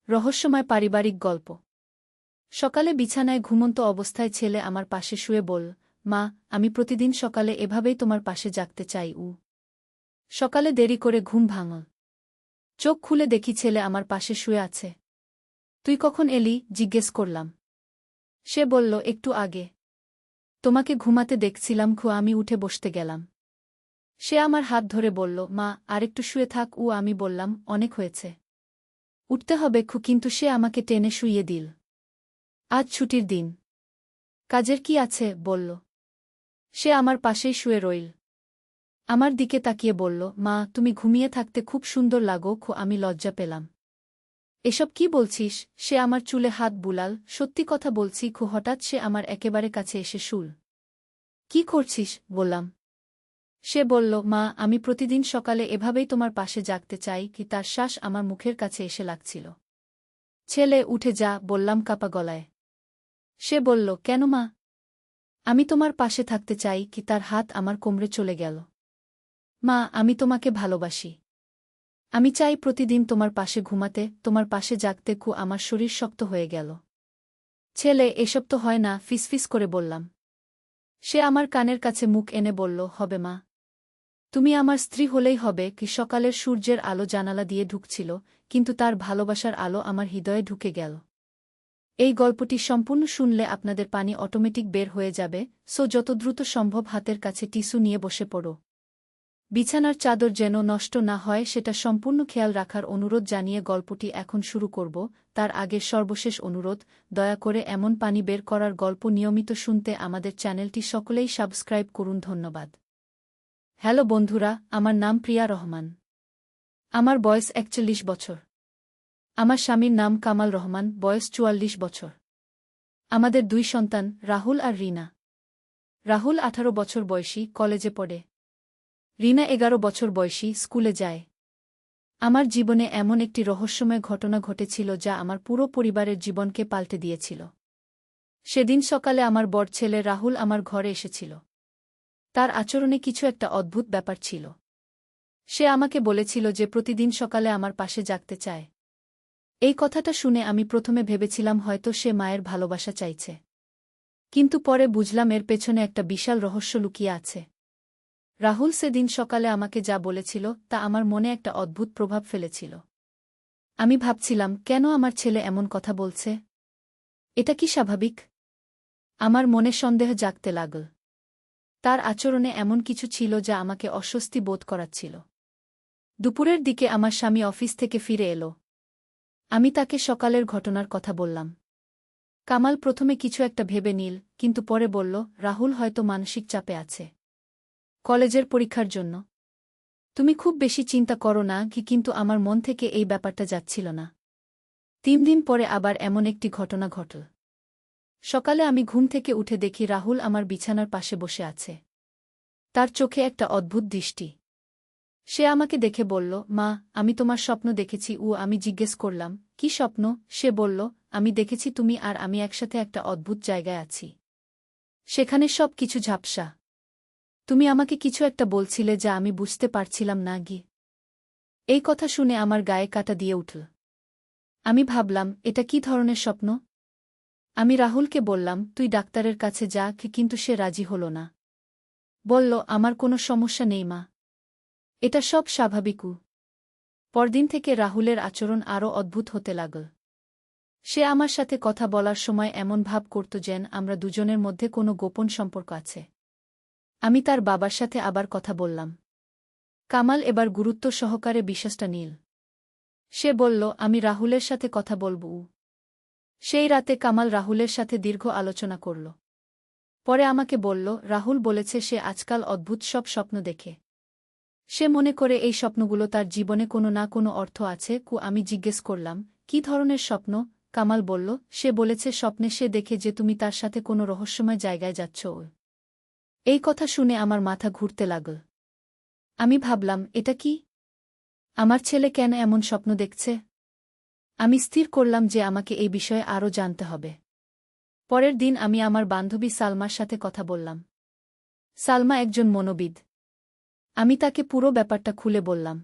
রহস্যময় পারিবারিক গল্প। সকালে বিছানায় ঘুমন্ত অবস্থায় ছেলে আমার পাশে শুয়ে বল, মা, আমি প্রতিদিন সকালে এভাবেই তোমার পাশে জাগতে চাই। সকালে দেরি করে ঘুম ভাঙল। চোখ খুলে দেখি ছেলে আমার পাশে শুয়ে আছে। তুই কখন এলি জিজ্ঞেস করলাম। সে বলল, একটু আগে। তোমাকে ঘুমাতে দেখছিলাম, আমি উঠে বসতে গেলাম। সে আমার হাত ধরে বলল, মা, আরেকটু শুয়ে থাক। আমি বললাম, অনেক হয়েছে, উঠতে হবে। কিন্তু সে আমাকে টেনে শুইয়ে দিল। আজ ছুটির দিন, কাজের কি আছে বলল। সে আমার পাশেই শুয়ে রইল। আমার দিকে তাকিয়ে বলল, মা, তুমি ঘুমিয়ে থাকতে খুব সুন্দর লাগো। আমি লজ্জা পেলাম। এসব কি বলছিস? সে আমার চুলে হাত বুলাল। সত্যি কথা বলছি। হঠাৎ সে আমার একেবারে কাছে এসে শুল। কি করছিস বললাম। সে বলল, মা, আমি প্রতিদিন সকালে এভাবেই তোমার পাশে জাগতে চাই। তার শ্বাস আমার মুখের কাছে এসে লাগছিল। ছেলে, উঠে যা বললাম কাপা গলায়। সে বলল, কেন মা? আমি তোমার পাশে থাকতে চাই। তার হাত আমার কোমরে চলে গেল। মা, আমি তোমাকে ভালোবাসি। আমি চাই প্রতিদিন তোমার পাশে ঘুমাতে, তোমার পাশে জাগতে। আমার শরীর শক্ত হয়ে গেল। ছেলে, এসব তো হয় না, ফিসফিস করে বললাম। সে আমার কানের কাছে মুখ এনে বলল, হবে মা। তুমি আমার স্ত্রী হলেই হবে। সকালের সূর্যের আলো জানালা দিয়ে ঢুকছিল, কিন্তু তার ভালোবাসার আলো আমার হৃদয়ে ঢুকে গেল। এই গল্পটি সম্পূর্ণ শুনলে আপনাদের পানি অটোমেটিক বের হয়ে যাবে। যত দ্রুত সম্ভব হাতের কাছে টিস্যু নিয়ে বসে পড়ো। বিছানার চাদর যেন নষ্ট না হয় সেটা সম্পূর্ণ খেয়াল রাখার অনুরোধ জানিয়ে গল্পটি এখন শুরু করব। তার আগে সর্বশেষ অনুরোধ, দয়া করে এমন পানি বের করার গল্প নিয়মিত শুনতে আমাদের চ্যানেলটি সকলেই সাবস্ক্রাইব করুন। ধন্যবাদ। হ্যালো বন্ধুরা, আমার নাম প্রিয়া রহমান। আমার বয়স ৪১ বছর। আমার স্বামীর নাম কামাল রহমান, বয়স ৪৪ বছর। আমাদের ২ সন্তান, রাহুল আর রিনা। রাহুল ১৮ বছর বয়সী, কলেজে পড়ে। রিনা ১১ বছর বয়সী, স্কুলে যায়। আমার জীবনে এমন একটি রহস্যময় ঘটনা ঘটেছিল যা আমার পুরো পরিবারের জীবনকে পাল্টে দিয়েছিল। সেদিন সকালে আমার বড় ছেলে রাহুল আমার ঘরে এসেছিল। তার আচরণে কিছু একটা অদ্ভুত ব্যাপার ছিল। সে আমাকে বলেছিল যে প্রতিদিন সকালে আমার পাশে জাগতে চায়। এই কথাটা শুনে আমি প্রথমে ভেবেছিলাম হয়তো সে মায়ের ভালোবাসা চাইছে। কিন্তু পরে বুঝলাম এর পেছনে একটা বিশাল রহস্য লুকিয়ে আছে। রাহুল সেদিন সকালে আমাকে যা বলেছিল তা আমার মনে একটা অদ্ভুত প্রভাব ফেলেছিল। আমি ভাবছিলাম, কেন আমার ছেলে এমন কথা বলছে? এটা কি স্বাভাবিক? আমার মনে সন্দেহ জাগতে লাগল। তার আচরণে এমন কিছু ছিল যা আমাকে অস্বস্তি বোধ করাচ্ছিল। দুপুরের দিকে আমার স্বামী অফিস থেকে ফিরে এলো। আমি তাকে সকালের ঘটনার কথা বললাম। কামাল প্রথমে কিছু একটা ভেবে নিল, কিন্তু পরে বলল, রাহুল হয়তো মানসিক চাপে আছে, কলেজের পরীক্ষার জন্য। তুমি খুব বেশি চিন্তা করো না। কিন্তু আমার মন থেকে এই ব্যাপারটা যাচ্ছিল না। ৩ দিন পরে আবার এমন একটি ঘটনা ঘটল। সকালে আমি ঘুম থেকে উঠে দেখি রাহুল আমার বিছানার পাশে বসে আছে। তার চোখে একটা অদ্ভুত দৃষ্টি। সে আমাকে দেখে বলল, মা, আমি তোমার স্বপ্ন দেখেছি। আমি জিজ্ঞেস করলাম, কি স্বপ্ন? সে বলল, আমি দেখেছি তুমি আর আমি একসাথে একটা অদ্ভুত জায়গায় আছি। সেখানে সব কিছু ঝাপসা। তুমি আমাকে কিছু একটা বলছিলে যা আমি বুঝতে পারছিলাম না। এই কথা শুনে আমার গায়ে কাঁটা দিয়ে উঠল। আমি ভাবলাম, এটা কি ধরনের স্বপ্ন? আমি রাহুলকে বললাম, তুই ডাক্তারের কাছে যা। কিন্তু সে রাজি হল না। বলল, আমার কোনো সমস্যা নেই মা, এটা সব স্বাভাবিক। পরদিন থেকে রাহুলের আচরণ আরও অদ্ভুত হতে লাগল। সে আমার সাথে কথা বলার সময় এমন ভাব করত যেন আমরা দুজনের মধ্যে কোনো গোপন সম্পর্ক আছে। আমি তার বাবার সাথে আবার কথা বললাম। কামাল এবার গুরুত্ব সহকারে বিশ্বাসটা নিল। সে বলল, আমি রাহুলের সাথে কথা বলব। সেই রাতে কামাল রাহুলের সাথে দীর্ঘ আলোচনা করল। পরে আমাকে বলল, রাহুল বলেছে সে আজকাল অদ্ভুত সব স্বপ্ন দেখে। সে মনে করে এই স্বপ্নগুলো তার জীবনে কোনো না কোনো অর্থ আছে। আমি জিজ্ঞেস করলাম, কি ধরনের স্বপ্ন? কামাল বলল, সে বলেছে স্বপ্নে সে দেখে যে তুমি তার সাথে কোনো রহস্যময় জায়গায় যাচ্ছ। এই কথা শুনে আমার মাথা ঘুরতে লাগল। আমি ভাবলাম, এটা কি? আমার ছেলে কেন এমন স্বপ্ন দেখছে? আমি স্থির করলাম যে আমাকে এই বিষয়ে আরও জানতে হবে। পরের দিন আমি আমার বান্ধবী সালমার সাথে কথা বললাম। সালমা একজন মনোবিদ। আমি তাকে পুরো ব্যাপারটা খুলে বললাম।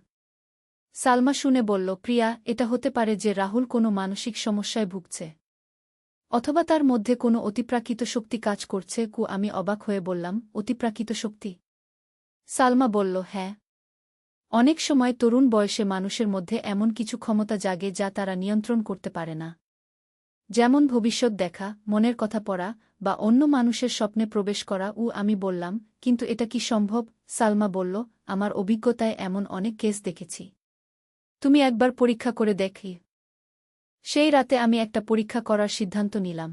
সালমা শুনে বলল, প্রিয়া, এটা হতে পারে যে রাহুল কোনো মানসিক সমস্যায় ভুগছে। অথবা তার মধ্যে কোনো অতিপ্রাকৃত শক্তি কাজ করছে। আমি অবাক হয়ে বললাম, অতিপ্রাকৃত শক্তি? সালমা বলল, হ্যাঁ। অনেক সময় তরুণ বয়সে মানুষের মধ্যে এমন কিছু ক্ষমতা জাগে যা তারা নিয়ন্ত্রণ করতে পারে না। যেমন ভবিষ্যৎ দেখা, মনের কথা পড়া, বা অন্য মানুষের স্বপ্নে প্রবেশ করা। আমি বললাম, কিন্তু এটা কি সম্ভব? সালমা বলল, আমার অভিজ্ঞতায় এমন অনেক কেস দেখেছি। তুমি একবার পরীক্ষা করে দেখি। সেই রাতে আমি একটা পরীক্ষা করার সিদ্ধান্ত নিলাম।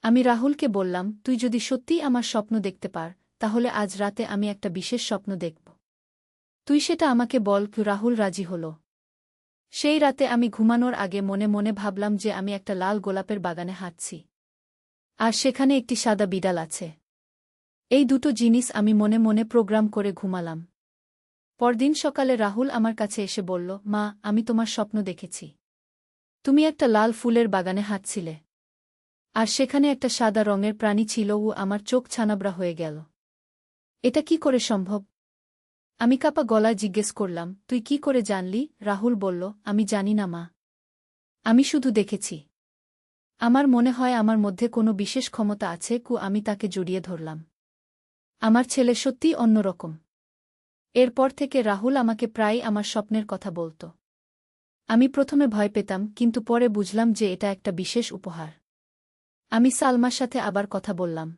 আমি রাহুলকে বললাম, তুই যদি সত্যিই আমার স্বপ্ন দেখতে পার, তাহলে আজ রাতে আমি একটা বিশেষ স্বপ্ন দেখব। তুই সেটা আমাকে বল। রাহুল রাজি হল। সেই রাতে আমি ঘুমানোর আগে মনে মনে ভাবলাম যে আমি একটা লাল গোলাপের বাগানে হাঁটছি, আর সেখানে একটি সাদা বিড়াল আছে। এই দুটো জিনিস আমি মনে মনে প্রোগ্রাম করে ঘুমালাম। পরদিন সকালে রাহুল আমার কাছে এসে বলল, মা, আমি তোমার স্বপ্ন দেখেছি। তুমি একটা লাল ফুলের বাগানে হাঁটছিলে, আর সেখানে একটা সাদা রঙের প্রাণী ছিল। আমার চোখ ছানাবড়া হয়ে গেল। এটা কি করে সম্ভব? আমি কাপা গলায় জিজ্ঞেস করলাম, তুই কি করে জানলি? রাহুল বলল, আমি জানি না মা। আমি শুধু দেখেছি। আমার মনে হয় আমার মধ্যে কোনো বিশেষ ক্ষমতা আছে। আমি তাকে জড়িয়ে ধরলাম। আমার ছেলে সত্যিই অন্যরকম। এরপর থেকে রাহুল আমাকে প্রায়ই আমার স্বপ্নের কথা বলত। আমি প্রথমে ভয় পেতাম, কিন্তু পরে বুঝলাম যে এটা একটা বিশেষ উপহার। আমি সালমার সাথে আবার কথা বললাম।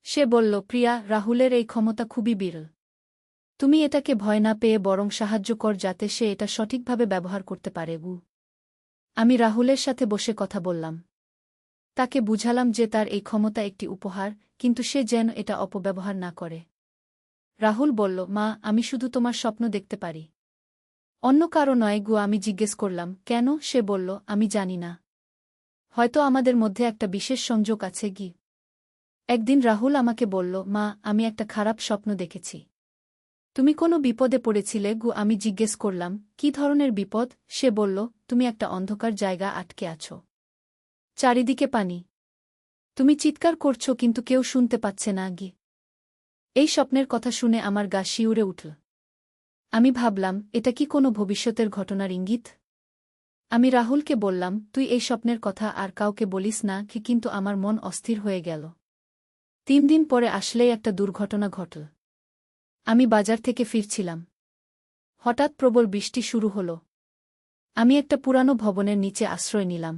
সে বলল, প্রিয়া, রাহুলের এই ক্ষমতা খুবই বিরল। তুমি এটাকে ভয় না পেয়ে বরং সাহায্য কর, যাতে সে এটা সঠিকভাবে ব্যবহার করতে পারে। আমি রাহুলের সাথে বসে কথা বললাম। তাকে বুঝালাম যে তার এই ক্ষমতা একটি উপহার, কিন্তু সে যেন এটা অপব্যবহার না করে। রাহুল বলল, মা, আমি শুধু তোমার স্বপ্ন দেখতে পারি, অন্য কারো নয়। আমি জিজ্ঞেস করলাম, কেন? সে বলল, আমি জানি না। হয়তো আমাদের মধ্যে একটা বিশেষ সংযোগ আছে। একদিন রাহুল আমাকে বলল, মা, আমি একটা খারাপ স্বপ্ন দেখেছি। তুমি কোনো বিপদে পড়েছিলে? আমি জিজ্ঞেস করলাম, কি ধরনের বিপদ? সে বলল, তুমি একটা অন্ধকার জায়গা আটকে আছো। চারিদিকে পানি। তুমি চিৎকার করছো, কিন্তু কেউ শুনতে পাচ্ছে না। এই স্বপ্নের কথা শুনে আমার গা শিউরে উঠল। আমি ভাবলাম, এটা কি কোনো ভবিষ্যতের ঘটনার ইঙ্গিত? আমি রাহুলকে বললাম, তুই এই স্বপ্নের কথা আর কাউকে বলিস না। কিন্তু আমার মন অস্থির হয়ে গেল। 3 দিন পরে আসলেই একটা দুর্ঘটনা ঘটল। আমি বাজার থেকে ফিরছিলাম। হঠাৎ প্রবল বৃষ্টি শুরু হল। আমি একটা পুরানো ভবনের নিচে আশ্রয় নিলাম।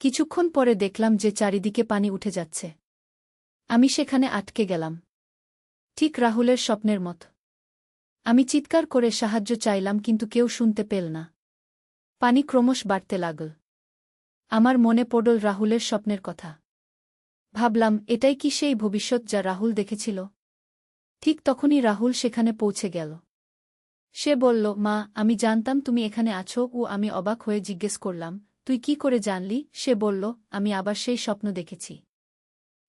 কিছুক্ষণ পরে দেখলাম যে চারিদিকে পানি উঠে যাচ্ছে। আমি সেখানে আটকে গেলাম, ঠিক রাহুলের স্বপ্নের মত। আমি চিৎকার করে সাহায্য চাইলাম, কিন্তু কেউ শুনতে পেল না। পানি ক্রমশ বাড়তে লাগল। আমার মনে পড়ল রাহুলের স্বপ্নের কথা। ভাবলাম, এটাই কি সেই ভবিষ্যৎ যা রাহুল দেখেছিল? ঠিক তখনই রাহুল সেখানে পৌঁছে গেল। সে বলল, মা, আমি জানতাম তুমি এখানে আছো। আমি অবাক হয়ে জিজ্ঞেস করলাম, তুই কি করে জানলি? সে বলল, আমি আবার সেই স্বপ্ন দেখেছি।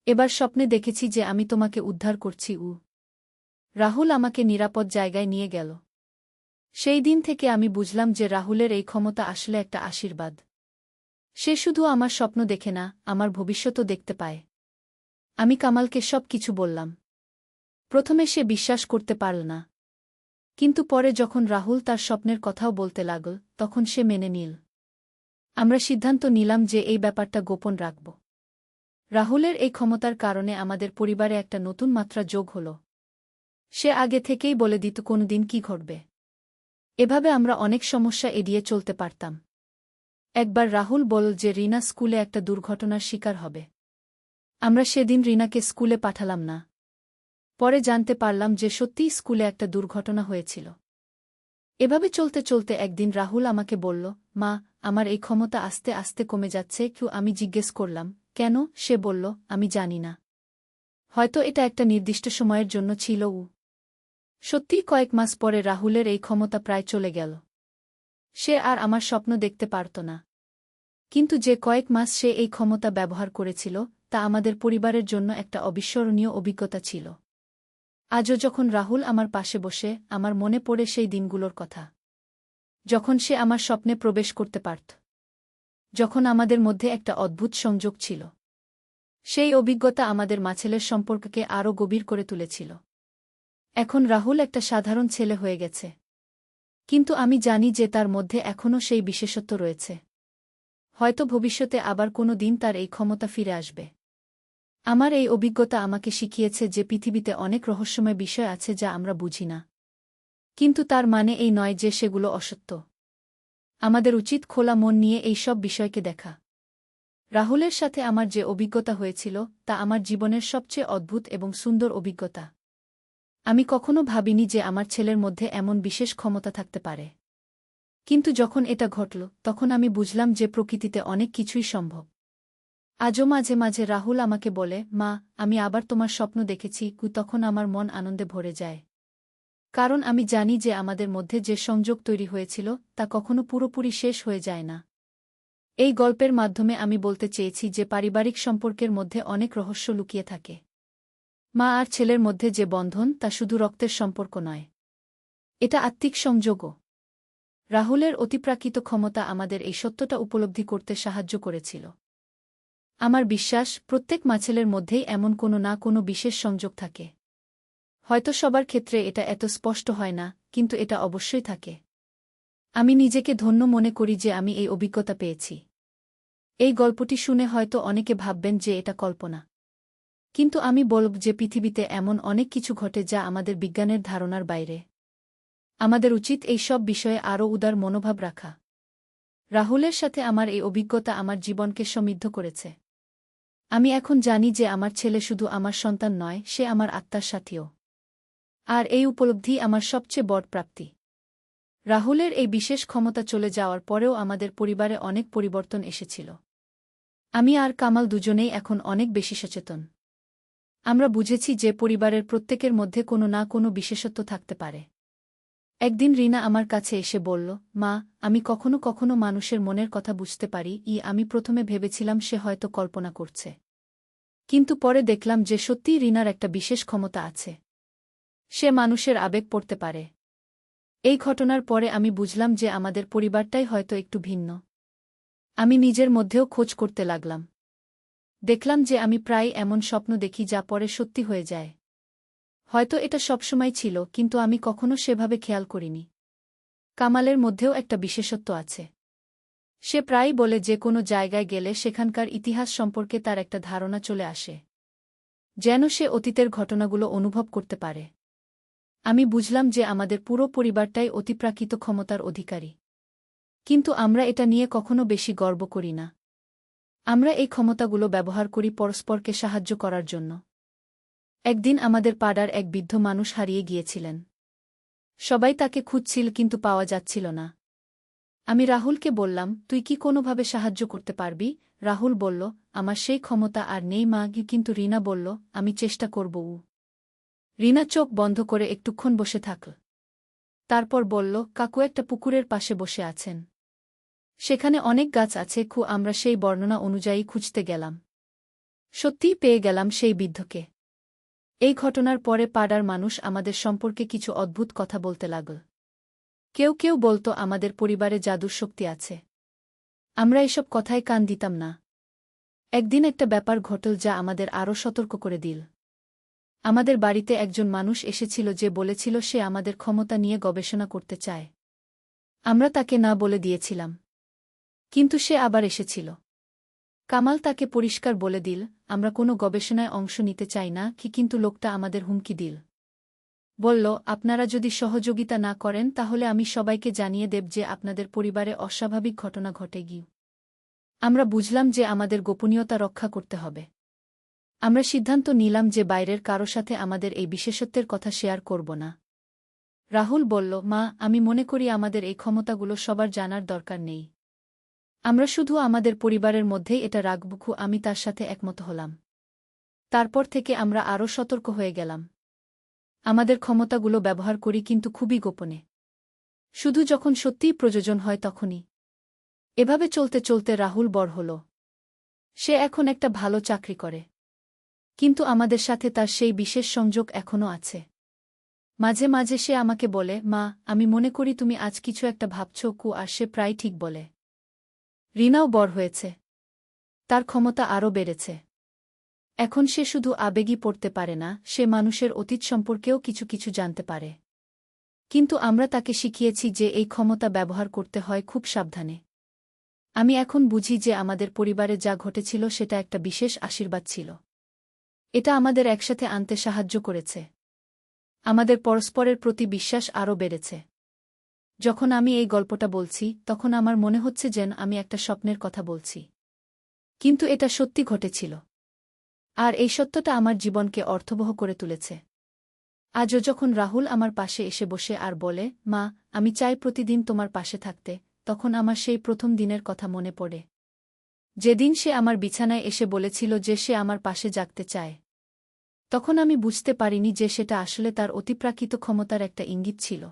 এবার স্বপ্নে দেখেছি যে আমি তোমাকে উদ্ধার করছি। রাহুল আমাকে নিরাপদ জায়গায় নিয়ে গেল। সেই দিন থেকে আমি বুঝলাম যে রাহুলের এই ক্ষমতা আসলে একটা আশীর্বাদ। সে শুধু আমার স্বপ্ন দেখে না, আমার ভবিষ্যতও দেখতে পায়। আমি কামালকে সব কিছু বললাম। প্রথমে সে বিশ্বাস করতে পারল না, কিন্তু পরে যখন রাহুল তার স্বপ্নের কথাও বলতে লাগল, তখন সে মেনে নিল। আমরা সিদ্ধান্ত নিলাম যে এই ব্যাপারটা গোপন রাখব। রাহুলের এই ক্ষমতার কারণে আমাদের পরিবারে একটা নতুন মাত্রা যোগ হল। সে আগে থেকেই বলে দিত কোনদিন কি ঘটবে। এভাবে আমরা অনেক সমস্যা এড়িয়ে চলতে পারতাম। একবার রাহুল বলল যে রিনা স্কুলে একটা দুর্ঘটনার শিকার হবে। আমরা সেদিন রিনাকে স্কুলে পাঠালাম না। পরে জানতে পারলাম যে সত্যিই স্কুলে একটা দুর্ঘটনা হয়েছিল। এভাবে চলতে চলতে একদিন রাহুল আমাকে বলল, মা, আমার এই ক্ষমতা আস্তে আস্তে কমে যাচ্ছে। আমি জিজ্ঞেস করলাম, কেন? সে বলল, আমি জানি না। হয়তো এটা একটা নির্দিষ্ট সময়ের জন্য ছিল। সত্যিই কয়েক মাস পরে রাহুলের এই ক্ষমতা প্রায় চলে গেল। সে আর আমার স্বপ্ন দেখতে পারত না। কিন্তু যে কয়েক মাস সে এই ক্ষমতা ব্যবহার করেছিল, তা আমাদের পরিবারের জন্য একটা অবিস্মরণীয় অভিজ্ঞতা ছিল। আজও যখন রাহুল আমার পাশে বসে, আমার মনে পড়ে সেই দিনগুলোর কথা, যখন সে আমার স্বপ্নে প্রবেশ করতে পারত, যখন আমাদের মধ্যে একটা অদ্ভুত সংযোগ ছিল। সেই অভিজ্ঞতা আমাদের মাছেলের সম্পর্ককে আরও গভীর করে তুলেছিল। এখন রাহুল একটা সাধারণ ছেলে হয়ে গেছে। কিন্তু আমি জানি যে তার মধ্যে এখনও সেই বিশেষত্ব রয়েছে। হয়তো ভবিষ্যতে আবার কোনো দিন তার এই ক্ষমতা ফিরে আসবে। আমার এই অভিজ্ঞতা আমাকে শিখিয়েছে যে পৃথিবীতে অনেক রহস্যময় বিষয় আছে যা আমরা বুঝি না। কিন্তু তার মানে এই নয় যে সেগুলো অসত্য। আমাদের উচিত খোলা মন নিয়ে এই সব বিষয়কে দেখা। রাহুলের সাথে আমার যে অভিজ্ঞতা হয়েছিল তা আমার জীবনের সবচেয়ে অদ্ভুত এবং সুন্দর অভিজ্ঞতা। আমি কখনো ভাবিনি যে আমার ছেলের মধ্যে এমন বিশেষ ক্ষমতা থাকতে পারে। কিন্তু যখন এটা ঘটল তখন আমি বুঝলাম যে প্রকৃতিতে অনেক কিছুই সম্ভব। আজও মাঝে মাঝে রাহুল আমাকে বলে, মা, আমি আবার তোমার স্বপ্ন দেখেছি, তখন আমার মন আনন্দে ভরে যায়। কারণ আমি জানি যে আমাদের মধ্যে যে সংযোগ তৈরি হয়েছিল তা কখনো পুরোপুরি শেষ হয়ে যায় না। এই গল্পের মাধ্যমে আমি বলতে চেয়েছি যে পারিবারিক সম্পর্কের মধ্যে অনেক রহস্য লুকিয়ে থাকে। মা আর ছেলের মধ্যে যে বন্ধন তা শুধু রক্তের সম্পর্ক নয়, এটা আত্মিক সংযোগও। রাহুলের অতিপ্রাকৃত ক্ষমতা আমাদের এই সত্যটা উপলব্ধি করতে সাহায্য করেছিল। আমার বিশ্বাস প্রত্যেক ছেলের মধ্যেই এমন কোনো না কোনো বিশেষ সংযোগ থাকে। হয়তো সবার ক্ষেত্রে এটা এত স্পষ্ট হয় না, কিন্তু এটা অবশ্যই থাকে। আমি নিজেকে ধন্য মনে করি যে আমি এই অভিজ্ঞতা পেয়েছি। এই গল্পটি শুনে হয়তো অনেকে ভাববেন যে এটা কল্পনা। কিন্তু আমি বলব যে পৃথিবীতে এমন অনেক কিছু ঘটে যা আমাদের বিজ্ঞানের ধারণার বাইরে। আমাদের উচিত এই সব বিষয়ে আরও উদার মনোভাব রাখা। রাহুলের সাথে আমার এই অভিজ্ঞতা আমার জীবনকে সমৃদ্ধ করেছে। আমি এখন জানি যে আমার ছেলে শুধু আমার সন্তান নয়, সে আমার আত্মার সাথীও। আর এই উপলব্ধি আমার সবচেয়ে বড় প্রাপ্তি। রাহুলের এই বিশেষ ক্ষমতা চলে যাওয়ার পরেও আমাদের পরিবারে অনেক পরিবর্তন এসেছিল। আমি আর কামাল দুজনেই এখন অনেক বেশি সচেতন। আমরা বুঝেছি যে পরিবারের প্রত্যেকের মধ্যে কোনো না কোনো বিশেষত্ব থাকতে পারে। একদিন রিনা আমার কাছে এসে বলল, মা, আমি কখনো কখনো মানুষের মনের কথা বুঝতে পারি। আমি প্রথমে ভেবেছিলাম সে হয়তো কল্পনা করছে। কিন্তু পরে দেখলাম যে সত্যিই রিনার একটা বিশেষ ক্ষমতা আছে। সে মানুষের আবেগ পড়তে পারে। এই ঘটনার পরে আমি বুঝলাম যে আমাদের পরিবারটাই হয়তো একটু ভিন্ন। আমি নিজের মধ্যেও খোঁজ করতে লাগলাম। দেখলাম যে আমি প্রায় এমন স্বপ্ন দেখি যা পরে সত্যি হয়ে যায়। হয়তো এটা সবসময় ছিল, কিন্তু আমি কখনো সেভাবে খেয়াল করিনি। কামালের মধ্যেও একটা বিশেষত্ব আছে। সে প্রায়ই বলে যে কোনো জায়গায় গেলে সেখানকার ইতিহাস সম্পর্কে তার একটা ধারণা চলে আসে, যেন সে অতীতের ঘটনাগুলো অনুভব করতে পারে। আমি বুঝলাম যে আমাদের পুরো পরিবারটাই অতিপ্রাকৃত ক্ষমতার অধিকারী। কিন্তু আমরা এটা নিয়ে কখনো বেশি গর্ব করি না। আমরা এই ক্ষমতাগুলো ব্যবহার করি পরস্পরকে সাহায্য করার জন্য। একদিন আমাদের পাড়ার এক বৃদ্ধ মানুষ হারিয়ে গিয়েছিলেন। সবাই তাকে খুঁজছিল কিন্তু পাওয়া যাচ্ছিল না। আমি রাহুলকে বললাম, তুই কি কোনোভাবে সাহায্য করতে পারবি? রাহুল বলল, আমার সেই ক্ষমতা আর নেই মা। কিন্তু রিনা বলল, আমি চেষ্টা করব। রিনা চোখ বন্ধ করে একটুক্ষণ বসে থাকল। তারপর বলল, কাকু একটা পুকুরের পাশে বসে আছেন। সেখানে অনেক গাছ আছে। আমরা সেই বর্ণনা অনুযায়ী খুঁজতে গেলাম। সত্যিই পেয়ে গেলাম সেই বৃদ্ধকে। এই ঘটনার পরে পাড়ার মানুষ আমাদের সম্পর্কে কিছু অদ্ভুত কথা বলতে লাগল। কেউ কেউ বলতো আমাদের পরিবারে জাদুর শক্তি আছে। আমরা এসব কথায় কান দিতাম না। একদিন একটা ব্যাপার ঘটল যা আমাদের আরও সতর্ক করে দিল। আমাদের বাড়িতে একজন মানুষ এসেছিল যে বলেছিল সে আমাদের ক্ষমতা নিয়ে গবেষণা করতে চায়। আমরা তাকে না বলে দিয়েছিলাম। কিন্তু সে আবার এসেছিল। কামাল তাকে পরিষ্কার বলে দিল, আমরা কোনো গবেষণায় অংশ নিতে চাই না। কিন্তু লোকটা আমাদের হুমকি দিল। বলল, আপনারা যদি সহযোগিতা না করেন তাহলে আমি সবাইকে জানিয়ে দেব যে আপনাদের পরিবারে অস্বাভাবিক ঘটনা ঘটে গিয়ে। আমরা বুঝলাম যে আমাদের গোপনীয়তা রক্ষা করতে হবে। আমরা সিদ্ধান্ত নিলাম যে বাইরের কারো সাথে আমাদের এই বিশেষত্বের কথা শেয়ার করব না। রাহুল বলল, মা, আমি মনে করি আমাদের এই ক্ষমতাগুলো সবার জানার দরকার নেই। আমরা শুধু আমাদের পরিবারের মধ্যেই এটা রাখব। আমি তার সাথে একমত হলাম। তারপর থেকে আমরা আরও সতর্ক হয়ে গেলাম। আমাদের ক্ষমতাগুলো ব্যবহার করি, কিন্তু খুবই গোপনে। শুধু যখন সত্যিই প্রয়োজন হয় তখনই। এভাবে চলতে চলতে রাহুল বড় হল। সে এখন একটা ভালো চাকরি করে। কিন্তু আমাদের সাথে তার সেই বিশেষ সংযোগ এখনও আছে। মাঝে মাঝে সে আমাকে বলে, মা, আমি মনে করি তুমি আজ কিছু একটা ভাবছ। আর সে প্রায় ঠিক বলে। রিনাও বড় হয়েছে। তার ক্ষমতা আরও বেড়েছে। এখন সে শুধু আবেগই পড়তে পারে না, সে মানুষের অতীত সম্পর্কেও কিছু কিছু জানতে পারে। কিন্তু আমরা তাকে শিখিয়েছি যে এই ক্ষমতা ব্যবহার করতে হয় খুব সাবধানে। আমি এখন বুঝি যে আমাদের পরিবারে যা ঘটেছিল সেটা একটা বিশেষ আশীর্বাদ ছিল। এটা আমাদের একসাথে আনতে সাহায্য করেছে। আমাদের পরস্পরের প্রতি বিশ্বাস আরও বেড়েছে। যখন আমি এই গল্পটা বলছি তখন আমার মনে হচ্ছে যেন আমি একটা স্বপ্নের কথা বলছি। কিন্তু এটা সত্যি ঘটেছিল। আর এই সত্যটা আমার জীবনকে অর্থবহ করে তুলেছে। আজও যখন রাহুল আমার পাশে এসে বসে আর বলে, মা, আমি চাই প্রতিদিন তোমার পাশে থাকতে, তখন আমার সেই প্রথম দিনের কথা মনে পড়ে। যেদিন সে আমার বিছানায় এসে বলেছিল যে সে আমার পাশে জাগতে চায়। তখন আমি বুঝতে পারিনি যে সেটা আসলে তার অতিপ্রাকৃত ক্ষমতার একটা ইঙ্গিত ছিল।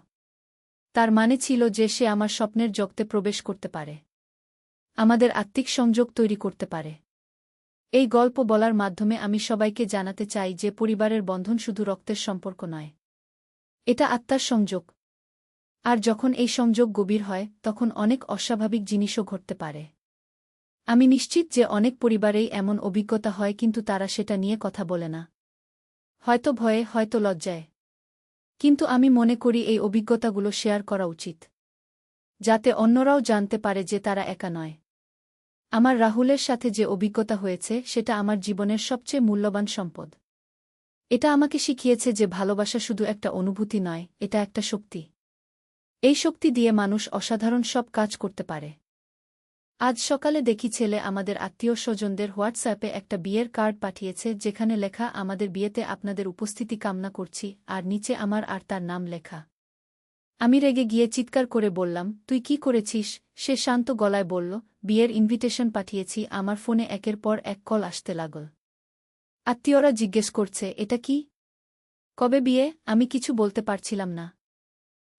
তার মানে ছিল যে সে আমার স্বপ্নের জগতে প্রবেশ করতে পারে। আমাদের আত্মিক সংযোগ তৈরি করতে পারে। এই গল্প বলার মাধ্যমে আমি সবাইকে জানাতে চাই যে পরিবারের বন্ধন শুধু রক্তের সম্পর্ক নয়। এটা আত্মার সংযোগ। আর যখন এই সংযোগ গভীর হয় তখন অনেক অস্বাভাবিক জিনিসও ঘটতে পারে। আমি নিশ্চিত যে অনেক পরিবারেই এমন অভিজ্ঞতা হয় কিন্তু তারা সেটা নিয়ে কথা বলে না। হয়তো ভয়ে, হয়তো লজ্জায়। কিন্তু আমি মনে করি এই অভিজ্ঞতাগুলো শেয়ার করা উচিত। যাতে অন্যরাও জানতে পারে যে তারা একা নয়। আমার রাহুলের সাথে যে অভিজ্ঞতা হয়েছে সেটা আমার জীবনের সবচেয়ে মূল্যবান সম্পদ। এটা আমাকে শিখিয়েছে যে ভালোবাসা শুধু একটা অনুভূতি নয়, এটা একটা শক্তি। এই শক্তি দিয়ে মানুষ অসাধারণ সব কাজ করতে পারে। আজ সকালে দেখি ছেলে আমাদের আত্মীয়-স্বজনদের হোয়াটসঅ্যাপে একটা বিয়ের কার্ড পাঠিয়েছে যেখানে লেখা, আমাদের বিয়েতে আপনাদের উপস্থিতি কামনা করছি, আর নিচে আমার আর তার নাম লেখা। আমি রেগে গিয়ে চিৎকার করে বললাম, তুই কি করেছিস? সে শান্ত গলায় বলল, বিয়ের ইনভিটেশন পাঠিয়েছি। আমার ফোনে একের পর এক কল আসতে লাগল। আত্মীয়রা জিজ্ঞেস করছে, এটা কি? কবে বিয়ে? আমি কিছু বলতে পারছিলাম না।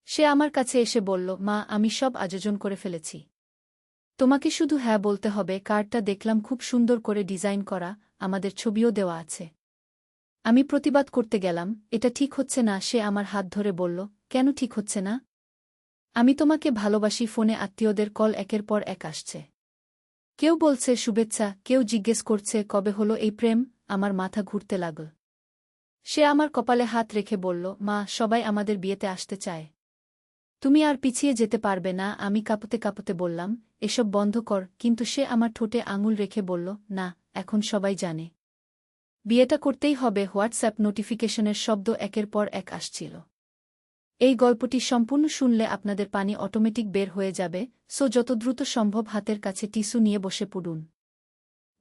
সে আমার কাছে এসে বলল, মা, আমি সব আয়োজন করে ফেলেছি। তোমাকে শুধু হ্যাঁ বলতে হবে। কার্ডটা দেখলাম খুব সুন্দর করে ডিজাইন করা, আমাদের ছবিও দেওয়া আছে। আমি প্রতিবাদ করতে গেলাম, এটা ঠিক হচ্ছে না। সে আমার হাত ধরে বলল, কেন ঠিক হচ্ছে না? আমি তোমাকে ভালোবাসি। ফোনে আত্মীয়দের কল একের পর এক আসছে। কেউ বলছে শুভেচ্ছা, কেউ জিজ্ঞেস করছে কবে হলো এই প্রেম। আমার মাথা ঘুরতে লাগল। সে আমার কপালে হাত রেখে বলল, মা, সবাই আমাদের বিয়েতে আসতে চায়। তুমি আর পিছিয়ে যেতে পারবে না। আমি কাঁপতে কাঁপতে বললাম, এসব বন্ধ কর। কিন্তু সে আমার ঠোঁটে আঙুল রেখে বলল, না, এখন সবাই জানে। বিয়েটা করতেই হবে। হোয়াটসঅ্যাপ নোটিফিকেশনের শব্দ একের পর এক আসছিল। এই গল্পটি সম্পূর্ণ শুনলে আপনাদের পানি অটোমেটিক বের হয়ে যাবে, সো যত দ্রুত সম্ভব হাতের কাছে টিস্যু নিয়ে বসে পড়ুন।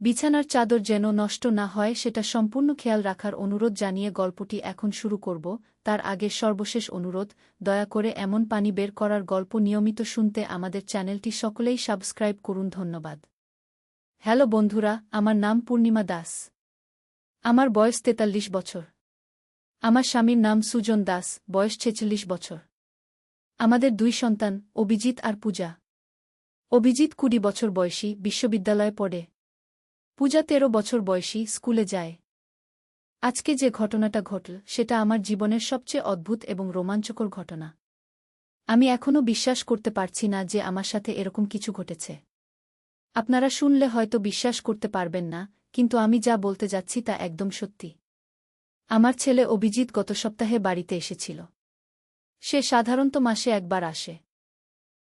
বিছানার চাদর যেন নষ্ট না হয় সেটা সম্পূর্ণ খেয়াল রাখার অনুরোধ জানিয়ে গল্পটি এখন শুরু করব। তার আগে সর্বশেষ অনুরোধ, দয়া করে এমন পানি বের করার গল্প নিয়মিত শুনতে আমাদের চ্যানেলটি সকলেই সাবস্ক্রাইব করুন। ধন্যবাদ। হ্যালো বন্ধুরা, আমার নাম পূর্ণিমা দাস। আমার বয়স ৪৩ বছর। আমার স্বামীর নাম সুজন দাস, বয়স ৪৬ বছর। আমাদের ২ সন্তান, অভিজিৎ আর পূজা। অভিজিৎ ২০ বছর বয়সী, বিশ্ববিদ্যালয়ে পড়ে। পূজা ১৩ বছর বয়সী, স্কুলে যায়। আজকে যে ঘটনাটা ঘটল সেটা আমার জীবনের সবচেয়ে অদ্ভুত এবং রোমাঞ্চকর ঘটনা। আমি এখনও বিশ্বাস করতে পারছি না যে আমার সাথে এরকম কিছু ঘটেছে। আপনারা শুনলে হয়তো বিশ্বাস করতে পারবেন না, কিন্তু আমি যা বলতে যাচ্ছি তা একদম সত্যি। আমার ছেলে অভিজিৎ গত সপ্তাহে বাড়িতে এসেছিল। সে সাধারণত মাসে একবার আসে।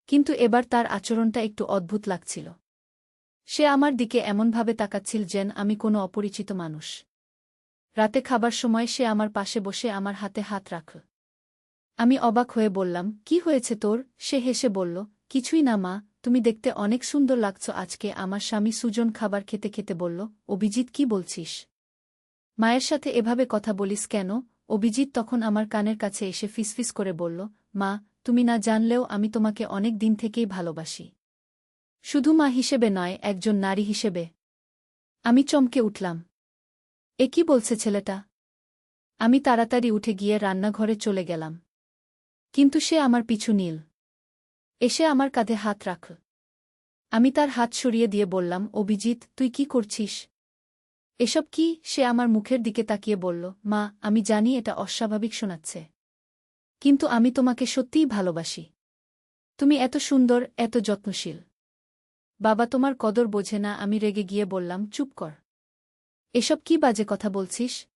কিন্তু এবার তার আচরণটা একটু অদ্ভুত লাগছিল। সে আমার দিকে এমনভাবে তাকাচ্ছিল যেন আমি কোনো অপরিচিত মানুষ। রাতে খাবার সময় সে আমার পাশে বসে আমার হাতে হাত রাখল। আমি অবাক হয়ে বললাম, কি হয়েছে তোর? সে হেসে বলল, কিছুই না মা, তুমি দেখতে অনেক সুন্দর লাগছ আজকে। আমার স্বামী সুজন খাবার খেতে খেতে বলল, অভিজিৎ, কি বলছিস? মায়ের সাথে এভাবে কথা বলিস কেন? অভিজিৎ তখন আমার কানের কাছে এসে ফিসফিস করে বলল, মা, তুমি না জানলেও আমি তোমাকে অনেক দিন থেকেই ভালোবাসি। শুধু মা হিসেবে নয়, একজন নারী হিসেবে। আমি চমকে উঠলাম। এ কি বলছে ছেলেটা? আমি তাড়াতাড়ি উঠে গিয়ে রান্নাঘরে চলে গেলাম। কিন্তু সে আমার পিছু নিল। এসে আমার কাঁধে হাত রাখল। আমি তার হাত সরিয়ে দিয়ে বললাম, অভিজিৎ, তুই কি করছিস? এসব কি? সে আমার মুখের দিকে তাকিয়ে বলল, মা, আমি জানি এটা অস্বাভাবিক শোনাচ্ছে। কিন্তু আমি তোমাকে সত্যিই ভালোবাসি। তুমি এত সুন্দর, এত যত্নশীল। বাবা তোমার কদর বোঝে না। আমি রেগে গিয়ে বললাম, চুপ কর। এসব কি বাজে কথা বলছিস?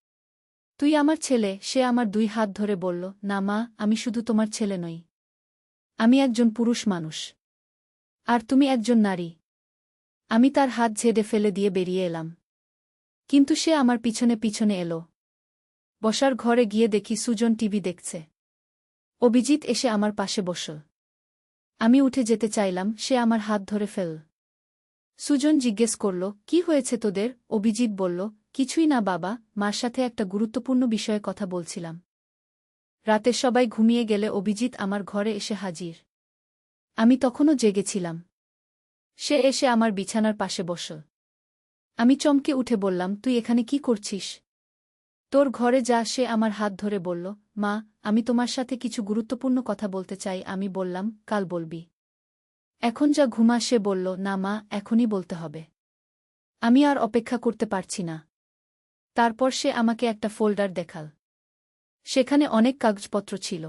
তুই আমার ছেলে। সে আমার 2 হাত ধরে বলল, না মা, আমি শুধু তোমার ছেলে নই। আমি একজন পুরুষ মানুষ। আর তুমি একজন নারী। আমি তার হাত ঝেড়ে ফেলে দিয়ে বেরিয়ে এলাম। কিন্তু সে আমার পিছনে পিছনে এলো। বসার ঘরে গিয়ে দেখি সুজন টিভি দেখছে। অভিজিৎ এসে আমার পাশে বসল। আমি উঠে যেতে চাইলাম, সে আমার হাত ধরে ফেল। সুজন জিজ্ঞেস করল, কি হয়েছে তোদের? অভিজিৎ বলল, কিছুই না বাবা, মার সাথে একটা গুরুত্বপূর্ণ বিষয়ে কথা বলছিলাম। রাতে সবাই ঘুমিয়ে গেলে অভিজিৎ আমার ঘরে এসে হাজির। আমি তখনও জেগেছিলাম। সে এসে আমার বিছানার পাশে বসল। আমি চমকে উঠে বললাম, তুই এখানে কি করছিস? তোর ঘরে যা। সে আমার হাত ধরে বলল, মা, আমি তোমার সাথে কিছু গুরুত্বপূর্ণ কথা বলতে চাই। আমি বললাম, কাল বলবি। এখন যা ঘুমা। সে বলল, না মা, এখনই বলতে হবে। আমি আর অপেক্ষা করতে পারছি না। তারপর সে আমাকে একটা ফোল্ডার দেখাল। সেখানে অনেক কাগজপত্র ছিল।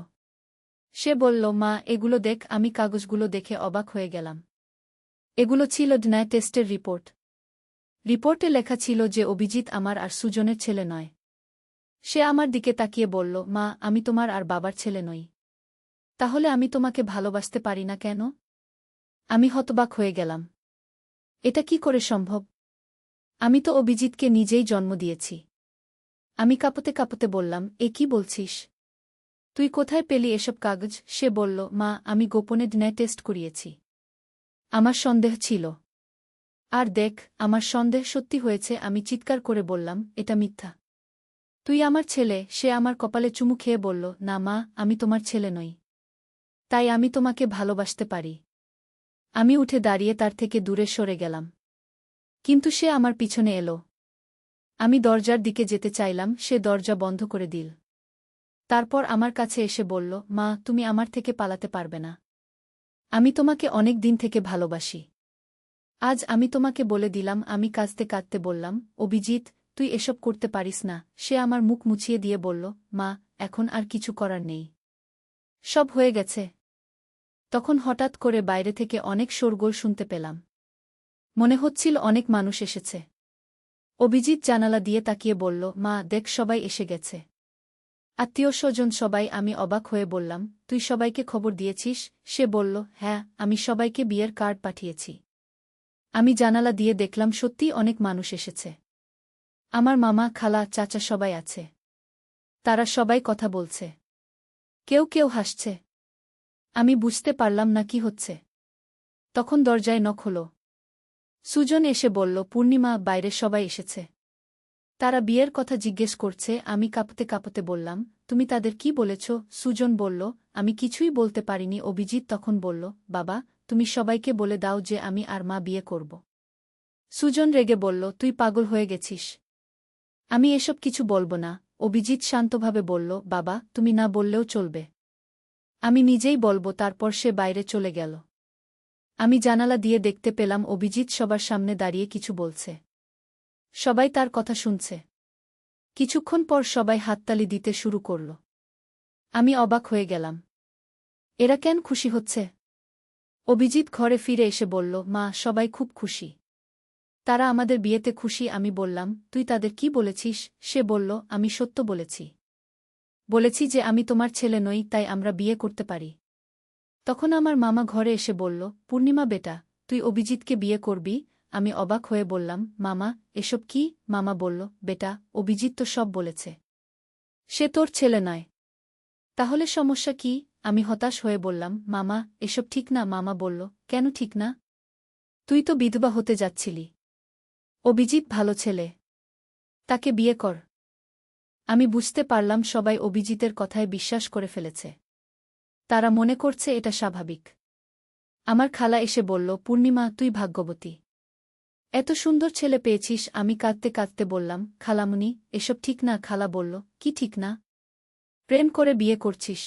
সে বলল, মা, এগুলো দেখ। আমি কাগজগুলো দেখে অবাক হয়ে গেলাম। এগুলো ছিল ডিএনএ টেস্টের রিপোর্ট। রিপোর্টে লেখা ছিল যে অভিজিৎ আমার আর সুজনের ছেলে নয়। সে আমার দিকে তাকিয়ে বলল, মা, আমি তোমার আর বাবার ছেলে নই। তাহলে আমি তোমাকে ভালোবাসতে পারি না কেন? আমি হতবাক হয়ে গেলাম। এটা কি করে সম্ভব? আমি তো অভিজিৎকে নিজেই জন্ম দিয়েছি। আমি কাঁপতে কাঁপতে বললাম, এ কি বলছিস? তুই কোথায় পেলি এসব কাগজ? সে বলল, মা, আমি গোপনে ডিএনএ টেস্ট করিয়েছি। আমার সন্দেহ ছিল। আর দেখ, আমার সন্দেহ সত্যি হয়েছে। আমি চিৎকার করে বললাম, এটা মিথ্যা। তুই আমার ছেলে। সে আমার কপালে চুমু খেয়ে বলল, না মা, আমি তোমার ছেলে নই। তাই আমি তোমাকে ভালোবাসতে পারি। আমি উঠে দাঁড়িয়ে তার থেকে দূরে সরে গেলাম। কিন্তু সে আমার পিছনে এলো। আমি দরজার দিকে যেতে চাইলাম, সে দরজা বন্ধ করে দিল। তারপর আমার কাছে এসে বলল, মা, তুমি আমার থেকে পালাতে পারবে না। আমি তোমাকে অনেক দিন থেকে ভালোবাসি। আজ আমি তোমাকে বলে দিলাম। আমি কাঁদতে কাঁদতে বললাম, অভিজিৎ, তুই এসব করতে পারিস না। সে আমার মুখ মুছিয়ে দিয়ে বলল, মা, এখন আর কিছু করার নেই। সব হয়ে গেছে। তখন হঠাৎ করে বাইরে থেকে অনেক শোরগোল শুনতে পেলাম। মনে হচ্ছিল অনেক মানুষ এসেছে। অভিজিৎ জানালা দিয়ে তাকিয়ে বলল, মা, দেখ, সবাই এসে গেছে। আত্মীয়স্বজন সবাই। আমি অবাক হয়ে বললাম, তুই সবাইকে খবর দিয়েছিস? সে বলল, হ্যাঁ, আমি সবাইকে বিয়ের কার্ড পাঠিয়েছি। আমি জানালা দিয়ে দেখলাম সত্যিই অনেক মানুষ এসেছে। আমার মামা, খালা, চাচা সবাই আছে। তারা সবাই কথা বলছে। কেউ কেউ হাসছে। আমি বুঝতে পারলাম না কি হচ্ছে। তখন দরজায় নক হলো। সুজন এসে বলল, পূর্ণিমা, বাইরে সবাই এসেছে। তারা বিয়ের কথা জিজ্ঞেস করছে। আমি কাঁপতে কাঁপতে বললাম, তুমি তাদের কি বলেছ? সুজন বলল, আমি কিছুই বলতে পারিনি। অভিজিৎ তখন বলল, বাবা, তুমি সবাইকে বলে দাও যে আমি আর মা বিয়ে করব। সুজন রেগে বলল, তুই পাগল হয়ে গেছিস। আমি এসব কিছু বলবো না। অভিজিৎ শান্তভাবে বলল, বাবা, তুমি না বললেও চলবে। আমি নিজেই বলবো। তারপর সে বাইরে চলে গেল। আমি জানালা দিয়ে দেখতে পেলাম অভিজিৎ সবার সামনে দাঁড়িয়ে কিছু বলছে। সবাই তার কথা শুনছে। কিছুক্ষণ পর সবাই হাততালি দিতে শুরু করল। আমি অবাক হয়ে গেলাম। এরা কেন খুশি হচ্ছে? অভিজিৎ ঘরে ফিরে এসে বলল, মা, সবাই খুব খুশি। তারা আমাদের বিয়েতে খুশি। আমি বললাম, তুই তাদের কি বলেছিস? সে বলল, আমি সত্য বলেছি। বলেছি যে আমি তোমার ছেলে নই, তাই আমরা বিয়ে করতে পারি। তখন আমার মামা ঘরে এসে বলল, পূর্ণিমা বেটা, তুই অভিজিৎকে বিয়ে করবি? আমি অবাক হয়ে বললাম, মামা, এসব কি? মামা বলল, বেটা, অভিজিৎ তো সব বলেছে। সে তোর ছেলে নয়। তাহলে সমস্যা কি? আমি হতাশ হয়ে বললাম, মামা, এসব ঠিক না। মামা বলল, কেন ঠিক না? তুই তো বিধবা হতে যাচ্ছিলি। অভিজিৎ ভালো ছেলে। তাকে বিয়ে কর। আমি বুঝতে পারলাম সবাই অভিজিতের কথায় বিশ্বাস করে ফেলেছে। তারা মনে করছে এটা স্বাভাবিক। আমার খালা এসে বলল, পূর্ণিমা, তুই ভাগ্যবতী। এত সুন্দর ছেলে পেয়েছিস। আমি কাঁদতে কাঁদতে বললাম, খালামুনি, এসব ঠিক না। খালা বলল, কি ঠিক না? প্রেম করে বিয়ে করছিস।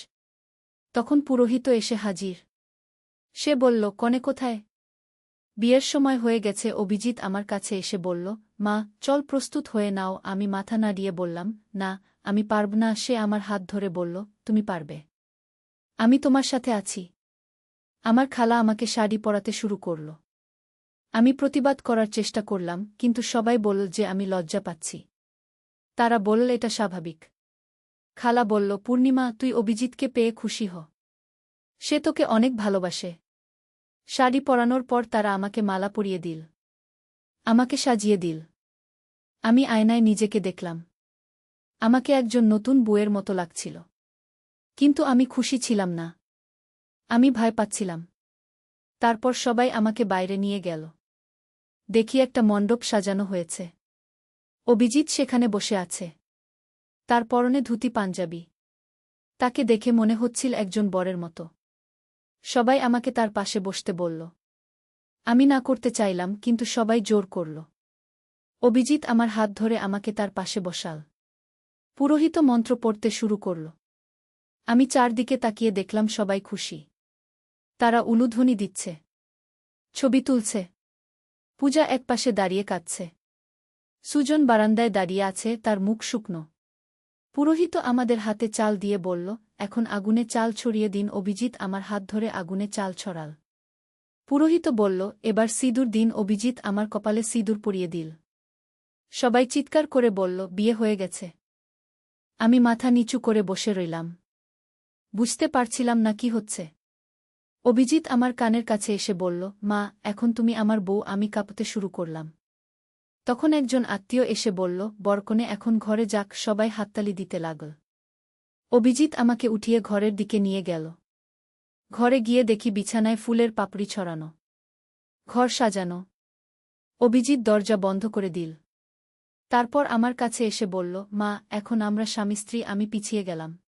তখন পুরোহিত এসে হাজির। সে বলল, কনে কোথায়? বিয়ের সময় হয়ে গেছে। অভিজিৎ আমার কাছে এসে বলল, মা, চল, প্রস্তুত হয়ে নাও। আমি মাথা নাড়িয়ে বললাম, না, আমি পারব না। সে আমার হাত ধরে বলল, তুমি পারবে। আমি তোমার সাথে আছি। আমার খালা আমাকে শাড়ি পরাতে শুরু করল। আমি প্রতিবাদ করার চেষ্টা করলাম, কিন্তু সবাই বলল যে আমি লজ্জা পাচ্ছি। তারা বলল এটা স্বাভাবিক। খালা বলল, পূর্ণিমা, তুই অভিজিৎকে পেয়ে খুশি হ। সে তোকে অনেক ভালোবাসে। শাড়ি পরানোর পর তারা আমাকে মালা পরিয়ে দিল। আমাকে সাজিয়ে দিল। আমি আয়নায় নিজেকে দেখলাম। আমাকে একজন নতুন বউয়ের মতো লাগছিল। কিন্তু আমি খুশি ছিলাম না। আমি ভয় পাচ্ছিলাম। তারপর সবাই আমাকে বাইরে নিয়ে গেল। দেখি একটা মণ্ডপ সাজানো হয়েছে। অভিজিৎ সেখানে বসে আছে। তার পরনে ধুতি পাঞ্জাবি। তাকে দেখে মনে হচ্ছিল একজন বরের মতো। সবাই আমাকে তার পাশে বসতে বলল। আমি না করতে চাইলাম, কিন্তু সবাই জোর করল। অভিজিৎ আমার হাত ধরে আমাকে তার পাশে বসাল। পুরোহিত মন্ত্র পড়তে শুরু করল। আমি চারদিকে তাকিয়ে দেখলাম সবাই খুশি। তারা উলুধ্বনি দিচ্ছে। ছবি তুলছে। পূজা একপাশে দাঁড়িয়ে কাঁদছে। সুজন বারান্দায় দাঁড়িয়ে আছে, তার মুখ শুকনো। পুরোহিত আমাদের হাতে চাল দিয়ে বলল, এখন আগুনে চাল ছড়িয়ে দিন। অভিজিৎ আমার হাত ধরে আগুনে চাল ছড়াল। পুরোহিত বলল, এবার সিঁদুর দিন। অভিজিৎ আমার কপালে সিঁদুর পরিয়ে দিল। সবাই চিৎকার করে বলল, বিয়ে হয়ে গেছে। আমি মাথা নিচু করে বসে রইলাম। বুঝতে পারছিলাম না কি হচ্ছে। অভিজিৎ আমার কানের কাছে এসে বলল, মা, এখন তুমি আমার বউ। আমি কাঁপতে শুরু করলাম। তখন একজন আত্মীয় এসে বলল, বরকনে এখন ঘরে যাক। সবাই হাততালি দিতে লাগল। অভিজিৎ আমাকে উঠিয়ে ঘরের দিকে নিয়ে গেল। ঘরে গিয়ে দেখি বিছানায় ফুলের পাপড়ি ছড়ানো। ঘর সাজানো। অভিজিৎ দরজা বন্ধ করে দিল। তারপর আমার কাছে এসে বলল, মা, এখন আমরা স্বামী স্ত্রী। আমি পিছিয়ে গেলাম।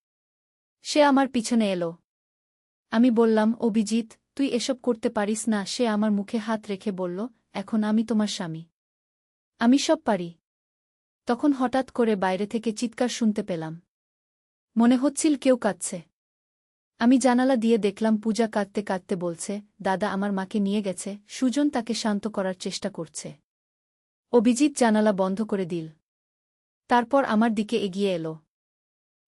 সে আমার পিছনে এলো। আমি বললাম, অভিজিৎ, তুই এসব করতে পারিস না। সে আমার মুখে হাত রেখে বলল, এখন আমি তোমার স্বামী। আমি সব পারি। তখন হঠাৎ করে বাইরে থেকে চিৎকার শুনতে পেলাম। মনে হচ্ছিল কেউ কাঁদছে। আমি জানালা দিয়ে দেখলাম পূজা কাঁদতে কাঁদতে বলছে, দাদা আমার মাকে নিয়ে গেছে। সুজন তাকে শান্ত করার চেষ্টা করছে। অভিজিৎ জানালা বন্ধ করে দিল। তারপর আমার দিকে এগিয়ে এলো।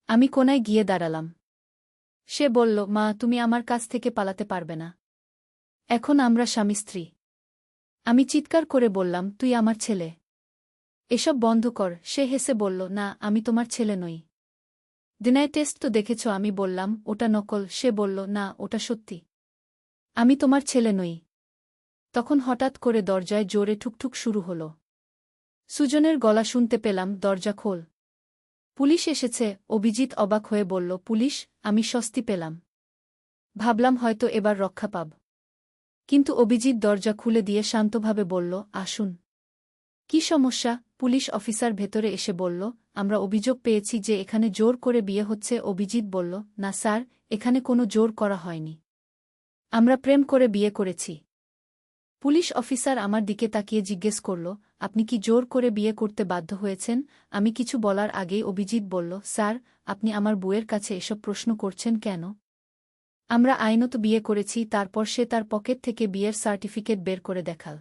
আমি কোনায় গিয়ে দাঁড়ালাম। সে বলল, মা, তুমি আমার কাছ থেকে পালাতে পারবে না। এখন আমরা স্বামী স্ত্রী। আমি চিৎকার করে বললাম, তুই আমার ছেলে। এসব বন্ধ কর। সে হেসে বলল, না, আমি তোমার ছেলে নই। ডিএনএ টেস্ট তো দেখেছ। আমি বললাম, ওটা নকল। সে বলল, না, ওটা সত্যি। আমি তোমার ছেলে নই। তখন হঠাৎ করে দরজায় জোরে ঠুকঠুক শুরু হল। সুজনের গলা শুনতে পেলাম, দরজা খোল। পুলিশ এসেছে। অভিজিৎ অবাক হয়ে বলল, পুলিশ? আমি স্বস্তি পেলাম। ভাবলাম হয়তো এবার রক্ষা পাব। কিন্তু অভিজিৎ দরজা খুলে দিয়ে শান্তভাবে বলল, আসুন। কি সমস্যা? পুলিশ অফিসার ভেতরে এসে বলল, আমরা অভিযোগ পেয়েছি যে এখানে জোর করে বিয়ে হচ্ছে। অভিজিৎ বলল, না স্যার, এখানে কোনো জোর করা হয়নি। আমরা প্রেম করে বিয়ে করেছি। পুলিশ অফিসার আমার দিকে তাকিয়ে জিজ্ঞেস করল, আপনি কি জোর করে বিয়ে করতে বাধ্য হয়েছেন? আমি কিছু বলার আগেই অভিজিৎ বলল, স্যার, আপনি আমার বউয়ের কাছে এসব প্রশ্ন করছেন কেন? আমরা আইনত বিয়ে করেছি। তারপর সে তার পকেট থেকে বিয়ের সার্টিফিকেট বের করে দেখাল।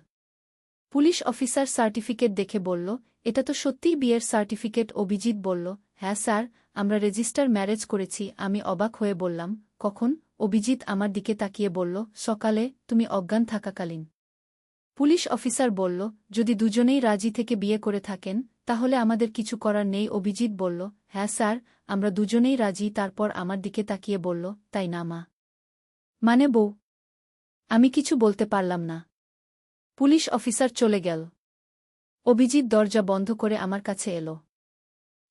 পুলিশ অফিসার সার্টিফিকেট দেখে বলল, এটা তো সত্যিই বিয়ের সার্টিফিকেট। অভিজিৎ বলল, হ্যাঁ স্যার, আমরা রেজিস্টার ম্যারেজ করেছি। আমি অবাক হয়ে বললাম, কখন? অভিজিৎ আমার দিকে তাকিয়ে বলল, সকালে, তুমি অজ্ঞান থাকাকালীন। পুলিশ অফিসার বলল, যদি দুজনেই রাজি থেকে বিয়ে করে থাকেন, তাহলে আমাদের কিছু করার নেই। অভিজিৎ বলল, হ্যাঁ স্যার, আমরা দুজনেই রাজি। তারপর আমার দিকে তাকিয়ে বলল, তাই না মা? মানে বউ? আমি কিছু বলতে পারলাম না। পুলিশ অফিসার চলে গেল। অভিজিৎ দরজা বন্ধ করে আমার কাছে এলো।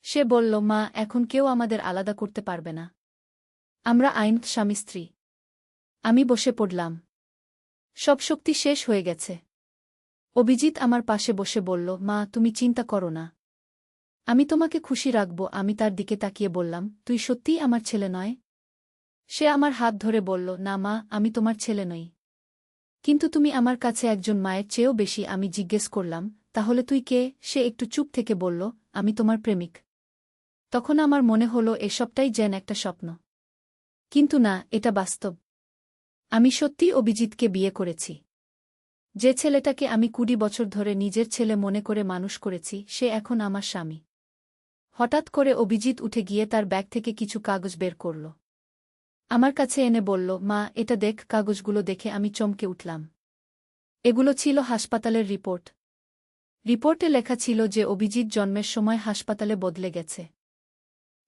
সে বলল, মা, এখন কেউ আমাদের আলাদা করতে পারবে না। আমরা আইনত স্বামী স্ত্রী। আমি বসে পড়লাম। সব শক্তি শেষ হয়ে গেছে। অভিজিৎ আমার পাশে বসে বলল, মা, তুমি চিন্তা করো না। আমি তোমাকে খুশি রাখব। আমি তার দিকে তাকিয়ে বললাম, তুই সত্যিই আমার ছেলে নয়? সে আমার হাত ধরে বলল, না মা, আমি তোমার ছেলে নই। কিন্তু তুমি আমার কাছে একজন মায়ের চেয়েও বেশি। আমি জিজ্ঞেস করলাম, তাহলে তুই কে? সে একটু চুপ থেকে বলল, আমি তোমার প্রেমিক। তখন আমার মনে হলো এসবটাই যেন একটা স্বপ্ন। কিন্তু না, এটা বাস্তব। আমি সত্যিই অভিজিৎকে বিয়ে করেছি। যে ছেলেটাকে আমি 20 বছর ধরে নিজের ছেলে মনে করে মানুষ করেছি, সে এখন আমার স্বামী। হঠাৎ করে অভিজিৎ উঠে গিয়ে তার ব্যাগ থেকে কিছু কাগজ বের করল। আমার কাছে এনে বলল, মা, এটা দেখ। কাগজগুলো দেখে আমি চমকে উঠলাম। এগুলো ছিল হাসপাতালের রিপোর্ট। রিপোর্টে লেখা ছিল যে অভিজিৎ জন্মের সময় হাসপাতালে বদলে গেছে।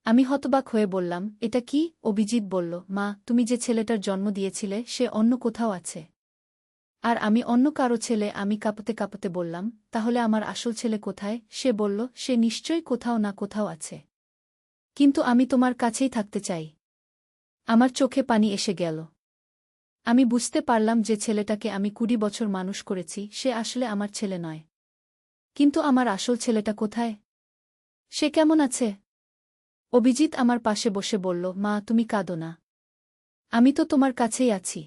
আমি হতবাক হয়ে বললাম, এটা কি? অভিজিৎ বলল, মা, তুমি যে ছেলেটার জন্ম দিয়েছিলে সে অন্য কোথাও আছে। আর আমি অন্য কারো ছেলে। আমি কাঁপতে কাঁপতে বললাম, তাহলে আমার আসল ছেলে কোথায়? সে বলল, সে নিশ্চয়ই কোথাও না কোথাও আছে। কিন্তু আমি তোমার কাছেই থাকতে চাই। আমার চোখে পানি এসে গেল। আমি বুঝতে পারলাম যে ছেলেটাকে আমি 20 বছর মানুষ করেছি সে আসলে আমার ছেলে নয়। কিন্তু আমার আসল ছেলেটা কোথায়? সে কেমন আছে? অভিজিৎ আমার পাশে বসে বলল, মা, তুমি কাঁদো না। আমি তো তোমার কাছেই আছি।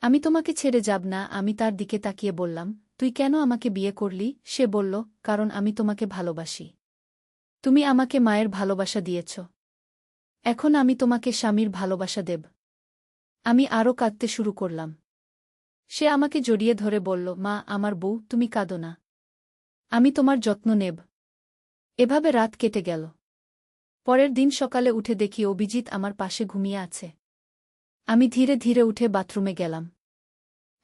আমি তোমাকে ছেড়ে যাব না। আমি তার দিকে তাকিয়ে বললাম, তুই কেন আমাকে বিয়ে করলি? সে বলল, কারণ আমি তোমাকে ভালোবাসি। তুমি আমাকে মায়ের ভালোবাসা দিয়েছ। এখন আমি তোমাকে স্বামীর ভালোবাসা দেব। আমি আরও কাঁদতে শুরু করলাম। সে আমাকে জড়িয়ে ধরে বলল, মা, আমার বউ, তুমি কাঁদো না। আমি তোমার যত্ন নেব। এভাবে রাত কেটে গেল। পরের দিন সকালে উঠে দেখি অভিজিৎ আমার পাশে ঘুমিয়ে আছে। আমি ধীরে ধীরে উঠে বাথরুমে গেলাম।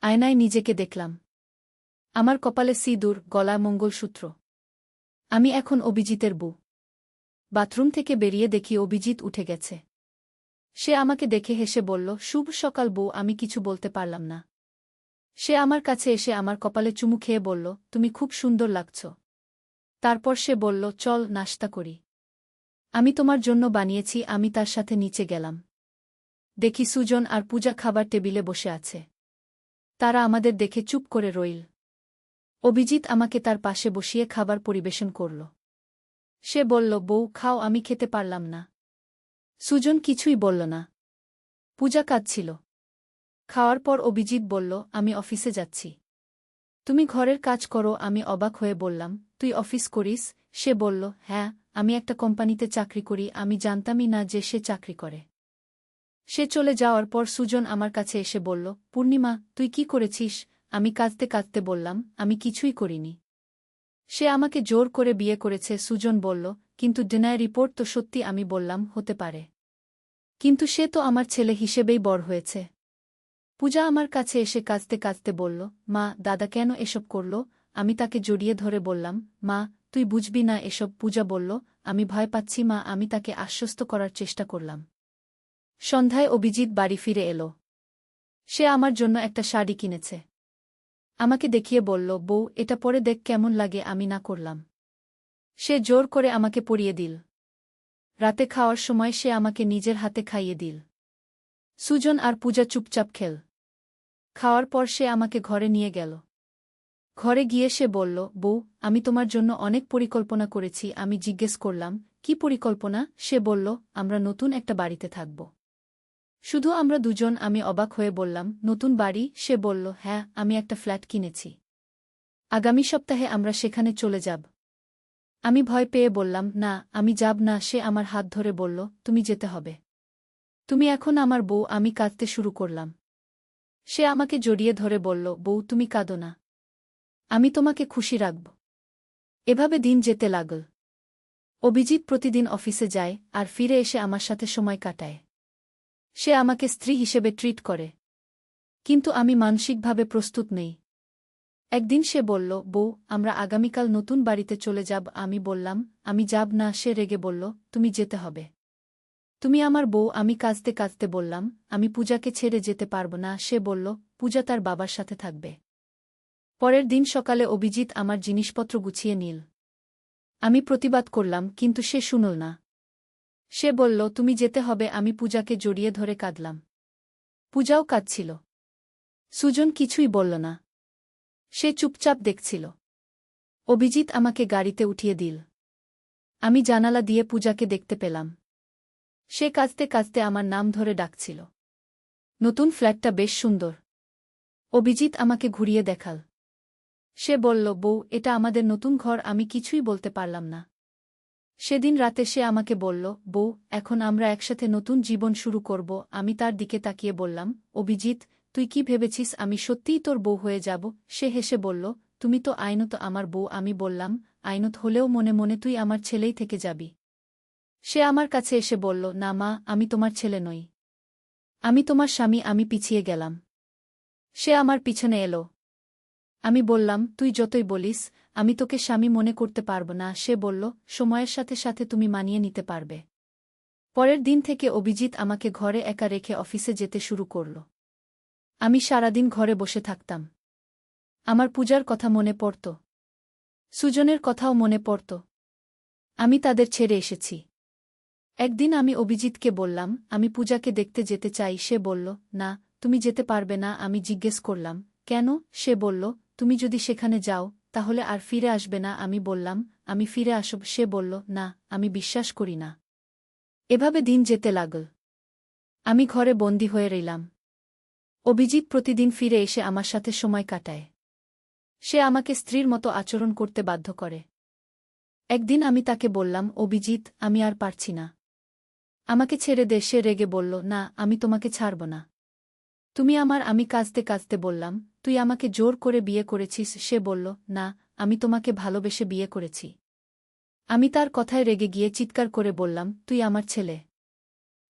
আয়নায় নিজেকে দেখলাম। আমার কপালে সিঁদুর, গলায় মঙ্গলসূত্র। আমি এখন অভিজিতের বউ। বাথরুম থেকে বেরিয়ে দেখি অভিজিৎ উঠে গেছে। সে আমাকে দেখে হেসে বলল, শুভ সকাল বউ। আমি কিছু বলতে পারলাম না। সে আমার কাছে এসে আমার কপালে চুমু খেয়ে বলল, তুমি খুব সুন্দর লাগছ। তারপর সে বলল, চল নাশতা করি। আমি তোমার জন্য বানিয়েছি। আমি তার সাথে নিচে গেলাম। দেখি সুজন আর পূজা খাবার টেবিলে বসে আছে। তারা আমাদের দেখে চুপ করে রইল। অভিজিৎ আমাকে তার পাশে বসিয়ে খাবার পরিবেশন করল। সে বলল, বউ, খাও। আমি খেতে পারলাম না। সুজন কিছুই বলল না। পূজা কাঁদছিল। খাওয়ার পর অভিজিৎ বলল, আমি অফিসে যাচ্ছি। তুমি ঘরের কাজ করো। আমি অবাক হয়ে বললাম, তুই অফিস করিস? সে বলল, হ্যাঁ, আমি একটা কোম্পানিতে চাকরি করি। আমি জানতামই না যে সে চাকরি করে। সে চলে যাওয়ার পর সুজন আমার কাছে এসে বলল, পূর্ণিমা, তুই কি করেছিস? আমি কাঁদতে কাঁদতে বললাম, আমি কিছুই করিনি। সে আমাকে জোর করে বিয়ে করেছে। সুজন বলল, কিন্তু ডিএনএ রিপোর্ট তো সত্যি। আমি বললাম, হতে পারে। কিন্তু সে তো আমার ছেলে হিসেবেই বড় হয়েছে। পূজা আমার কাছে এসে কাঁদতে কাঁদতে বলল, মা, দাদা কেন এসব করল? আমি তাকে জড়িয়ে ধরে বললাম, মা, তুই বুঝবি না এসব। পূজা বলল, আমি ভয় পাচ্ছি মা। আমি তাকে আশ্বস্ত করার চেষ্টা করলাম। সন্ধ্যায় অভিজিৎ বাড়ি ফিরে এলো। সে আমার জন্য একটা শাড়ি কিনেছে। আমাকে দেখিয়ে বলল, বউ, এটা পরে দেখ কেমন লাগে। আমি না করলাম। সে জোর করে আমাকে পরিয়ে দিল। রাতে খাওয়ার সময় সে আমাকে নিজের হাতে খাইয়ে দিল। সুজন আর পূজা চুপচাপ খেল। খাওয়ার পর সে আমাকে ঘরে নিয়ে গেল। ঘরে গিয়ে সে বলল, বউ, আমি তোমার জন্য অনেক পরিকল্পনা করেছি। আমি জিজ্ঞেস করলাম, কি পরিকল্পনা? সে বলল, আমরা নতুন একটা বাড়িতে থাকব। শুধু আমরা দুজন। আমি অবাক হয়ে বললাম, নতুন বাড়ি? সে বলল, হ্যাঁ, আমি একটা ফ্ল্যাট কিনেছি। আগামী সপ্তাহে আমরা সেখানে চলে যাব। আমি ভয় পেয়ে বললাম, না, আমি যাব না। সে আমার হাত ধরে বলল, তুমি যেতে হবে। তুমি এখন আমার বউ। আমি কাঁদতে শুরু করলাম। সে আমাকে জড়িয়ে ধরে বলল, বউ, তুমি কাঁদো না। আমি তোমাকে খুশি রাখব। এভাবে দিন যেতে লাগল। অভিজিৎ প্রতিদিন অফিসে যায় আর ফিরে এসে আমার সাথে সময় কাটায়। সে আমাকে স্ত্রী হিসেবে ট্রিট করে। কিন্তু আমি মানসিকভাবে প্রস্তুত নেই। একদিন সে বলল, বউ, আমরা আগামীকাল নতুন বাড়িতে চলে যাব। আমি বললাম, আমি যাব না। সে রেগে বলল, তুমি যেতে হবে। তুমি আমার বউ। আমি কাঁদতে কাঁদতে বললাম, আমি পূজাকে ছেড়ে যেতে পারব না। সে বলল, পূজা তার বাবার সাথে থাকবে। পরের দিন সকালে অভিজিৎ আমার জিনিসপত্র গুছিয়ে নিল। আমি প্রতিবাদ করলাম, কিন্তু সে শুনল না। সে বলল, তুমি যেতে হবে। আমি পূজাকে জড়িয়ে ধরে কাঁদলাম। পূজাও কাঁদছিল। সুজন কিছুই বলল না। সে চুপচাপ দেখছিল। অভিজিৎ আমাকে গাড়িতে উঠিয়ে দিল। আমি জানালা দিয়ে পূজাকে দেখতে পেলাম। সে কাঁদতে কাঁদতে আমার নাম ধরে ডাকছিল। নতুন ফ্ল্যাটটা বেশ সুন্দর। অভিজিৎ আমাকে ঘুরিয়ে দেখাল। সে বলল, বউ, এটা আমাদের নতুন ঘর। আমি কিছুই বলতে পারলাম না। সেদিন রাতে সে আমাকে বলল, বউ, এখন আমরা একসাথে নতুন জীবন শুরু করব। আমি তার দিকে তাকিয়ে বললাম, অভিজিৎ, তুই কি ভেবেছিস আমি সত্যিই তোর বউ হয়ে যাব? সে হেসে বলল, তুমি তো আইনত আমার বউ। আমি বললাম, আইনত হলেও মনে মনে তুই আমার ছেলেই থেকে যাবি। সে আমার কাছে এসে বলল, না মা, আমি তোমার ছেলে নই। আমি তোমার স্বামী। আমি পিছিয়ে গেলাম। সে আমার পিছনে এলো। আমি বললাম, তুই যতই বলিস, আমি তোকে স্বামী মনে করতে পারব না। সে বলল, সময়ের সাথে সাথে তুমি মানিয়ে নিতে পারবে। পরের দিন থেকে অভিজিৎ আমাকে ঘরে একা রেখে অফিসে যেতে শুরু করল। আমি সারাদিন ঘরে বসে থাকতাম। আমার পূজার কথা মনে পড়ত। সুজনের কথাও মনে পড়ত। আমি তাদের ছেড়ে এসেছি। একদিন আমি অভিজিৎকে বললাম, আমি পূজাকে দেখতে যেতে চাই। সে বলল, না, তুমি যেতে পারবে না। আমি জিজ্ঞেস করলাম, কেন? সে বলল, তুমি যদি সেখানে যাও, তাহলে আর ফিরে আসবে না। আমি বললাম, আমি ফিরে আসব। সে বলল, না, আমি বিশ্বাস করি না। এভাবে দিন যেতে লাগল। আমি ঘরে বন্দী হয়ে রইলাম। অভিজিৎ প্রতিদিন ফিরে এসে আমার সাথে সময় কাটায়। সে আমাকে স্ত্রীর মতো আচরণ করতে বাধ্য করে। একদিন আমি তাকে বললাম, অভিজিৎ, আমি আর পারছি না। আমাকে ছেড়ে দে। সে রেগে বলল, না, আমি তোমাকে ছাড়ব না। তুমি আমার। আমি কাঁদতে কাঁদতে বললাম, তুই আমাকে জোর করে বিয়ে করেছিস। সে বলল, না, আমি তোমাকে ভালোবেসে বিয়ে করেছি। আমি তার কথায় রেগে গিয়ে চিৎকার করে বললাম, তুই আমার ছেলে।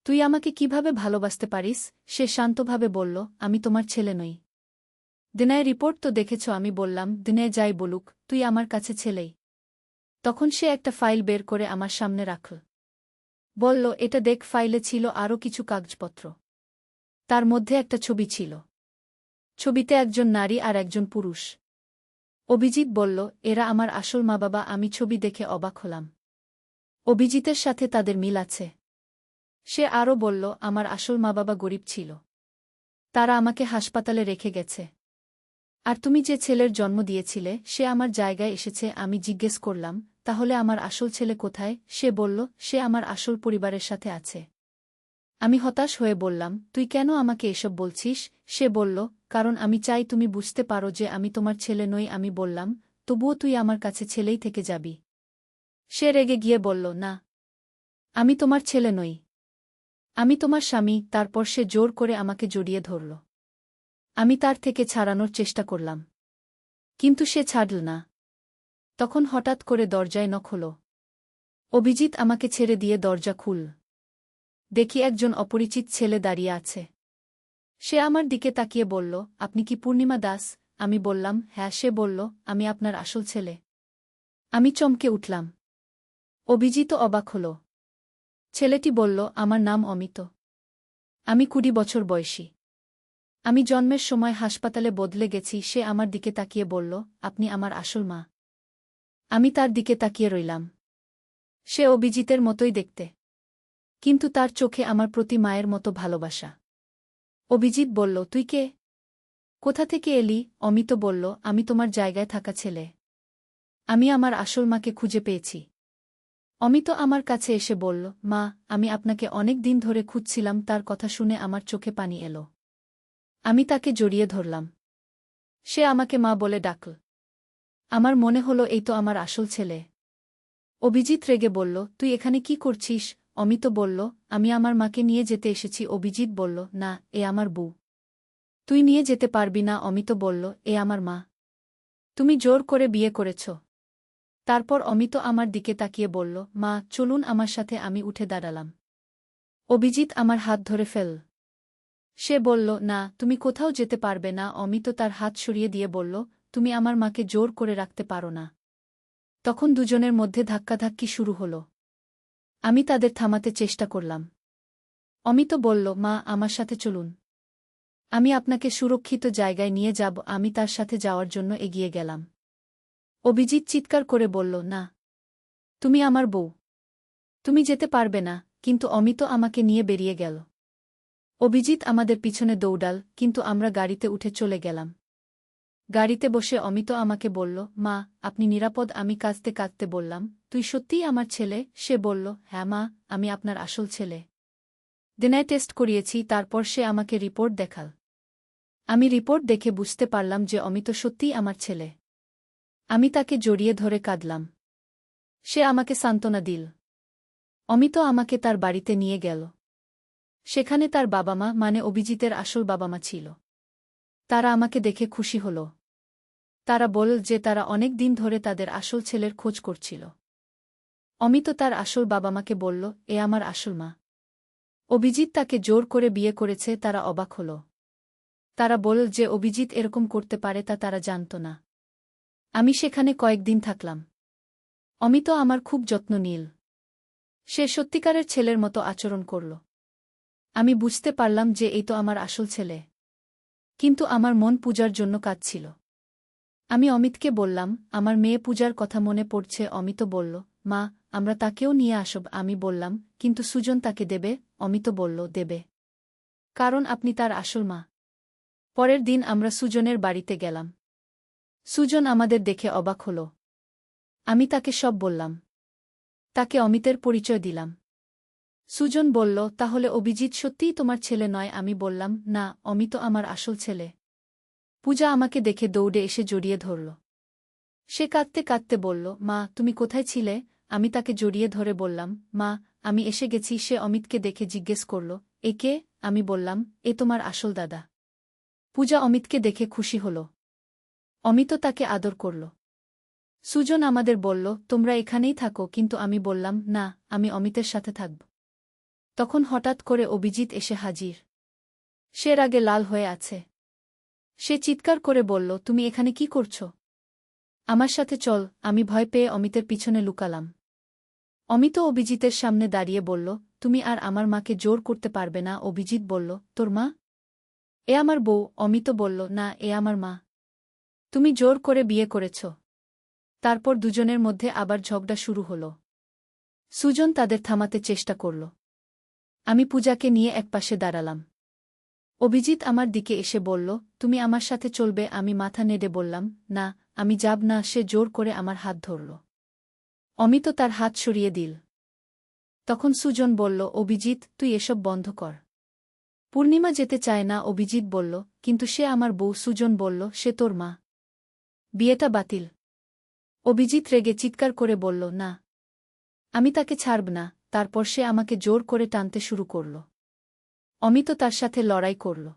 তুই আমাকে কিভাবে ভালোবাসতে পারিস? সে শান্তভাবে বলল, আমি তোমার ছেলে নই। দিনায় রিপোর্ট তো দেখেছ। আমি বললাম, দিনায় যাই বলুক, তুই আমার কাছে ছেলেই। তখন সে একটা ফাইল বের করে আমার সামনে রাখল। বলল, এটা দেখ। ফাইলে ছিল আরও কিছু কাগজপত্র। তার মধ্যে একটা ছবি ছিল। ছবিতে একজন নারী আর একজন পুরুষ। অভিজিৎ বলল, এরা আমার আসল মা বাবা। আমি ছবি দেখে অবাক হলাম। অভিজিতের সাথে তাদের মিল আছে। সে আরও বলল, আমার আসল মা বাবা গরিব ছিল। তারা আমাকে হাসপাতালে রেখে গেছে। আর তুমি যে ছেলের জন্ম দিয়েছিলে, সে আমার জায়গায় এসেছে। আমি জিজ্ঞেস করলাম, তাহলে আমার আসল ছেলে কোথায়? সে বলল, সে আমার আসল পরিবারের সাথে আছে। আমি হতাশ হয়ে বললাম, তুই কেন আমাকে এসব বলছিস? সে বলল, কারণ আমি চাই তুমি বুঝতে পারো যে আমি তোমার ছেলে নই। আমি বললাম, তবুও তুই আমার কাছে ছেলেই থেকে যাবি। সে রেগে গিয়ে বলল, না, আমি তোমার ছেলে নই। আমি তোমার স্বামী। তারপর সে জোর করে আমাকে জড়িয়ে ধরল। আমি তার থেকে ছাড়ানোর চেষ্টা করলাম, কিন্তু সে ছাড়ল না। তখন হঠাৎ করে দরজায় নখ হল। অভিজিৎ আমাকে ছেড়ে দিয়ে দরজা খুল। দেখি একজন অপরিচিত ছেলে দাঁড়িয়ে আছে। সে আমার দিকে তাকিয়ে বলল, আপনি কি পূর্ণিমা দাস? আমি বললাম, হ্যাঁ। সে বলল, আমি আপনার আসল ছেলে। আমি চমকে উঠলাম। অভিজিৎও অবাক হল। ছেলেটি বলল, আমার নাম অমিত। আমি 20 বছর বয়সী। আমি জন্মের সময় হাসপাতালে বদলে গেছি। সে আমার দিকে তাকিয়ে বলল, আপনি আমার আসল মা। আমি তার দিকে তাকিয়ে রইলাম। সে অভিজিতের মতোই দেখতে, কিন্তু তার চোখে আমার প্রতি মায়ের মতো ভালোবাসা। অভিজিৎ বলল, তুই কে? কোথা থেকে এলি? অমিত বলল, আমি তোমার জায়গায় থাকা ছেলে। আমি আমার আসল মাকে খুঁজে পেয়েছি। অমিত আমার কাছে এসে বলল, মা, আমি আপনাকে অনেক দিন ধরে খুঁজছিলাম। তার কথা শুনে আমার চোখে পানি এলো। আমি তাকে জড়িয়ে ধরলাম। সে আমাকে মা বলে ডাকল। আমার মনে হলো, এই তো আমার আসল ছেলে। অভিজিৎ রেগে বলল, তুই এখানে কি করছিস? অমিত বলল, আমি আমার মাকে নিয়ে যেতে এসেছি। অভিজিৎ বলল, না, এ আমার বউ। তুই নিয়ে যেতে পারবি না। অমিত বলল, এ আমার মা। তুমি জোর করে বিয়ে করেছ। তারপর অমিত আমার দিকে তাকিয়ে বলল, মা, চলুন আমার সাথে। আমি উঠে দাঁড়ালাম। অভিজিৎ আমার হাত ধরে ফেল। সে বলল, না, তুমি কোথাও যেতে পারবে না। অমিত তার হাত সরিয়ে দিয়ে বলল, তুমি আমার মাকে জোর করে রাখতে পারো না। তখন দুজনের মধ্যে ধাক্কাধাক্কি শুরু হল। আমি তাদের থামাতে চেষ্টা করলাম। অমিত বলল, মা, আমার সাথে চলুন। আমি আপনাকে সুরক্ষিত জায়গায় নিয়ে যাব। আমি তার সাথে যাওয়ার জন্য এগিয়ে গেলাম। অভিজিৎ চিৎকার করে বলল, না, তুমি আমার বউ। তুমি যেতে পারবে না। কিন্তু অমিত আমাকে নিয়ে বেরিয়ে গেল। অভিজিৎ আমাদের পিছনে দৌড়াল, কিন্তু আমরা গাড়িতে উঠে চলে গেলাম। গাড়িতে বসে অমিত আমাকে বলল, মা, আপনি নিরাপদ? আমি কাঁদতে কাঁদতে বললাম, তুই সত্যিই আমার ছেলে? সে বলল, হ্যাঁ মা, আমি আপনার আসল ছেলে। ডিএনএ টেস্ট করিয়েছি। তারপর সে আমাকে রিপোর্ট দেখাল। আমি রিপোর্ট দেখে বুঝতে পারলাম যে অমিত সত্যিই আমার ছেলে। আমি তাকে জড়িয়ে ধরে কাঁদলাম। সে আমাকে সান্ত্বনা দিল। অমিত আমাকে তার বাড়িতে নিয়ে গেল। সেখানে তার বাবা মা, মানে অভিজিতের আসল বাবা মা ছিল। তারা আমাকে দেখে খুশি হল। তারা বলল যে তারা অনেক দিন ধরে তাদের আসল ছেলের খোঁজ করছিল। অমিত তার আসল বাবা মাকে বলল, এ আমার আসল মা। অভিজিৎ তাকে জোর করে বিয়ে করেছে। তারা অবাক হল। তারা বলল যে অভিজিৎ এরকম করতে পারে তা তারা জানত না। আমি সেখানে কয়েকদিন থাকলাম। অমিত আমার খুব যত্ন নিল। সে সত্যিকারের ছেলের মতো আচরণ করল। আমি বুঝতে পারলাম যে এই তো আমার আসল ছেলে। কিন্তু আমার মন পূজার জন্য কাঁদছিল। আমি অমিতকে বললাম, আমার মেয়ে পূজার কথা মনে পড়ছে। অমিত বলল, মা, আমরা তাকেও নিয়ে আসব। আমি বললাম, কিন্তু সুজন তাকে দেবে? অমিত বলল, দেবে। কারণ আপনি তার আসল মা। পরের দিন আমরা সুজনের বাড়িতে গেলাম। সুজন আমাদের দেখে অবাক হল। আমি তাকে সব বললাম। তাকে অমিতের পরিচয় দিলাম। সুজন বলল, তাহলে অভিজিৎ সত্যিই তোমার ছেলে নয়? আমি বললাম, না, অমিত আমার আসল ছেলে। পূজা আমাকে দেখে দৌড়ে এসে জড়িয়ে ধরল। সে কাঁদতে কাঁদতে বলল, মা, তুমি কোথায় ছিলে? আমি তাকে জড়িয়ে ধরে বললাম, মা, আমি এসে গেছি। সে অমিতকে দেখে জিজ্ঞেস করল, এ কে? আমি বললাম, এ তোমার আসল দাদা। পূজা অমিতকে দেখে খুশি হল। অমিত তাকে আদর করল। সুজন আমাদের বলল, তোমরা এখানেই থাকো। কিন্তু আমি বললাম, না, আমি অমিতের সাথে থাকব। তখন হঠাৎ করে অভিজিৎ এসে হাজির। সে রাগে লাল হয়ে আছে। সে চিৎকার করে বলল, তুমি এখানে কি করছ? আমার সাথে চল। আমি ভয় পেয়ে অমিতের পিছনে লুকালাম। অমিত অভিজিতের সামনে দাঁড়িয়ে বলল, তুমি আর আমার মাকে জোর করতে পারবে না। অভিজিৎ বলল, তোর মা? এ আমার বউ। অমিত বলল, না, এ আমার মা। তুমি জোর করে বিয়ে করেছ। তারপর দুজনের মধ্যে আবার ঝগড়া শুরু হল। সুজন তাদের থামাতে চেষ্টা করল। আমি পূজাকে নিয়ে একপাশে দাঁড়ালাম। অভিজিৎ আমার দিকে এসে বলল, তুমি আমার সাথে চলবে? আমি মাথা নেড়ে বললাম, না, আমি যাব না। সে জোর করে আমার হাত ধরল। অমিত তার হাত সরিয়ে দিল। তখন সুজন বলল, অভিজিৎ, তুই এসব বন্ধ কর। পূর্ণিমা যেতে চায় না। অভিজিৎ বলল, কিন্তু সে আমার বউ। সুজন বলল, সে তোর মা। বিয়েটা বাতিল। অভিজিৎ রেগে চিৎকার করে বলল, না, আমি তাকে ছাড়ব না। তারপর সে আমাকে জোর করে টানতে শুরু করল। অমিত তার সাথে লড়াই করল।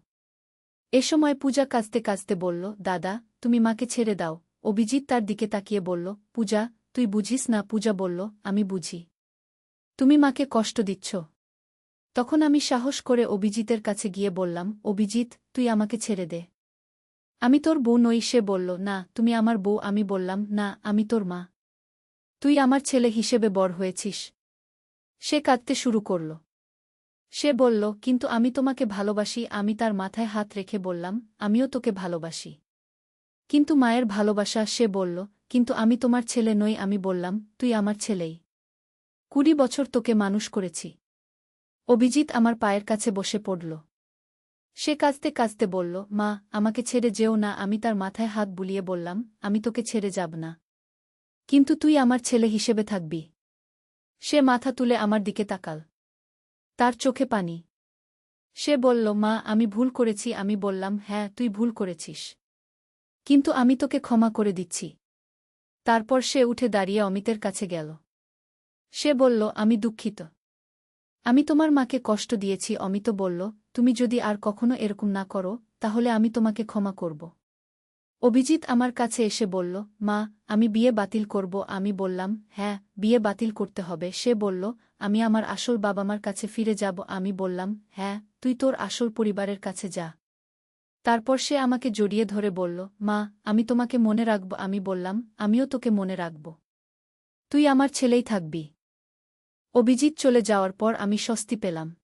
এ সময় পূজা কাঁদতে কাঁদতে বলল, দাদা, তুমি মাকে ছেড়ে দাও। অভিজিৎ তার দিকে তাকিয়ে বলল, পূজা, তুই বুঝিস না। পূজা বলল, আমি বুঝি। তুমি মাকে কষ্ট দিচ্ছ। তখন আমি সাহস করে অভিজিতের কাছে গিয়ে বললাম, অভিজিৎ, তুই আমাকে ছেড়ে দে। আমি তোর বউ নই। সে বলল, না, তুমি আমার বউ। আমি বললাম, না, আমি তোর মা। তুই আমার ছেলে হিসেবে বড় হয়েছিস। সে কাঁদতে শুরু করল। সে বলল, কিন্তু আমি তোমাকে ভালোবাসি। আমি তার মাথায় হাত রেখে বললাম, আমিও তোকে ভালোবাসি। কিন্তু মায়ের ভালোবাসা। সে বলল, কিন্তু আমি তোমার ছেলে নই। আমি বললাম, তুই আমার ছেলেই। 20 বছর তোকে মানুষ করেছি। অভিজিৎ আমার পায়ের কাছে বসে পড়ল। সে কাঁদতে কাঁদতে বলল, মা, আমাকে ছেড়ে যেও না। আমি তার মাথায় হাত বুলিয়ে বললাম, আমি তোকে ছেড়ে যাব না। কিন্তু তুই আমার ছেলে হিসেবে থাকবি। সে মাথা তুলে আমার দিকে তাকাল। তার চোখে পানি। সে বলল, মা, আমি ভুল করেছি। আমি বললাম, হ্যাঁ, তুই ভুল করেছিস। কিন্তু আমি তোকে ক্ষমা করে দিচ্ছি। তারপর সে উঠে দাঁড়িয়ে অমিতের কাছে গেল। সে বলল, আমি দুঃখিত। আমি তোমার মাকে কষ্ট দিয়েছি। অমিত বলল, তুমি যদি আর কখনো এরকম না করো, তাহলে আমি তোমাকে ক্ষমা করব। অভিজিৎ আমার কাছে এসে বলল, মা, আমি বিয়ে বাতিল করব। আমি বললাম, হ্যাঁ, বিয়ে বাতিল করতে হবে। সে বলল, আমি আমার আসল বাবা-মার কাছে ফিরে যাব। আমি বললাম, হ্যাঁ, তুই তোর আসল পরিবারের কাছে যা। তারপর সে আমাকে জড়িয়ে ধরে বলল, মা, আমি তোমাকে মনে রাখব। আমি বললাম, আমিও তোকে মনে রাখব। তুই আমার ছেলেই থাকবি। অভিজিৎ চলে যাওয়ার পর আমি স্বস্তি পেলাম।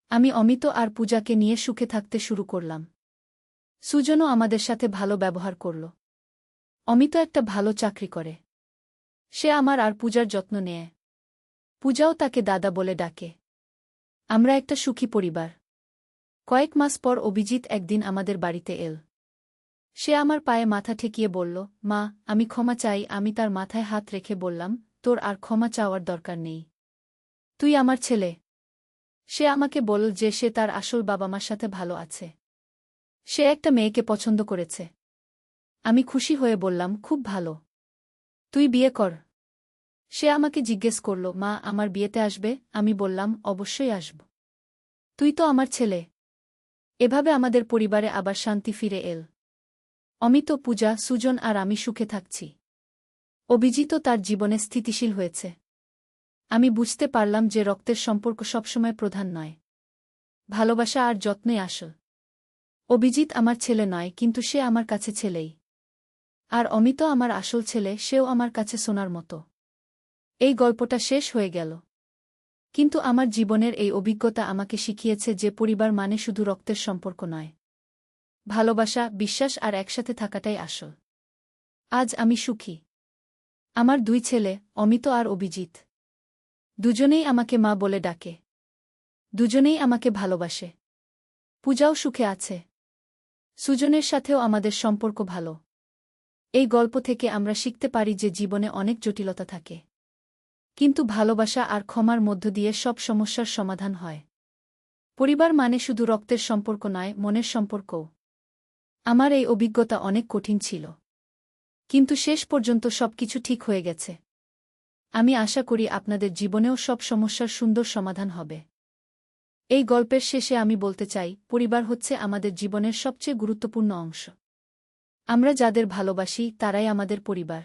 আমি অমিত আর পূজাকে নিয়ে সুখে থাকতে শুরু করলাম। সুজনও আমাদের সাথে ভালো ব্যবহার করল। অমিত একটা ভালো চাকরি করে। সে আমার আর পূজার যত্ন নেয়। পূজাও তাকে দাদা বলে ডাকে। আমরা একটা সুখী পরিবার। কয়েক মাস পর অভিজিৎ একদিন আমাদের বাড়িতে এল। সে আমার পায়ে মাথা ঠেকিয়ে বলল, মা, আমি ক্ষমা চাই। আমি তার মাথায় হাত রেখে বললাম, তোর আর ক্ষমা চাওয়ার দরকার নেই। তুই আমার ছেলে। সে আমাকে বলল যে সে তার আসল বাবা-মার সাথে ভালো আছে। সে একটা মেয়েকে পছন্দ করেছে। আমি খুশি হয়ে বললাম, খুব ভালো। তুই বিয়ে কর। সে আমাকে জিজ্ঞেস করল, মা, আমার বিয়েতে আসবে? আমি বললাম, অবশ্যই আসব। তুই তো আমার ছেলে। এভাবে আমাদের পরিবারে আবার শান্তি ফিরে এল। অমিত, পূজা, সুজন আর আমি সুখে থাকছি। অভিজিৎও তার জীবনে স্থিতিশীল হয়েছে। আমি বুঝতে পারলাম যে রক্তের সম্পর্ক সবসময় প্রধান নয়। ভালোবাসা আর যত্নই আসল। অভিজিৎ আমার ছেলে নয়, কিন্তু সে আমার কাছে ছেলেই। আর অমিত আমার আসল ছেলে, সেও আমার কাছে সোনার মতো। এই গল্পটা শেষ হয়ে গেল। কিন্তু আমার জীবনের এই অভিজ্ঞতা আমাকে শিখিয়েছে যে পরিবার মানে শুধু রক্তের সম্পর্ক নয়। ভালোবাসা, বিশ্বাস আর একসাথে থাকাটাই আসল। আজ আমি সুখী। আমার দুই ছেলে, অমিত আর অভিজিৎ। দুজনেই আমাকে মা বলে ডাকে। দুজনেই আমাকে ভালোবাসে। পূজাও সুখে আছে। সুজনের সাথেও আমাদের সম্পর্ক ভালো। এই গল্প থেকে আমরা শিখতে পারি যে জীবনে অনেক জটিলতা থাকে, কিন্তু ভালোবাসা আর ক্ষমার মধ্য দিয়ে সব সমস্যার সমাধান হয়। পরিবার মানে শুধু রক্তের সম্পর্ক নয়, মনের সম্পর্কও। আমার এই অভিজ্ঞতা অনেক কঠিন ছিল, কিন্তু শেষ পর্যন্ত সবকিছু ঠিক হয়ে গেছে। আমি আশা করি আপনাদের জীবনেও সব সমস্যার সুন্দর সমাধান হবে। এই গল্পের শেষে আমি বলতে চাই, পরিবার হচ্ছে আমাদের জীবনের সবচেয়ে গুরুত্বপূর্ণ অংশ। আমরা যাদের ভালোবাসি তারাই আমাদের পরিবার।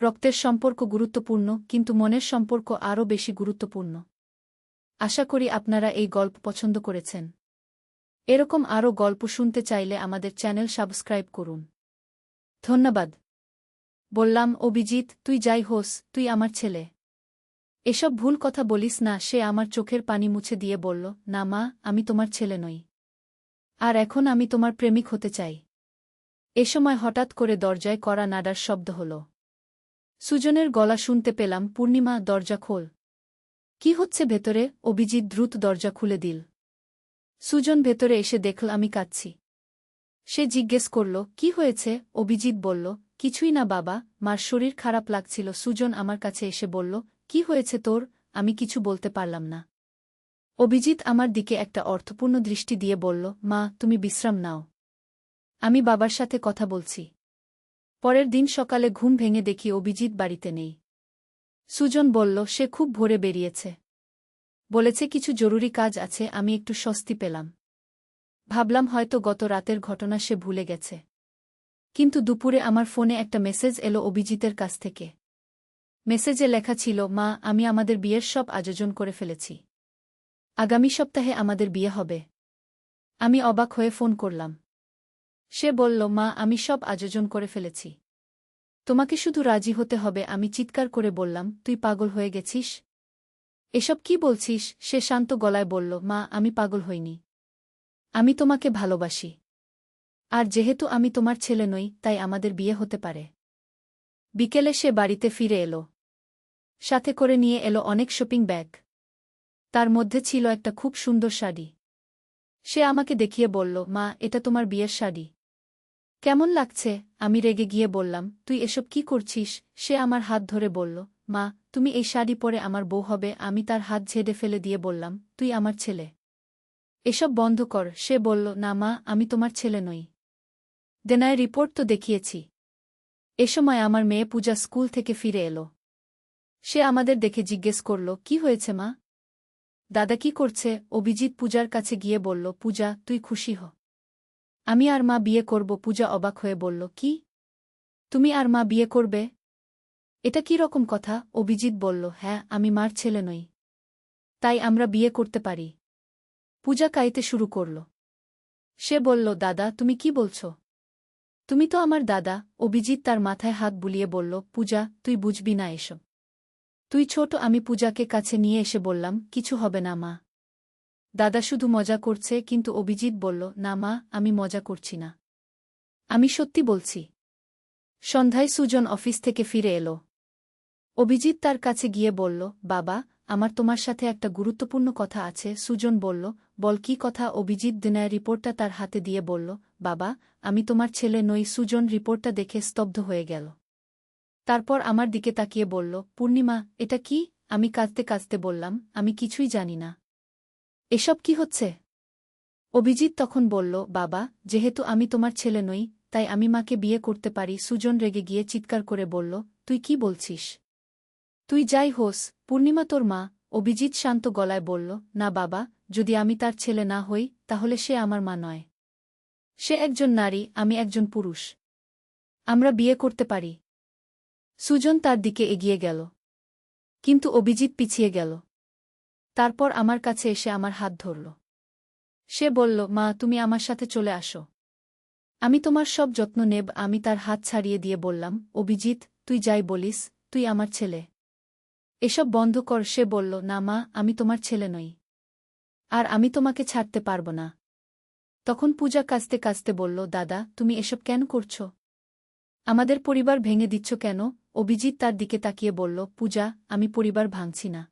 রক্তের সম্পর্ক গুরুত্বপূর্ণ, কিন্তু মনের সম্পর্ক আরও বেশি গুরুত্বপূর্ণ। আশা করি আপনারা এই গল্প পছন্দ করেছেন। এরকম আরও গল্প শুনতে চাইলে আমাদের চ্যানেল সাবস্ক্রাইব করুন। ধন্যবাদ। বললাম, অভিজিৎ, তুই যাই হোস, তুই আমার ছেলে। এসব ভুল কথা বলিস না। সে আমার চোখের পানি মুছে দিয়ে বলল, না মা, আমি তোমার ছেলে নই। আর এখন আমি তোমার প্রেমিক হতে চাই। এ সময় হঠাৎ করে দরজায় কড়া নাড়ার শব্দ হল। সুজনের গলা শুনতে পেলাম, পূর্ণিমা, দরজা খোল। কি হচ্ছে ভেতরে? অভিজিৎ দ্রুত দরজা খুলে দিল। সুজন ভেতরে এসে দেখল আমি কাঁদছি। সে জিজ্ঞেস করল, কি হয়েছে? অভিজিৎ বলল, কিছুই না বাবা, মার শরীর খারাপ লাগছিল। সুজন আমার কাছে এসে বলল, কি হয়েছে তোর? আমি কিছু বলতে পারলাম না। অভিজিৎ আমার দিকে একটা অর্থপূর্ণ দৃষ্টি দিয়ে বলল, মা, তুমি বিশ্রাম নাও। আমি বাবার সাথে কথা বলছি। পরের দিন সকালে ঘুম ভেঙে দেখি অভিজিৎ বাড়িতে নেই। সুজন বলল, সে খুব ভোরে বেরিয়েছে। বলেছে কিছু জরুরি কাজ আছে। আমি একটু স্বস্তি পেলাম। ভাবলাম হয়তো গত রাতের ঘটনা সে ভুলে গেছে। কিন্তু দুপুরে আমার ফোনে একটা মেসেজ এলো অভিজিতের কাছ থেকে। মেসেজে লেখা ছিল, মা, আমি আমাদের বিয়ের সব আয়োজন করে ফেলেছি। আগামী সপ্তাহে আমাদের বিয়ে হবে। আমি অবাক হয়ে ফোন করলাম। সে বলল, মা, আমি সব আয়োজন করে ফেলেছি। তোমাকে শুধু রাজি হতে হবে। আমি চিৎকার করে বললাম, তুই পাগল হয়ে গেছিস? এসব কি বলছিস? সে শান্ত গলায় বলল, মা, আমি পাগল হইনি। আমি তোমাকে ভালোবাসি। আর যেহেতু আমি তোমার ছেলে নই, তাই আমাদের বিয়ে হতে পারে। বিকেলে সে বাড়িতে ফিরে এলো। সাথে করে নিয়ে এলো অনেক শপিং ব্যাগ। তার মধ্যে ছিল একটা খুব সুন্দর শাড়ি। সে আমাকে দেখিয়ে বলল, মা, এটা তোমার বিয়ের শাড়ি। কেমন লাগছে? আমি রেগে গিয়ে বললাম, তুই এসব কি করছিস? সে আমার হাত ধরে বলল, মা, তুমি এই শাড়ি পরে আমার বউ হবে। আমি তার হাত ঝেড়ে ফেলে দিয়ে বললাম, তুই আমার ছেলে। এসব বন্ধ কর। সে বলল, না মা, আমি তোমার ছেলে নই। দেনায় রিপোর্ট তো দেখিয়েছি। এ সময় আমার মেয়ে পূজা স্কুল থেকে ফিরে এলো। সে আমাদের দেখে জিজ্ঞেস করল, কি হয়েছে মা? দাদা কি করছে? অভিজিৎ পূজার কাছে গিয়ে বলল, পূজা, তুই খুশি হ। আমি আর মা বিয়ে করব। পূজা অবাক হয়ে বলল, কি? তুমি আর মা বিয়ে করবে? এটা কি রকম কথা? অভিজিৎ বলল, হ্যাঁ, আমি মার ছেলে নই, তাই আমরা বিয়ে করতে পারি। পূজা কাঁদতে শুরু করল। সে বলল, দাদা, তুমি কি বলছ? তুমি তো আমার দাদা। অভিজিৎ তার মাথায় হাত বুলিয়ে বলল, পূজা, তুই বুঝবি না এসব। তুই ছোট। আমি পূজাকে কাছে নিয়ে এসে বললাম, কিছু হবে না মা। দাদা শুধু মজা করছে। কিন্তু অভিজিৎ বলল, না মা, আমি মজা করছি না। আমি সত্যি বলছি। সন্ধ্যায় সুজন অফিস থেকে ফিরে এলো। অভিজিৎ তার কাছে গিয়ে বলল, বাবা, আমার তোমার সাথে একটা গুরুত্বপূর্ণ কথা আছে। সুজন বলল, বল, কি কথা? অভিজিৎ দিনায় রিপোর্টটা তার হাতে দিয়ে বলল, বাবা, আমি তোমার ছেলে নই। সুজন রিপোর্টটা দেখে স্তব্ধ হয়ে গেল। তারপর আমার দিকে তাকিয়ে বলল, পূর্ণিমা, এটা কি? আমি কাঁদতে কাঁদতে বললাম, আমি কিছুই জানি না। এসব কি হচ্ছে? অভিজিৎ তখন বলল, বাবা, যেহেতু আমি তোমার ছেলে নই, তাই আমি মাকে বিয়ে করতে পারি। সুজন রেগে গিয়ে চিৎকার করে বলল, তুই কি বলছিস? তুই যাই হোস, পূর্ণিমা তোর মা। অভিজিৎ শান্ত গলায় বলল, না বাবা, যদি আমি তার ছেলে না হই, তাহলে সে আমার মা নয়। সে একজন নারী, আমি একজন পুরুষ। আমরা বিয়ে করতে পারি। সুজন তার দিকে এগিয়ে গেল। কিন্তু অভিজিৎ পিছিয়ে গেল। তারপর আমার কাছে এসে আমার হাত ধরল। সে বলল, মা তুমি আমার সাথে চলে আসো। আমি তোমার সব যত্ন নেব। আমি তার হাত ছাড়িয়ে দিয়ে বললাম, অভিজিৎ, তুই যাই বলিস, তুই আমার ছেলে। এসব বন্ধ কর। সে বলল, না মা, আমি তোমার ছেলে নই। আর আমি তোমাকে ছাড়তে পারব না। তখন পূজা কাঁদতে কাঁদতে বলল, দাদা তুমি এসব কেন করছ? আমাদের পরিবার ভেঙে দিচ্ছ কেন? অভিজিৎ তার দিকে তাকিয়ে বলল, পূজা, আমি পরিবার ভাঙছি না।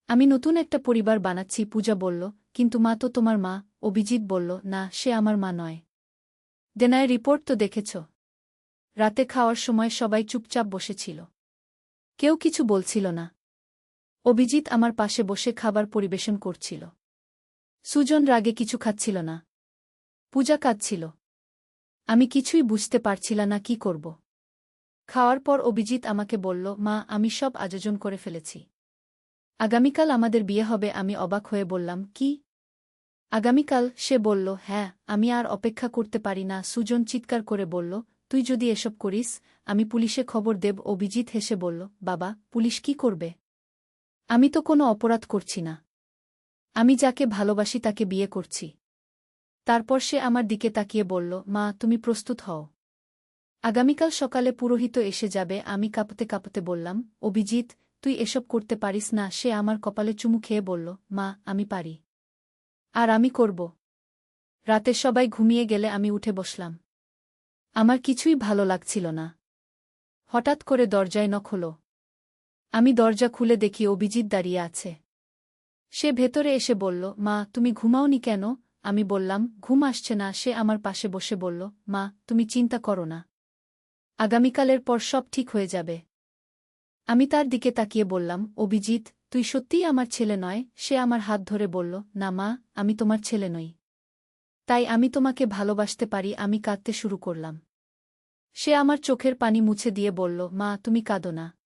আমি নতুন একটা পরিবার বানাচ্ছি। পূজা বলল, কিন্তু মা তো তোমার মা। অভিজিৎ বলল, না, সে আমার মা নয়। ডেনায় রিপোর্ট তো দেখেছ। রাতে খাওয়ার সময় সবাই চুপচাপ বসেছিল। কেউ কিছু বলছিল না। অভিজিৎ আমার পাশে বসে খাবার পরিবেশন করছিল। সুজন রাগে কিছু খাচ্ছিল না। পূজা কাঁদছিল। আমি কিছুই বুঝতে পারছিলাম না কি করব। খাওয়ার পর অভিজিৎ আমাকে বলল, মা, আমি সব আয়োজন করে ফেলেছি। আগামীকাল আমাদের বিয়ে হবে। আমি অবাক হয়ে বললাম, কি? আগামীকাল? সে বলল, হ্যাঁ, আমি আর অপেক্ষা করতে পারি না। সুজন চিৎকার করে বলল, তুই যদি এসব করিস, আমি পুলিশে খবর দেব। অভিজিৎ হেসে বলল, বাবা, পুলিশ কি করবে? আমি তো কোনো অপরাধ করছি না। আমি যাকে ভালোবাসি তাকে বিয়ে করছি। তারপর সে আমার দিকে তাকিয়ে বলল, মা, তুমি প্রস্তুত হও। আগামীকাল সকালে পুরোহিত এসে যাবে। আমি কাঁপতে কাঁপতে বললাম, অভিজিৎ, তুই এসব করতে পারিস না। সে আমার কপালে চুমু খেয়ে বলল, মা, আমি পারি। আর আমি করব। রাতে সবাই ঘুমিয়ে গেলে আমি উঠে বসলাম। আমার কিছুই ভালো লাগছিল না। হঠাৎ করে দরজায় নখ হলো। আমি দরজা খুলে দেখি অভিজিৎ দাঁড়িয়ে আছে। সে ভেতরে এসে বলল, মা, তুমি ঘুমাওনি কেন? আমি বললাম, ঘুম আসছে না। সে আমার পাশে বসে বলল, মা, তুমি চিন্তা করো না। আগামীকালের পর সব ঠিক হয়ে যাবে। আমি তার দিকে তাকিয়ে বললাম, অভিজিৎ, তুই সত্যিই আমার ছেলে নয়? সে আমার হাত ধরে বলল, না মা, আমি তোমার ছেলে নই। তাই আমি তোমাকে ভালোবাসতে পারি। আমি কাঁদতে শুরু করলাম। সে আমার চোখের পানি মুছে দিয়ে বলল, মা, তুমি কাঁদো না।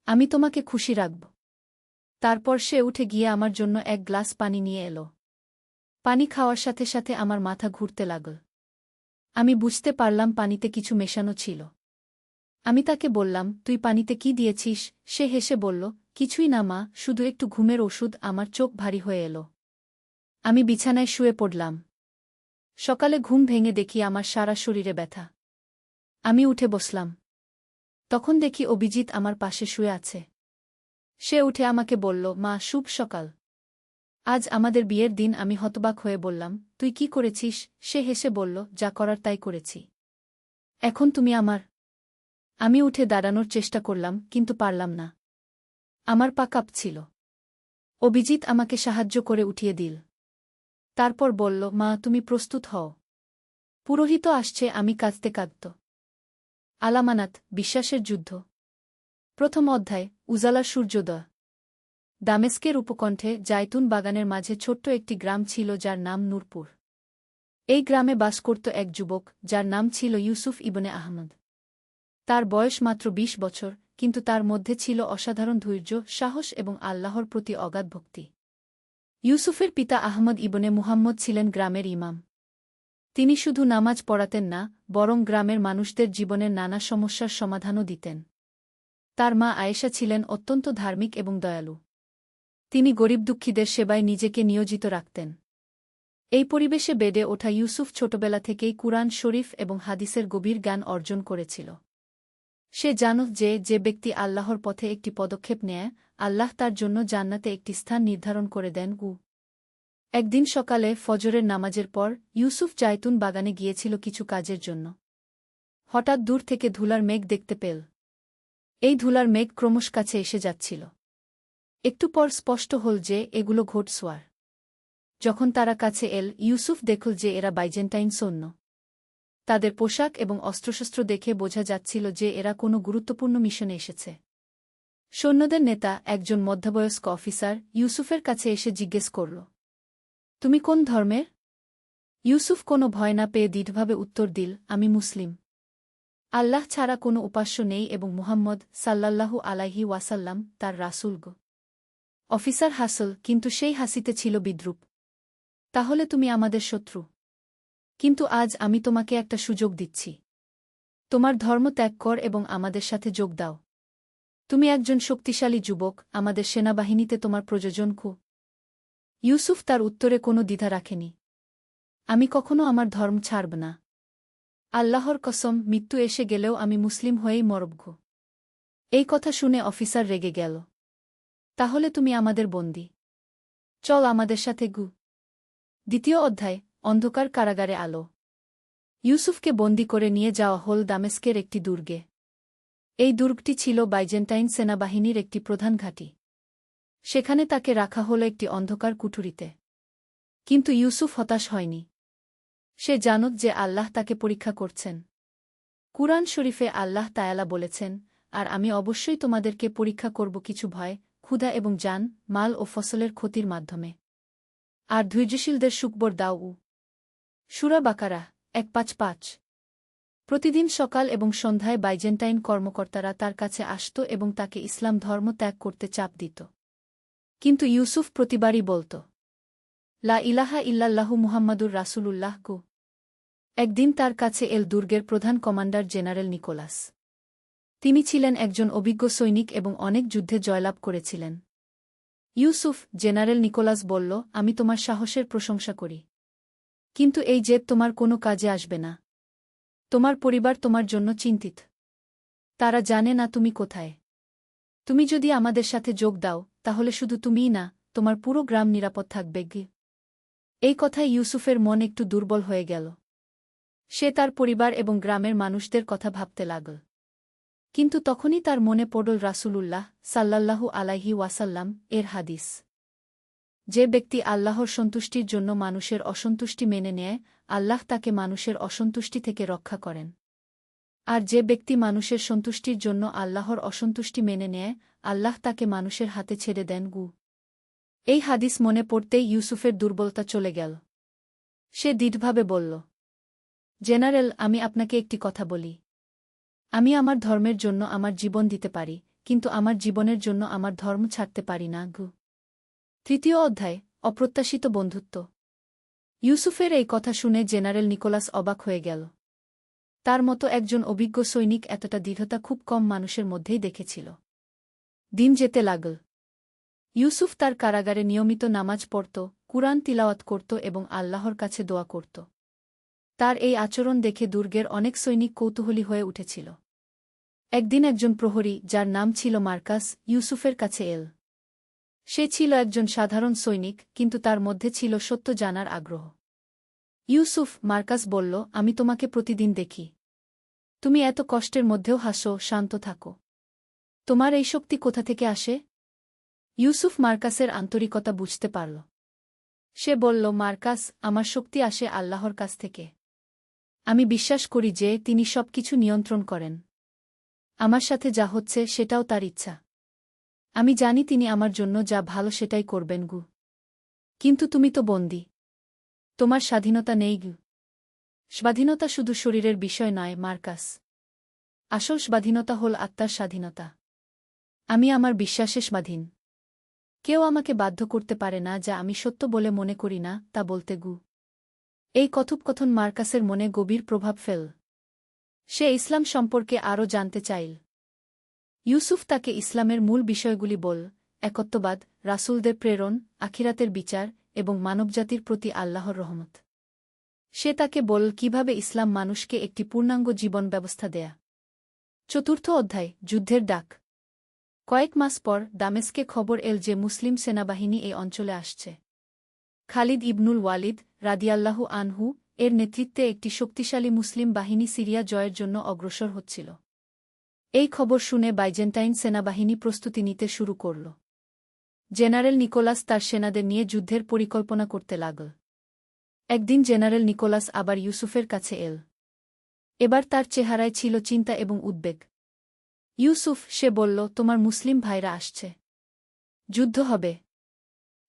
আমি তোমাকে খুশি রাখব। তারপর সে উঠে গিয়ে আমার জন্য এক গ্লাস পানি নিয়ে এলো। পানি খাওয়ার সাথে সাথে আমার মাথা ঘুরতে লাগল। আমি বুঝতে পারলাম পানিতে কিছু মেশানো ছিল। আমি তাকে বললাম, তুই পানিতে কি দিয়েছিস? সে হেসে বলল, কিছুই না মা, শুধু একটু ঘুমের ওষুধ। আমার চোখ ভারী হয়ে এলো। আমি বিছানায় শুয়ে পড়লাম। সকালে ঘুম ভেঙে দেখি আমার সারা শরীরে ব্যথা। আমি উঠে বসলাম। তখন দেখি অভিজিৎ আমার পাশে শুয়ে আছে। সে উঠে আমাকে বলল, মা, শুভ সকাল। আজ আমাদের বিয়ের দিন। আমি হতবাক হয়ে বললাম, তুই কি করেছিস? সে হেসে বলল, যা করার তাই করেছি। এখন তুমি আমার। আমি উঠে দাঁড়ানোর চেষ্টা করলাম, কিন্তু পারলাম না। আমার পা কাঁপছিল। অভিজিৎ আমাকে সাহায্য করে উঠিয়ে দিল। তারপর বলল, মা, তুমি প্রস্তুত হও। পুরোহিত আসছে। আমি কাঁদতে কাঁদত। আলামানাত, বিশ্বাসের যুদ্ধ। প্রথম অধ্যায়, উজালার সূর্যোদয়। দামেস্কের উপকণ্ঠে জায়তুন বাগানের মাঝে ছোট্ট একটি গ্রাম ছিল যার নাম নূরপুর। এই গ্রামে বাস করত এক যুবক যার নাম ছিল ইউসুফ ইবনে আহমদ। তার বয়স মাত্র ২০ বছর, কিন্তু তার মধ্যে ছিল অসাধারণ ধৈর্য, সাহস এবং আল্লাহর প্রতি অগাধ ভক্তি। ইউসুফের পিতা আহমদ ইবনে মুহাম্মদ ছিলেন গ্রামের ইমাম। তিনি শুধু নামাজ পড়াতেন না, বরং গ্রামের মানুষদের জীবনের নানা সমস্যার সমাধানও দিতেন। তার মা আয়েশা ছিলেন অত্যন্ত ধার্মিক এবং দয়ালু। তিনি গরিব দুঃখীদের সেবায় নিজেকে নিয়োজিত রাখতেন। এই পরিবেশে বেড়ে ওঠা ইউসুফ ছোটবেলা থেকেই কুরআন শরীফ এবং হাদিসের গভীর জ্ঞান অর্জন করেছিল। সে জানত যে যে ব্যক্তি আল্লাহর পথে একটি পদক্ষেপ নেয়, আল্লাহ তার জন্য জান্নাতে একটি স্থান নির্ধারণ করে দেন। একদিন সকালে ফজরের নামাজের পর ইউসুফ জায়তুন বাগানে গিয়েছিল কিছু কাজের জন্য। হঠাৎ দূর থেকে ধুলার মেঘ দেখতে পেল। এই ধুলার মেঘ ক্রমশ কাছে এসে যাচ্ছিল। একটু পর স্পষ্ট হল যে এগুলো ঘোড়সওয়ার। যখন তারা কাছে এল, ইউসুফ দেখল যে এরা বাইজেন্টাইন সৈন্য। তাদের পোশাক এবং অস্ত্রশস্ত্র দেখে বোঝা যাচ্ছিল যে এরা কোনো গুরুত্বপূর্ণ মিশনে এসেছে। সৈন্যদের নেতা, একজন মধ্যবয়স্ক অফিসার, ইউসুফের কাছে এসে জিজ্ঞেস করল, তুমি কোন ধর্মের? ইউসুফ কোনো ভয় না পেয়ে দৃঢ়ভাবে উত্তর দিল, আমি মুসলিম। আল্লাহ ছাড়া কোনো উপাস্য নেই এবং মুহাম্মদ সাল্লাল্লাহু আলাইহি ওয়াসাল্লাম তার রাসূল। অফিসার হাসল, কিন্তু সেই হাসিতে ছিল বিদ্রূপ। তাহলে তুমি আমাদের শত্রু। কিন্তু আজ আমি তোমাকে একটা সুযোগ দিচ্ছি। তোমার ধর্ম ত্যাগ কর এবং আমাদের সাথে যোগ দাও। তুমি একজন শক্তিশালী যুবক, আমাদের সেনাবাহিনীতে তোমার প্রয়োজন খুব। ইউসুফ তার উত্তরে কোনো দ্বিধা রাখেনি। আমি কখনো আমার ধর্ম ছাড়ব না। আল্লাহর কসম, মৃত্যু এসে গেলেও আমি মুসলিম হয়েই মরব। এই কথা শুনে অফিসার রেগে গেল। তাহলে তুমি আমাদের বন্দী। চল আমাদের সাথে গু। দ্বিতীয় অধ্যায়, অন্ধকার কারাগারে আলো। ইউসুফকে বন্দী করে নিয়ে যাওয়া হল দামেস্কের একটি দুর্গে। এই দুর্গটি ছিল বাইজেন্টাইন সেনাবাহিনীর একটি প্রধান ঘাঁটি। সেখানে তাকে রাখা হল একটি অন্ধকার কুঠুরিতে। কিন্তু ইউসুফ হতাশ হয়নি। সে জানত যে আল্লাহ তাকে পরীক্ষা করছেন। কুরআন শরীফে আল্লাহ তায়ালা বলেছেন, আর আমি অবশ্যই তোমাদেরকে পরীক্ষা করব কিছু ভয়, ক্ষুধা এবং জান, মাল ও ফসলের ক্ষতির মাধ্যমে। আর ধৈর্যশীলদের সুখবর দাও। সূরা বাকারা 155। প্রতিদিন সকাল এবং সন্ধ্যায় বাইজেন্টাইন কর্মকর্তারা তার কাছে আসত এবং তাকে ইসলাম ধর্ম ত্যাগ করতে চাপ দিত। কিন্তু ইউসুফ প্রতিবারই বলত, লা ইলাহা ইল্লাল্লাহু মুহাম্মাদুর রাসূলুল্লাহ গো। একদিন তার কাছে এল দুর্গের প্রধান কমান্ডার জেনারেল নিকোলাস। তিনি ছিলেন একজন অভিজ্ঞ সৈনিক এবং অনেক যুদ্ধে জয়লাভ করেছিলেন। ইউসুফ, জেনারেল নিকোলাস বলল, আমি তোমার সাহসের প্রশংসা করি। কিন্তু এই জেদ তোমার কোনো কাজে আসবে না। তোমার পরিবার তোমার জন্য চিন্তিত। তারা জানে না তুমি কোথায়। তুমি যদি আমাদের সাথে যোগ দাও, তাহলে শুধু তুমিই না, তোমার পুরো গ্রাম নিরাপদ থাকবে। এই কথায় ইউসুফের মন একটু দুর্বল হয়ে গেল। সে তার পরিবার এবং গ্রামের মানুষদের কথা ভাবতে লাগল। কিন্তু তখনই তার মনে পড়ল রাসূলুল্লাহ সাল্লাল্লাহু আলাইহি ওয়াসাল্লাম এর হাদিস। যে ব্যক্তি আল্লাহর সন্তুষ্টির জন্য মানুষের অসন্তুষ্টি মেনে নেয়, আল্লাহ তাকে মানুষের অসন্তুষ্টি থেকে রক্ষা করেন। আর যে ব্যক্তি মানুষের সন্তুষ্টির জন্য আল্লাহর অসন্তুষ্টি মেনে নেয়, আল্লাহ তাকে মানুষের হাতে ছেড়ে দেন। এই হাদিস মনে পড়তেই ইউসুফের দুর্বলতা চলে গেল। সে দৃঢ়ভাবে বলল, জেনারেল, আমি আপনাকে একটি কথা বলি। আমি আমার ধর্মের জন্য আমার জীবন দিতে পারি, কিন্তু আমার জীবনের জন্য আমার ধর্ম ছাড়তে পারি না। তৃতীয় অধ্যায়, অপ্রত্যাশিত বন্ধুত্ব। ইউসুফের এই কথা শুনে জেনারেল নিকোলাস অবাক হয়ে গেল। তার মতো একজন অভিজ্ঞ সৈনিক এতটা দৃঢ়তা খুব কম মানুষের মধ্যেই দেখেছিল। দিন যেতে লাগল। ইউসুফ তার কারাগারে নিয়মিত নামাজ পড়ত, কুরআন তিলাওয়াত করত এবং আল্লাহর কাছে দোয়া করত। তার এই আচরণ দেখে দুর্গের অনেক সৈনিক কৌতূহলী হয়ে উঠেছিল। একদিন একজন প্রহরী, যার নাম ছিল মার্কাস, ইউসুফের কাছে এল। সে ছিল একজন সাধারণ সৈনিক, কিন্তু তার মধ্যে ছিল সত্য জানার আগ্রহ। ইউসুফ, মার্কাস বলল, আমি তোমাকে প্রতিদিন দেখি। তুমি এত কষ্টের মধ্যেও হাসো, শান্ত থাকো। তোমার এই শক্তি কোথা থেকে আসে? ইউসুফ মার্কাসের আন্তরিকতা বুঝতে পারল। সে বলল, মার্কাস, আমার শক্তি আসে আল্লাহর কাছ থেকে। আমি বিশ্বাস করি যে তিনি সবকিছু নিয়ন্ত্রণ করেন। আমার সাথে যা হচ্ছে সেটাও তার ইচ্ছা। আমি জানি তিনি আমার জন্য যা ভালো সেটাই করবেন। কিন্তু তুমি তো বন্দী। তোমার স্বাধীনতা নেই। স্বাধীনতা শুধু শরীরের বিষয় নয় মার্কাস। আসল স্বাধীনতা হল আত্মার স্বাধীনতা। আমি আমার বিশ্বাসে স্বাধীন। কেউ আমাকে বাধ্য করতে পারে না যা আমি সত্য বলে মনে করি না তা বলতে। এই কথোপকথন মার্কাসের মনে গভীর প্রভাব ফেল। সে ইসলাম সম্পর্কে আরও জানতে চাইল। ইউসুফ তাকে ইসলামের মূল বিষয়গুলি বল, একত্ববাদ, রাসূলদের প্রেরণ, আখিরাতের বিচার এবং মানবজাতির প্রতি আল্লাহর রহমত। সে তাকে বল কিভাবে ইসলাম মানুষকে একটি পূর্ণাঙ্গ জীবন ব্যবস্থা দেয়া। চতুর্থ অধ্যায়, যুদ্ধের ডাক। কয়েক মাস পর দামেস্কে খবর এল যে মুসলিম সেনাবাহিনী এই অঞ্চলে আসছে। খালিদ ইবনুল ওয়ালিদ রাদিয়াল্লাহু আনহু এর নেতৃত্বে একটি শক্তিশালী মুসলিম বাহিনী সিরিয়া জয়ের জন্য অগ্রসর হচ্ছিল। এই খবর শুনে বাইজেন্টাইন সেনাবাহিনী প্রস্তুতি নিতে শুরু করল। জেনারেল নিকোলাস তার সেনাদের নিয়ে যুদ্ধের পরিকল্পনা করতে লাগল। একদিন জেনারেল নিকোলাস আবার ইউসুফের কাছে এল। এবার তার চেহারায় ছিল চিন্তা এবং উদ্বেগ। ইউসুফ, সে বলল, তোমার মুসলিম ভাইরা আসছে। যুদ্ধ হবে।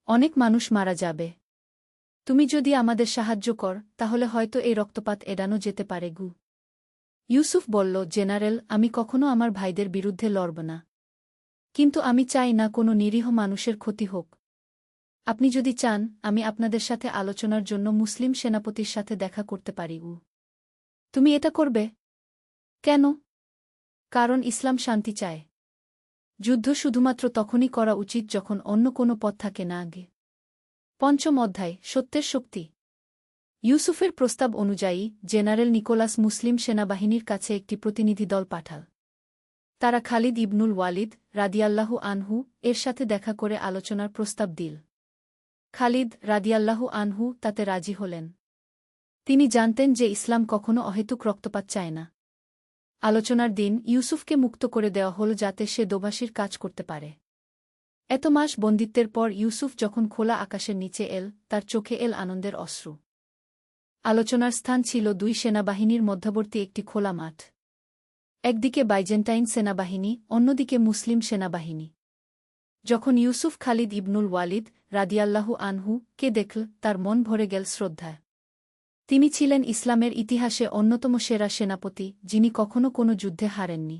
অনেক মানুষ মারা যাবে। তুমি যদি আমাদের সাহায্য কর, তাহলে হয়তো এই রক্তপাত এড়ানো যেতে পারে। ইউসুফ বলল, জেনারেল, আমি কখনো আমার ভাইদের বিরুদ্ধে লড়ব না। কিন্তু আমি চাই না কোনো নিরীহ মানুষের ক্ষতি হোক। আপনি যদি চান, আমি আপনাদের সাথে আলোচনার জন্য মুসলিম সেনাপতির সাথে দেখা করতে পারি। তুমি এটা করবে? কেন? কারণ ইসলাম শান্তি চায়। যুদ্ধ শুধুমাত্র তখনই করা উচিত যখন অন্য কোনো পথ থাকে না। পঞ্চম অধ্যায় সত্যের শক্তি। ইউসুফের প্রস্তাব অনুযায়ী জেনারেল নিকোলাস মুসলিম সেনাবাহিনীর কাছে একটি প্রতিনিধি দল পাঠাল। তারা খালিদ ইবনুল ওয়ালিদ রাদিয়াল্লাহু আনহু এর সাথে দেখা করে আলোচনার প্রস্তাব দিল। খালিদ রাদিয়াল্লাহু আনহু তাতে রাজি হলেন। তিনি জানতেন যে ইসলাম কখনো অহেতুক রক্তপাত চায় না। আলোচনার দিন ইউসুফকে মুক্ত করে দেওয়া হল যাতে সে দোভাষীর কাজ করতে পারে। এত মাস বন্দিত্বের পর ইউসুফ যখন খোলা আকাশের নিচে এল, তার চোখে এল আনন্দের অশ্রু। আলোচনার স্থান ছিল দুই সেনাবাহিনীর মধ্যবর্তী একটি খোলা মাঠ। একদিকে বাইজেন্টাইন সেনাবাহিনী, অন্যদিকে মুসলিম সেনাবাহিনী। যখন ইউসুফ খালিদ ইবনুল ওয়ালিদ রাদিয়াল্লাহু আনহু কে দেখল, তার মন ভরে গেল শ্রদ্ধায়। তিনি ছিলেন ইসলামের ইতিহাসে অন্যতম সেরা সেনাপতি, যিনি কখনো কোনো যুদ্ধে হারেননি।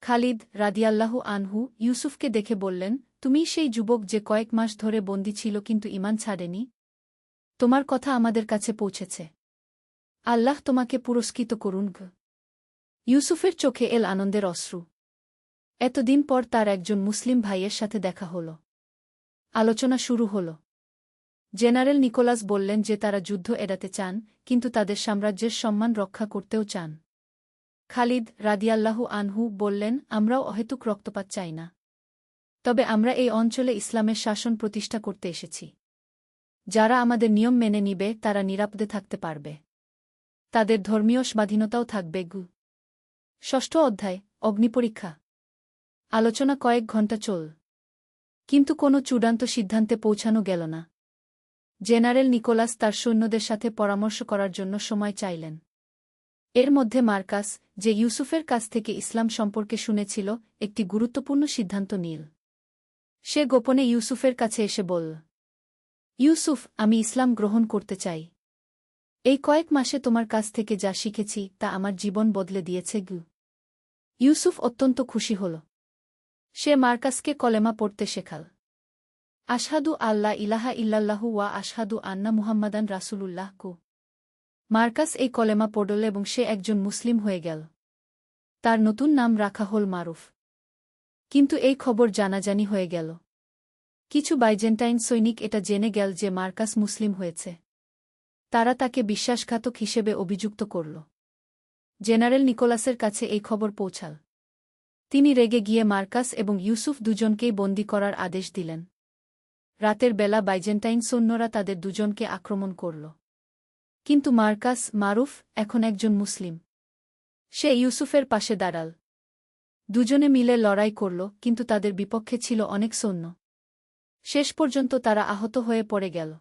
খালিদ রাদিয়াল্লাহু আনহু ইউসুফকে দেখে বললেন, তুমিই সেই যুবক যে কয়েক মাস ধরে বন্দী ছিল কিন্তু ঈমান ছাড়েনি? তোমার কথা আমাদের কাছে পৌঁছেছে। আল্লাহ তোমাকে পুরস্কৃত করুন। ইউসুফের চোখে এল আনন্দের অশ্রু। এতদিন পর তার একজন মুসলিম ভাইয়ের সাথে দেখা হল। আলোচনা শুরু হল। জেনারেল নিকোলাস বললেন যে তারা যুদ্ধ এড়াতে চান, কিন্তু তাদের সাম্রাজ্যের সম্মান রক্ষা করতেও চান। খালিদ রাদিয়াল্লাহু আনহু বললেন, আমরাও অহেতুক রক্তপাত চাই না। তবে আমরা এই অঞ্চলে ইসলামের শাসন প্রতিষ্ঠা করতে এসেছি। যারা আমাদের নিয়ম মেনে নিবে তারা নিরাপদে থাকতে পারবে। তাদের ধর্মীয় স্বাধীনতাও থাকবে। ষষ্ঠ অধ্যায় অগ্নিপরীক্ষা। আলোচনা কয়েক ঘণ্টা চল, কিন্তু কোনো চূড়ান্ত সিদ্ধান্তে পৌঁছানো গেল না। জেনারেল নিকোলাস তার সৈন্যদের সাথে পরামর্শ করার জন্য সময় চাইলেন। এর মধ্যে মার্কাস, যে ইউসুফের কাছ থেকে ইসলাম সম্পর্কে শুনেছিল, একটি গুরুত্বপূর্ণ সিদ্ধান্ত নিল। সে গোপনে ইউসুফের কাছে এসে বলল, ইউসুফ, আমি ইসলাম গ্রহণ করতে চাই। এই কয়েক মাসে তোমার কাছ থেকে যা শিখেছি তা আমার জীবন বদলে দিয়েছে। ইউসুফ অত্যন্ত খুশি হল। সে মার্কাসকে কলেমা পড়তে শেখাল। আশহাদু আল্লাহ ইলাহা ইল্লাল্লাহু ওয়া আশহাদু আন্না মুহাম্মাদান রাসূলুল্লাহ। মার্কাস এই কলেমা পড়ল এবং সে একজন মুসলিম হয়ে গেল। তার নতুন নাম রাখা হল মারুফ। কিন্তু এই খবর জানাজানি হয়ে গেল। কিছু বাইজেন্টাইন সৈনিক এটা জেনে গেল যে মার্কাস মুসলিম হয়েছে। তারা তাকে বিশ্বাসঘাতক হিসেবে অভিযুক্ত করল। জেনারেল নিকোলাসের কাছে এই খবর পৌঁছাল। তিনি রেগে গিয়ে মার্কাস এবং ইউসুফ দুজনকেই বন্দী করার আদেশ দিলেন। রাতের বেলা বাইজেন্টাইন সৈন্যরা তাদের দুজনকে আক্রমণ করল। কিন্তু মার্কাস মারুফ এখন একজন মুসলিম। সে ইউসুফের পাশে দাঁড়াল। দুজনে মিলে লড়াই করল, কিন্তু তাদের বিপক্ষে ছিল অনেক সৈন্য। শেষ পর্যন্ত তারা আহত হয়ে পড়ে গেল।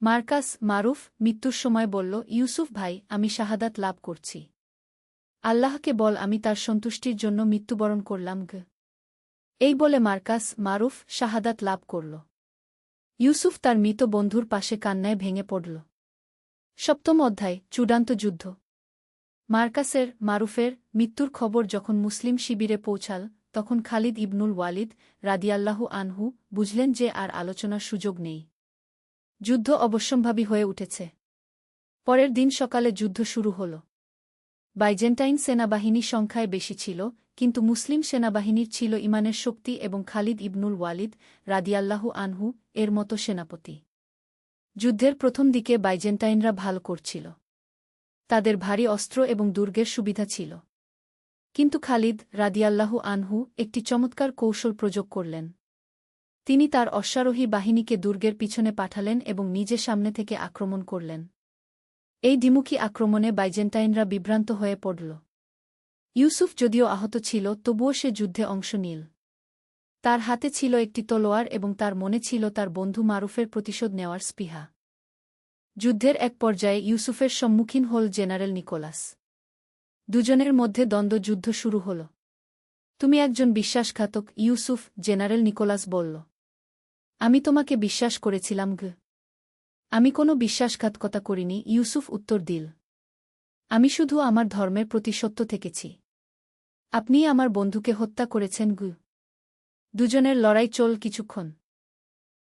মার্কাস মারুফ মৃত্যুর সময় বলল, ইউসুফ ভাই, আমি শাহাদাত লাভ করছি। আল্লাহকে বল আমি তার সন্তুষ্টির জন্য মৃত্যুবরণ করলাম। এই বলে মার্কাস মারুফ শাহাদাত লাভ করল। ইউসুফ তার মৃত বন্ধুর পাশে কান্নায় ভেঙে পড়ল। সপ্তম অধ্যায় চূড়ান্ত যুদ্ধ। মার্কাসের মারুফের মৃত্যুর খবর যখন মুসলিম শিবিরে পৌঁছাল, তখন খালিদ ইবনুল ওয়ালিদ রাদিয়াল্লাহু আনহু বুঝলেন যে আর আলোচনার সুযোগ নেই। যুদ্ধ অবশ্যম্ভাবী হয়ে উঠেছে। পরের দিন সকালে যুদ্ধ শুরু হল। বাইজেন্টাইন সেনাবাহিনী সংখ্যায় বেশি ছিল, কিন্তু মুসলিম সেনাবাহিনীর ছিল ইমানের শক্তি এবং খালিদ ইবনুল ওয়ালিদ রাদিয়াল্লাহু আনহু এর মতো সেনাপতি। যুদ্ধের প্রথম দিকে বাইজেন্টাইনরা ভালো করছিল। তাদের ভারী অস্ত্র এবং দুর্গের সুবিধা ছিল। কিন্তু খালিদ রাদিয়াল্লাহু আনহু একটি চমৎকার কৌশল প্রয়োগ করলেন। তিনি তার অশ্বারোহী বাহিনীকে দুর্গের পিছনে পাঠালেন এবং নিজে সামনে থেকে আক্রমণ করলেন। এই দ্বিমুখী আক্রমণে বাইজেন্টাইনরা বিভ্রান্ত হয়ে পড়ল। ইউসুফ যদিও আহত ছিল, তবুও সে যুদ্ধে অংশ নিল। তার হাতে ছিল একটি তলোয়ার এবং তার মনে ছিল তার বন্ধু মারুফের প্রতিশোধ নেওয়ার স্পৃহা। যুদ্ধের এক পর্যায়ে ইউসুফের সম্মুখীন হল জেনারেল নিকোলাস। দুজনের মধ্যে দ্বন্দ্বযুদ্ধ শুরু হল। তুমি একজন বিশ্বাসঘাতক, ইউসুফ, জেনারেল নিকোলাস বলল। আমি তোমাকে বিশ্বাস করেছিলাম। আমি কোনো বিশ্বাসঘাতকতা করিনি, ইউসুফ উত্তর দিল। আমি শুধু আমার ধর্মের প্রতি সত্য থেকেছি। আপনি আমার বন্ধুকে হত্যা করেছেন। দুজনের লড়াই চল কিছুক্ষণ।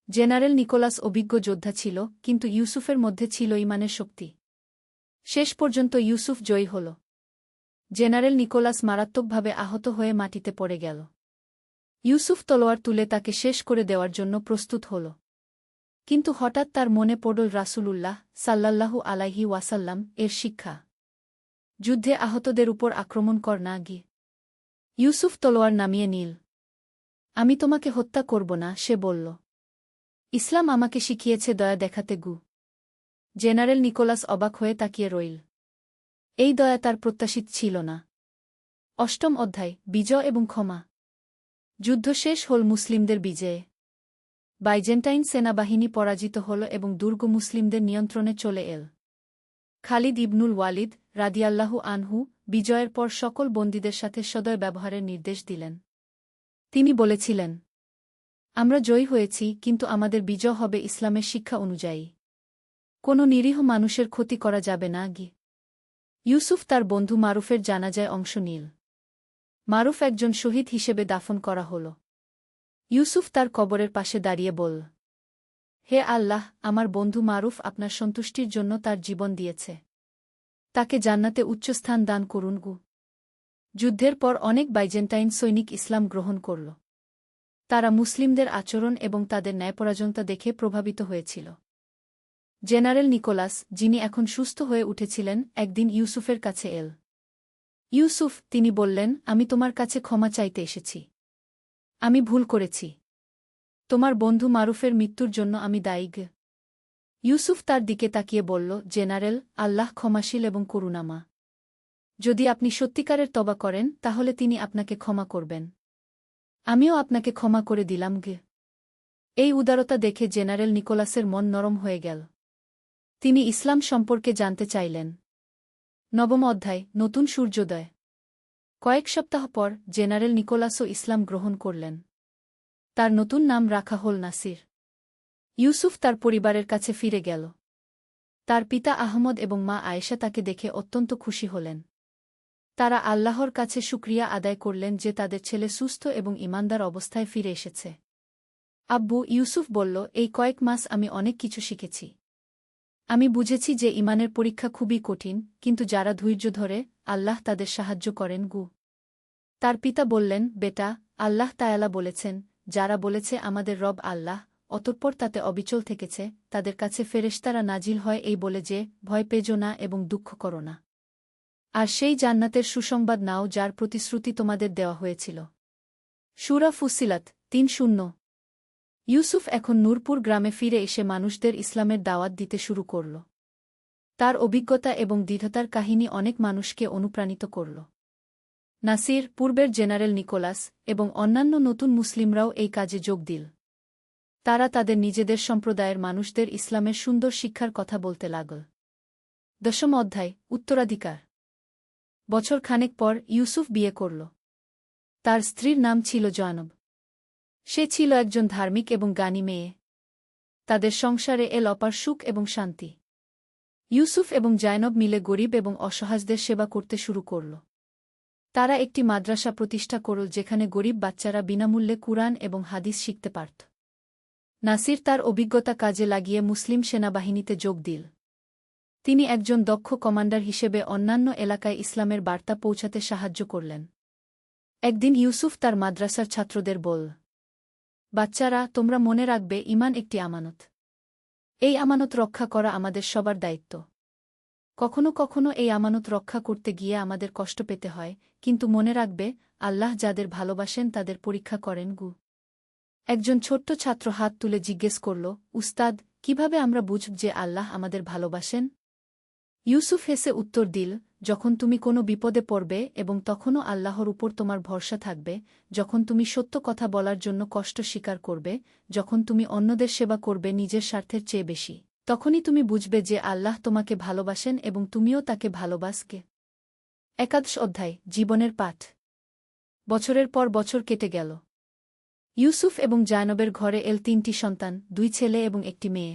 জেনারেল নিকোলাস অভিজ্ঞ যোদ্ধা ছিল, কিন্তু ইউসুফের মধ্যে ছিল ঈমানের শক্তি। শেষ পর্যন্ত ইউসুফ জয়ী হল। জেনারেল নিকোলাস মারাত্মকভাবে আহত হয়ে মাটিতে পড়ে গেল। ইউসুফ তলোয়ার তুলে তাকে শেষ করে দেওয়ার জন্য প্রস্তুত হল। কিন্তু হঠাৎ তার মনে পড়ল রাসূলুল্লাহ সাল্লাল্লাহু আলাইহি ওয়াসাল্লাম এর শিক্ষা, যুদ্ধে আহতদের উপর আক্রমণ কর না গিয়ে ইউসুফ তলোয়ার নামিয়ে নিল। আমি তোমাকে হত্যা করব না, সে বলল। ইসলাম আমাকে শিখিয়েছে দয়া দেখাতে গু। জেনারেল নিকোলাস অবাক হয়ে তাকিয়ে রইল। এই দয়া তার প্রত্যাশিত ছিল না। অষ্টম অধ্যায়, বিজয় এবং ক্ষমা। যুদ্ধ শেষ হল মুসলিমদের বিজয়ে। বাইজেন্টাইন সেনাবাহিনী পরাজিত হল এবং দুর্গ মুসলিমদের নিয়ন্ত্রণে চলে এল। খালিদ ইবনুল ওয়ালিদ রাদিয়াল্লাহু আনহু বিজয়ের পর সকল বন্দীদের সাথে সদয় ব্যবহারের নির্দেশ দিলেন। তিনি বলেছিলেন, আমরা জয়ী হয়েছি, কিন্তু আমাদের বিজয় হবে ইসলামের শিক্ষা অনুযায়ী। কোনো নিরীহ মানুষের ক্ষতি করা যাবে না গি। ইউসুফ তার বন্ধু মারুফের জানাজায় অংশ নিল। মারুফ একজন শহীদ হিসেবে দাফন করা হল। ইউসুফ তার কবরের পাশে দাঁড়িয়ে বলল, হে আল্লাহ, আমার বন্ধু মারুফ আপনার সন্তুষ্টির জন্য তার জীবন দিয়েছে। তাকে জান্নাতে উচ্চস্থান দান করুন গু। যুদ্ধের পর অনেক বাইজেন্টাইন সৈনিক ইসলাম গ্রহণ করল। তারা মুসলিমদের আচরণ এবং তাদের ন্যায়পরায়ণতা দেখে প্রভাবিত হয়েছিল। জেনারেল নিকোলাস, যিনি এখন সুস্থ হয়ে উঠেছিলেন, একদিন ইউসুফের কাছে এল। ইউসুফ, তিনি বললেন, আমি তোমার কাছে ক্ষমা চাইতে এসেছি। আমি ভুল করেছি। তোমার বন্ধু মারুফের মৃত্যুর জন্য আমি দায়ী। ইউসুফ তার দিকে তাকিয়ে বলল, জেনারেল, আল্লাহ ক্ষমাশীল এবং করুণাময়। যদি আপনি সত্যিকারের তওবা করেন তাহলে তিনি আপনাকে ক্ষমা করবেন। আমিও আপনাকে ক্ষমা করে দিলাম গে। এই উদারতা দেখে জেনারেল নিকোলাসের মন নরম হয়ে গেল। তিনি ইসলাম সম্পর্কে জানতে চাইলেন। নবম অধ্যায়, নতুন সূর্যোদয়। কয়েক সপ্তাহ পর জেনারেল নিকোলাসও ইসলাম গ্রহণ করলেন। তার নতুন নাম রাখা হল নাসির। ইউসুফ তার পরিবারের কাছে ফিরে গেল। তার পিতা আহমদ এবং মা আয়েশা তাকে দেখে অত্যন্ত খুশি হলেন। তারা আল্লাহর কাছে শুকরিয়া আদায় করলেন যে তাদের ছেলে সুস্থ এবং ঈমানদার অবস্থায় ফিরে এসেছে। আব্বু, ইউসুফ বলল, এই কয়েক মাস আমি অনেক কিছু শিখেছি। আমি বুঝেছি যে ঈমানের পরীক্ষা খুবই কঠিন, কিন্তু যারা ধৈর্য ধরে, আল্লাহ তাদের সাহায্য করেন গু। তার পিতা বললেন, বেটা, আল্লাহ তায়ালা বলেছেন, যারা বলেছে আমাদের রব আল্লাহ, অতঃপর তাতে অবিচল থেকেছে, তাদের কাছে ফেরেশতারা নাজিল হয় এই বলে যে, ভয় পেজো না এবং দুঃখ করো না। আর সেই জান্নাতের সুসংবাদ নাও যার প্রতিশ্রুতি তোমাদের দেওয়া হয়েছিল। সূরা ফুসিলাত ৩:০। ইউসুফ এখন নূরপুর গ্রামে ফিরে এসে মানুষদের ইসলামের দাওয়াত দিতে শুরু করল। তার অভিজ্ঞতা এবং দৃঢ়তার কাহিনী অনেক মানুষকে অনুপ্রাণিত করল। নাসির, পূর্বের জেনারেল নিকোলাস এবং অন্যান্য নতুন মুসলিমরাও এই কাজে যোগ দিল। তারা তাদের নিজেদের সম্প্রদায়ের মানুষদের ইসলামের সুন্দর শিক্ষার কথা বলতে লাগল। দশম অধ্যায়, উত্তরাধিকার। বছর খানেক পর ইউসুফ বিয়ে করল। তার স্ত্রীর নাম ছিল জয়নব। সে ছিল একজন ধার্মিক এবং জ্ঞানী মেয়ে। তাদের সংসারে এল অপার সুখ এবং শান্তি। ইউসুফ এবং জয়নব মিলে গরিব এবং অসহায়দের সেবা করতে শুরু করল। তারা একটি মাদ্রাসা প্রতিষ্ঠা করল যেখানে গরিব বাচ্চারা বিনামূল্যে কুরআন এবং হাদিস শিখতে পারত। নাসির তার অভিজ্ঞতা কাজে লাগিয়ে মুসলিম সেনাবাহিনীতে যোগ দিল। তিনি একজন দক্ষ কমান্ডার হিসেবে অন্যান্য এলাকায় ইসলামের বার্তা পৌঁছাতে সাহায্য করলেন। একদিন ইউসুফ তার মাদ্রাসার ছাত্রদের বলল, বাচ্চারা, তোমরা মনে রাখবে, ঈমান একটি আমানত। এই আমানত রক্ষা করা আমাদের সবার দায়িত্ব। কখনো কখনো এই আমানত রক্ষা করতে গিয়ে আমাদের কষ্ট পেতে হয়, কিন্তু মনে রাখবে, আল্লাহ যাদের ভালোবাসেন তাদের পরীক্ষা করেন গু। একজন ছোট্ট ছাত্র হাত তুলে জিজ্ঞেস করল, উস্তাদ, কিভাবে আমরা বুঝব যে আল্লাহ আমাদের ভালোবাসেন? ইউসুফ হেসে উত্তর দিল, যখন তুমি কোনো বিপদে পড়বে এবং তখনও আল্লাহর উপর তোমার ভরসা থাকবে, যখন তুমি সত্য কথা বলার জন্য কষ্ট স্বীকার করবে, যখন তুমি অন্যদের সেবা করবে নিজের স্বার্থের চেয়ে বেশি, তখনই তুমি বুঝবে যে আল্লাহ তোমাকে ভালোবাসেন এবং তুমিও তাকে ভালোবাসবে। একাদশ অধ্যায়, জীবনের পাঠ। বছরের পর বছর কেটে গেল। ইউসুফ এবং জায়নবের ঘরে এল ৩টি সন্তান, ২ ছেলে এবং একটি মেয়ে।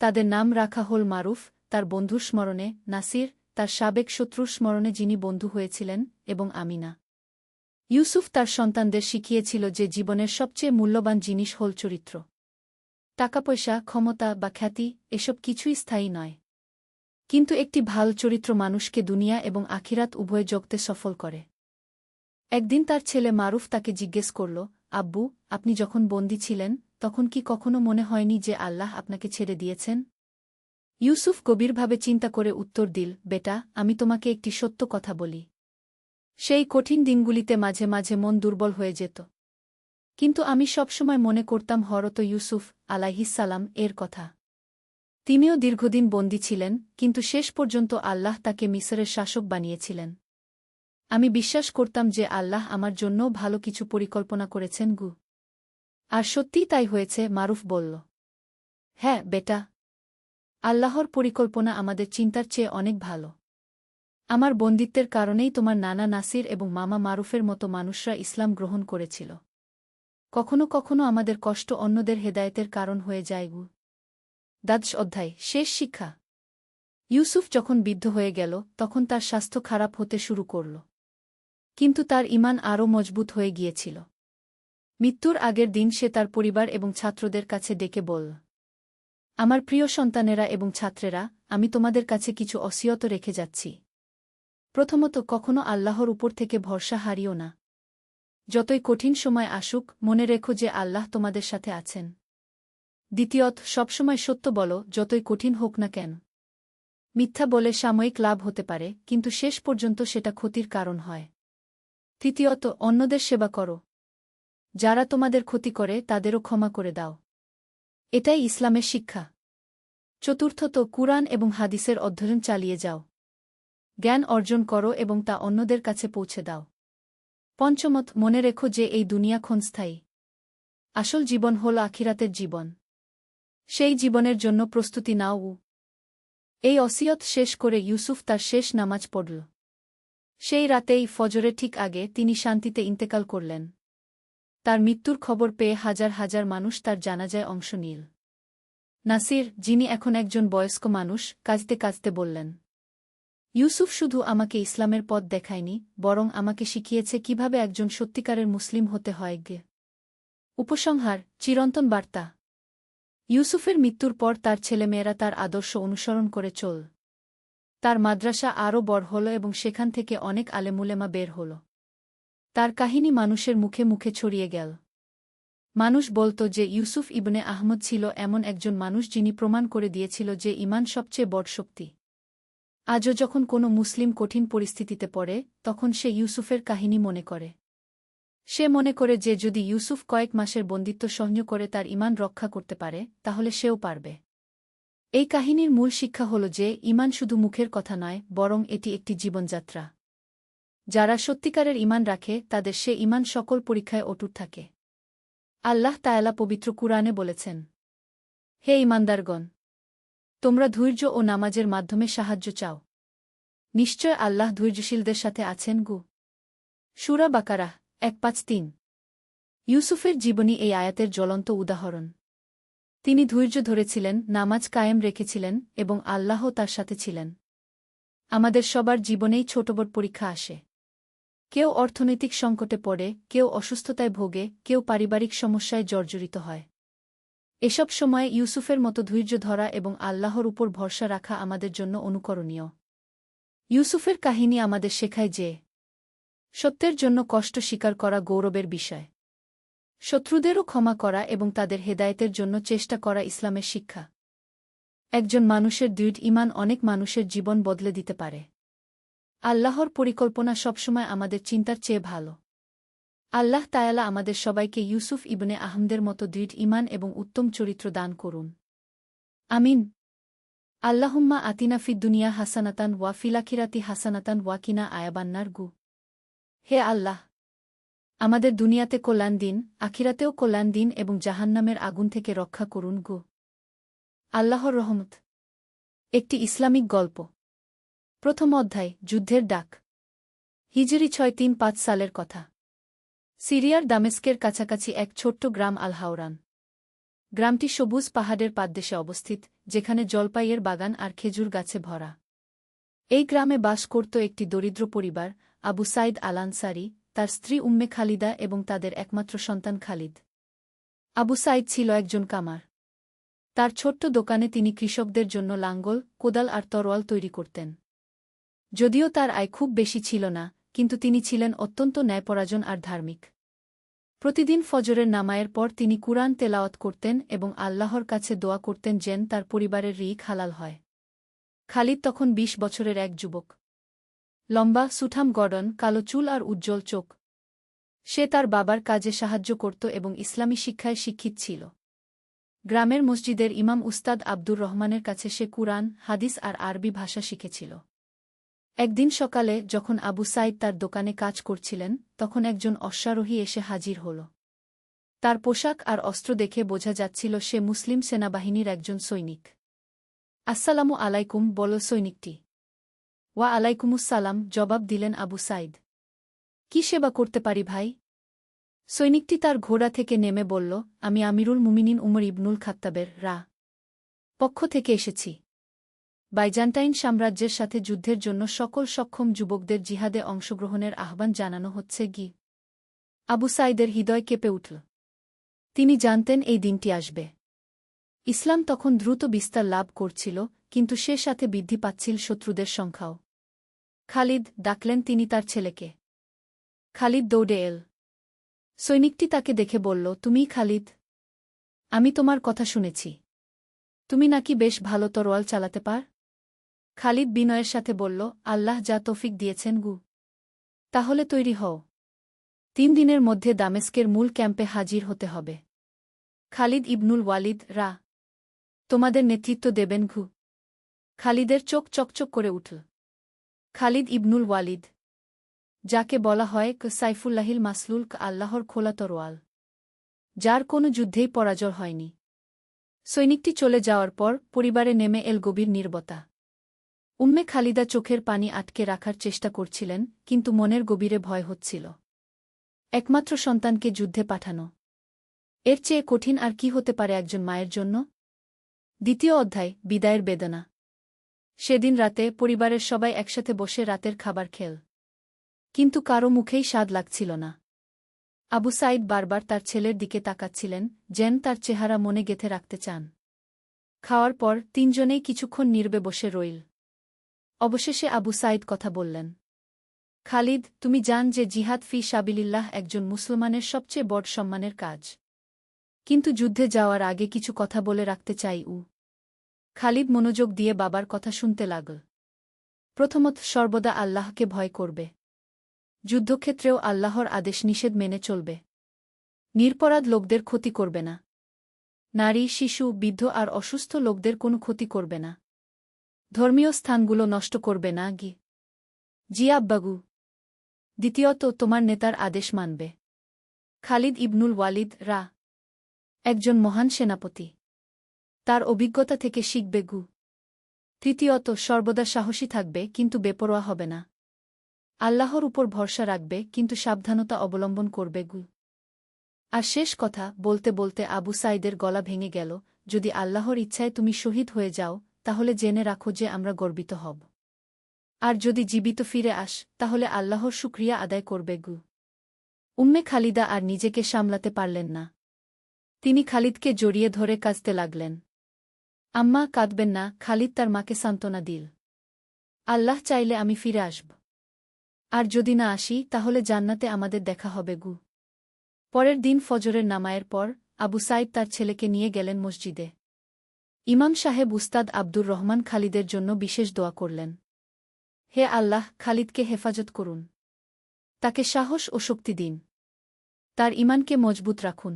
তাদের নাম রাখা হল মারুফ, তার বন্ধুর স্মরণে, নাসির, তার সাবেক শত্রুর স্মরণে যিনি বন্ধু হয়েছিলেন, এবং আমিনা। ইউসুফ তার সন্তানদের শিখিয়েছিল যে জীবনের সবচেয়ে মূল্যবান জিনিস হল চরিত্র। টাকাপয়সা, ক্ষমতা বা খ্যাতি, এসব কিছুই স্থায়ী নয়। কিন্তু একটি ভাল চরিত্র মানুষকে দুনিয়া এবং আখিরাত উভয় জগতে সফল করে। একদিন তার ছেলে মারুফ তাকে জিজ্ঞেস করল, আব্বু, আপনি যখন বন্দী ছিলেন তখন কি কখনো মনে হয়নি যে আল্লাহ আপনাকে ছেড়ে দিয়েছেন? ইউসুফ গভীরভাবে চিন্তা করে উত্তর দিল, বেটা, আমি তোমাকে একটি সত্য কথা বলি। সেই কঠিন দিনগুলিতে মাঝে মাঝে মন দুর্বল হয়ে যেত। কিন্তু আমি সবসময় মনে করতাম হরত ইউসুফ আলাইহিসসালাম এর কথা। তিনিও দীর্ঘদিন বন্দী ছিলেন, কিন্তু শেষ পর্যন্ত আল্লাহ তাকে মিসরের শাসক বানিয়েছিলেন। আমি বিশ্বাস করতাম যে আল্লাহ আমার জন্যও ভালো কিছু পরিকল্পনা করেছেন গু। আর সত্যিই তাই হয়েছে, মারুফ বলল। হ্যাঁ, বেটা। আল্লাহর পরিকল্পনা আমাদের চিন্তার চেয়ে অনেক ভালো। আমার বন্দিত্বের কারণেই তোমার নানা নাসির এবং মামা মারুফের মতো মানুষরা ইসলাম গ্রহণ করেছিল। কখনো কখনো আমাদের কষ্ট অন্যদের হেদায়েতের কারণ হয়ে যায় গু। দ্বাদশ অধ্যায়, শেষ শিক্ষা। ইউসুফ যখন বৃদ্ধ হয়ে গেল, তখন তার স্বাস্থ্য খারাপ হতে শুরু করল। কিন্তু তার ঈমান আরও মজবুত হয়ে গিয়েছিল। মৃত্যুর আগের দিন সে তার পরিবার এবং ছাত্রদের কাছে ডেকে বলল, আমার প্রিয় সন্তানেরা এবং ছাত্রেরা, আমি তোমাদের কাছে কিছু অসিয়ত রেখে যাচ্ছি। প্রথমত, কখনো আল্লাহর উপর থেকে ভরসা হারিও না। যতই কঠিন সময় আসুক, মনে রেখো যে আল্লাহ তোমাদের সাথে আছেন। দ্বিতীয়ত, সবসময় সত্য বলো, যতই কঠিন হোক না কেন। মিথ্যা বলে সাময়িক লাভ হতে পারে, কিন্তু শেষ পর্যন্ত সেটা ক্ষতির কারণ হয়। তৃতীয়ত, অন্যদের সেবা করো। যারা তোমাদের ক্ষতি করে তাদেরও ক্ষমা করে দাও। এটাই ইসলামের শিক্ষা। চতুর্থত, কুরআন এবং হাদিসের অধ্যয়ন চালিয়ে যাও। জ্ঞান অর্জন করো এবং তা অন্যদের কাছে পৌঁছে দাও। পঞ্চমত, মনে রেখো যে এই দুনিয়া ক্ষণস্থায়ী। আসল জীবন হল আখিরাতের জীবন। সেই জীবনের জন্য প্রস্তুতি নাও। এই অসিয়ত শেষ করে ইউসুফ তার শেষ নামাজ পড়ল। সেই রাতেই ফজরের ঠিক আগে তিনি শান্তিতে ইন্তেকাল করলেন। তার মৃত্যুর খবর পেয়ে হাজার হাজার মানুষ তার জানাজায় অংশ নিল। নাসির, যিনি এখন একজন বয়স্ক মানুষ, কাঁদতে কাঁদতে বললেন, ইউসুফ শুধু আমাকে ইসলামের পথ দেখায়নি, বরং আমাকে শিখিয়েছে কিভাবে একজন সত্যিকারের মুসলিম হতে হয়। গে উপসংহার, চিরন্তন বার্তা। ইউসুফের মৃত্যুর পর তার ছেলেমেয়েরা তার আদর্শ অনুসরণ করে চল। তার মাদ্রাসা আরও বড় হল এবং সেখান থেকে অনেক আলেমুলেমা বের হল। তার কাহিনী মানুষের মুখে মুখে ছড়িয়ে গেল। মানুষ বলত যে ইউসুফ ইবনে আহমদ ছিল এমন একজন মানুষ যিনি প্রমাণ করে দিয়েছিল যে ঈমান সবচেয়ে বড় শক্তি। আজও যখন কোনো মুসলিম কঠিন পরিস্থিতিতে পড়ে, তখন সে ইউসুফের কাহিনী মনে করে। সে মনে করে যে যদি ইউসুফ কয়েক মাসের বন্দিত্ব সহ্য করে তার ঈমান রক্ষা করতে পারে, তাহলে সেও পারবে। এই কাহিনীর মূল শিক্ষা হল যে ঈমান শুধু মুখের কথা নয়, বরং এটি একটি জীবনযাত্রা। যারা সত্যিকারের ঈমান রাখে, তাদের সে ঈমান সকল পরীক্ষায় অটুট থাকে। আল্লাহ তাআলা পবিত্র কুরআনে বলেছেন, হে ঈমানদারগণ! তোমরা ধৈর্য ও নামাজের মাধ্যমে সাহায্য চাও। নিশ্চয় আল্লাহ ধৈর্যশীলদের সাথে আছেন। গু সূরা বাকারাহ 153। ইউসুফের জীবনী এই আয়াতের জ্বলন্ত উদাহরণ। তিনি ধৈর্য ধরেছিলেন, নামাজ কায়েম রেখেছিলেন এবং আল্লাহও তার সাথে ছিলেন। আমাদের সবার জীবনেই ছোট বড় পরীক্ষা আসে। কেউ অর্থনৈতিক সংকটে পড়ে, কেউ অসুস্থতায় ভোগে, কেউ পারিবারিক সমস্যায় জর্জরিত হয়। এসব সময়ে ইউসুফের মতো ধৈর্য ধরা এবং আল্লাহর উপর ভরসা রাখা আমাদের জন্য অনুকরণীয়। ইউসুফের কাহিনী আমাদের শেখায় যে সত্যের জন্য কষ্ট স্বীকার করা গৌরবের বিষয়। শত্রুদেরও ক্ষমা করা এবং তাদের হেদায়েতের জন্য চেষ্টা করা ইসলামের শিক্ষা। একজন মানুষের দৃঢ় ঈমান অনেক মানুষের জীবন বদলে দিতে পারে। আল্লাহর পরিকল্পনা সবসময় আমাদের চিন্তার চেয়ে ভালো। আল্লাহ তাআলা আমাদের সবাইকে ইউসুফ ইবনে আহমদের মতো দৃঢ় ঈমান এবং উত্তম চরিত্র দান করুন। আমিন। আল্লাহুম্মা আতিনা ফিদ দুনিয়া হাসানাতান ওয়া ফিল আখিরাতি হাসানাতান ওয়া কিনা আযাবান্নার। গু হে আল্লাহ! আমাদের দুনিয়াতে কল্যাণ দিন, আখিরাতেও কল্যাণ দিন এবং জাহান্নামের আগুন থেকে রক্ষা করুন। গু আল্লাহর রহমত। একটি ইসলামিক গল্প। প্রথম অধ্যায়, যুদ্ধের ডাক। হিজরি 635 সালের কথা। সিরিয়ার দামেস্কের কাছাকাছি এক ছোট্ট গ্রাম আল হাওরান। গ্রামটি সবুজ পাহাড়ের পাদদেশে অবস্থিত, যেখানে জলপাইয়ের বাগান আর খেজুর গাছে ভরা। এই গ্রামে বাস করত একটি দরিদ্র পরিবার, আবু সাইদ আল আনসারী, তার স্ত্রী উম্মে খালিদা এবং তাদের একমাত্র সন্তান খালিদ। আবু সাইদ ছিল একজন কামার। তার ছোট্ট দোকানে তিনি কৃষকদের জন্য লাঙ্গল, কোদাল আর তরোয়াল তৈরি করতেন। যদিও তার আয় খুব বেশি ছিল না, কিন্তু তিনি ছিলেন অত্যন্ত ন্যায়পরায়ণ আর ধার্মিক। প্রতিদিন ফজরের নামায়ের পর তিনি কুরআন তেলাওয়াত করতেন এবং আল্লাহর কাছে দোয়া করতেন যেন তার পরিবারের রিক হালাল হয়। খালিদ তখন ২০ বছরের এক যুবক। লম্বা, সুঠাম গড়ন, কালো চুল আর উজ্জ্বল চোখ। সে তার বাবার কাজে সাহায্য করত এবং ইসলামী শিক্ষায় শিক্ষিত ছিল। গ্রামের মসজিদের ইমাম উস্তাদ আব্দুর রহমানের কাছে সে কুরআন, হাদিস আর আরবি ভাষা শিখেছিল। একদিন সকালে যখন আবু সাইদ তার দোকানে কাজ করছিলেন, তখন একজন অশ্বারোহী এসে হাজির হল। তার পোশাক আর অস্ত্র দেখে বোঝা যাচ্ছিল সে মুসলিম সেনাবাহিনীর একজন সৈনিক। আসসালামু আলাইকুম, বল সৈনিকটি। ওয়া আলাইকুমুসসালাম, জবাব দিলেন আবু সাইদ। কি সেবা করতে পারি ভাই? সৈনিকটি তার ঘোড়া থেকে নেমে বলল, আমি আমিরুল মুমিনিন উমর ইবনুল খাত্তাবের পক্ষ থেকে এসেছি। বাইজান্টাইন সাম্রাজ্যের সাথে যুদ্ধের জন্য সকল সক্ষম যুবকদের জিহাদে অংশগ্রহণের আহ্বান জানানো হচ্ছে গি। আবু সাইদের হৃদয় কেঁপে উঠল। তিনি জানতেন এই দিনটি আসবে। ইসলাম তখন দ্রুত বিস্তার লাভ করছিল, কিন্তু সে সাথে বৃদ্ধি পাচ্ছিল শত্রুদের সংখ্যাও। খালিদ, ডাকলেন তিনি তার ছেলেকে। খালিদ দৌড়ে এল। সৈনিকটি তাকে দেখে বলল, তুমিই খালিদ? আমি তোমার কথা শুনেছি। তুমি নাকি বেশ ভালো তরোয়াল চালাতে পার? খালিদ বিনয়ের সাথে বলল, আল্লাহ যা তৌফিক দিয়েছেন গু। তাহলে তৈরি হও। ৩ দিনের মধ্যে দামেস্কের মূল ক্যাম্পে হাজির হতে হবে। খালিদ ইবনুল ওয়ালিদ তোমাদের নেতৃত্ব দেবেন ঘু। খালিদের চোখ চকচক করে উঠল। খালিদ ইবনুল ওয়ালিদ, যাকে বলা হয় সাইফুল্লাহিল মাসলুল, আল্লাহর খোলা তরোয়াল, যার কোনো যুদ্ধেই পরাজয় হয়নি। সৈনিকটি চলে যাওয়ার পর পরিবারে নেমে এল গভীর নীরবতা। উম্মে খালিদা চোখের পানি আটকে রাখার চেষ্টা করছিলেন, কিন্তু মনের গভীরে ভয় হচ্ছিল। একমাত্র সন্তানকে যুদ্ধে পাঠানো, এর চেয়ে কঠিন আর কি হতে পারে একজন মায়ের জন্য? দ্বিতীয় অধ্যায়, বিদায়ের বেদনা। সেদিন রাতে পরিবারের সবাই একসাথে বসে রাতের খাবার খেল, কিন্তু কারও মুখেই স্বাদ লাগছিল না। আবু সাইদ বারবার তার ছেলের দিকে তাকাচ্ছিলেন, যেন তার চেহারা মনে গেঁথে রাখতে চান। খাওয়ার পর ৩ জনেই কিছুক্ষণ নীরবে বসে রইল। অবশেষে আবু সাইদ কথা বললেন। খালিদ, তুমি জান যে জিহাদ ফি সাবিলিল্লাহ একজন মুসলমানের সবচেয়ে বড় সম্মানের কাজ। কিন্তু যুদ্ধে যাওয়ার আগে কিছু কথা বলে রাখতে চাই। খালিদ মনোযোগ দিয়ে বাবার কথা শুনতে লাগল। প্রথমত, সর্বদা আল্লাহকে ভয় করবে। যুদ্ধক্ষেত্রেও আল্লাহর আদেশ নিষেধ মেনে চলবে। নিরপরাধ লোকদের ক্ষতি করবে না। নারী, শিশু, বৃদ্ধ আর অসুস্থ লোকদের কোনো ক্ষতি করবে না। ধর্মীয় স্থানগুলো নষ্ট করবে না জি আব্বাগু। দ্বিতীয়ত, তোমার নেতার আদেশ মানবে। খালিদ ইবনুল ওয়ালিদ একজন মহান সেনাপতি। তার অভিজ্ঞতা থেকে শিখবে গু। তৃতীয়ত, সর্বদা সাহসী থাকবে, কিন্তু বেপরোয়া হবে না। আল্লাহর উপর ভরসা রাখবে, কিন্তু সাবধানতা অবলম্বন করবে গু। আর শেষ কথা, বলতে বলতে আবু সাইদের গলা ভেঙে গেল, যদি আল্লাহর ইচ্ছায় তুমি শহীদ হয়ে যাও, তাহলে জেনে রাখো যে আমরা গর্বিত হব। আর যদি জীবিত ফিরে আস, তাহলে আল্লাহর শুকরিয়া আদায় করবে গু। উম্মে খালিদা আর নিজেকে সামলাতে পারলেন না। তিনি খালিদকে জড়িয়ে ধরে কাঁদতে লাগলেন। আম্মা, কাঁদবেন না। খালিদ তার মাকে সান্ত্বনা দিল। আল্লাহ চাইলে আমি ফিরে আসব। আর যদি না আসি, তাহলে জান্নাতে আমাদের দেখা হবে গু। পরের দিন ফজরের নামায়ের পর আবু সাইদ তার ছেলেকে নিয়ে গেলেন মসজিদে। ইমাম সাহেব উস্তাদ আব্দুর রহমান খালিদের জন্য বিশেষ দোয়া করলেন। হে আল্লাহ, খালিদকে হেফাজত করুন। তাকে সাহস ও শক্তি দিন। তার ঈমানকে মজবুত রাখুন।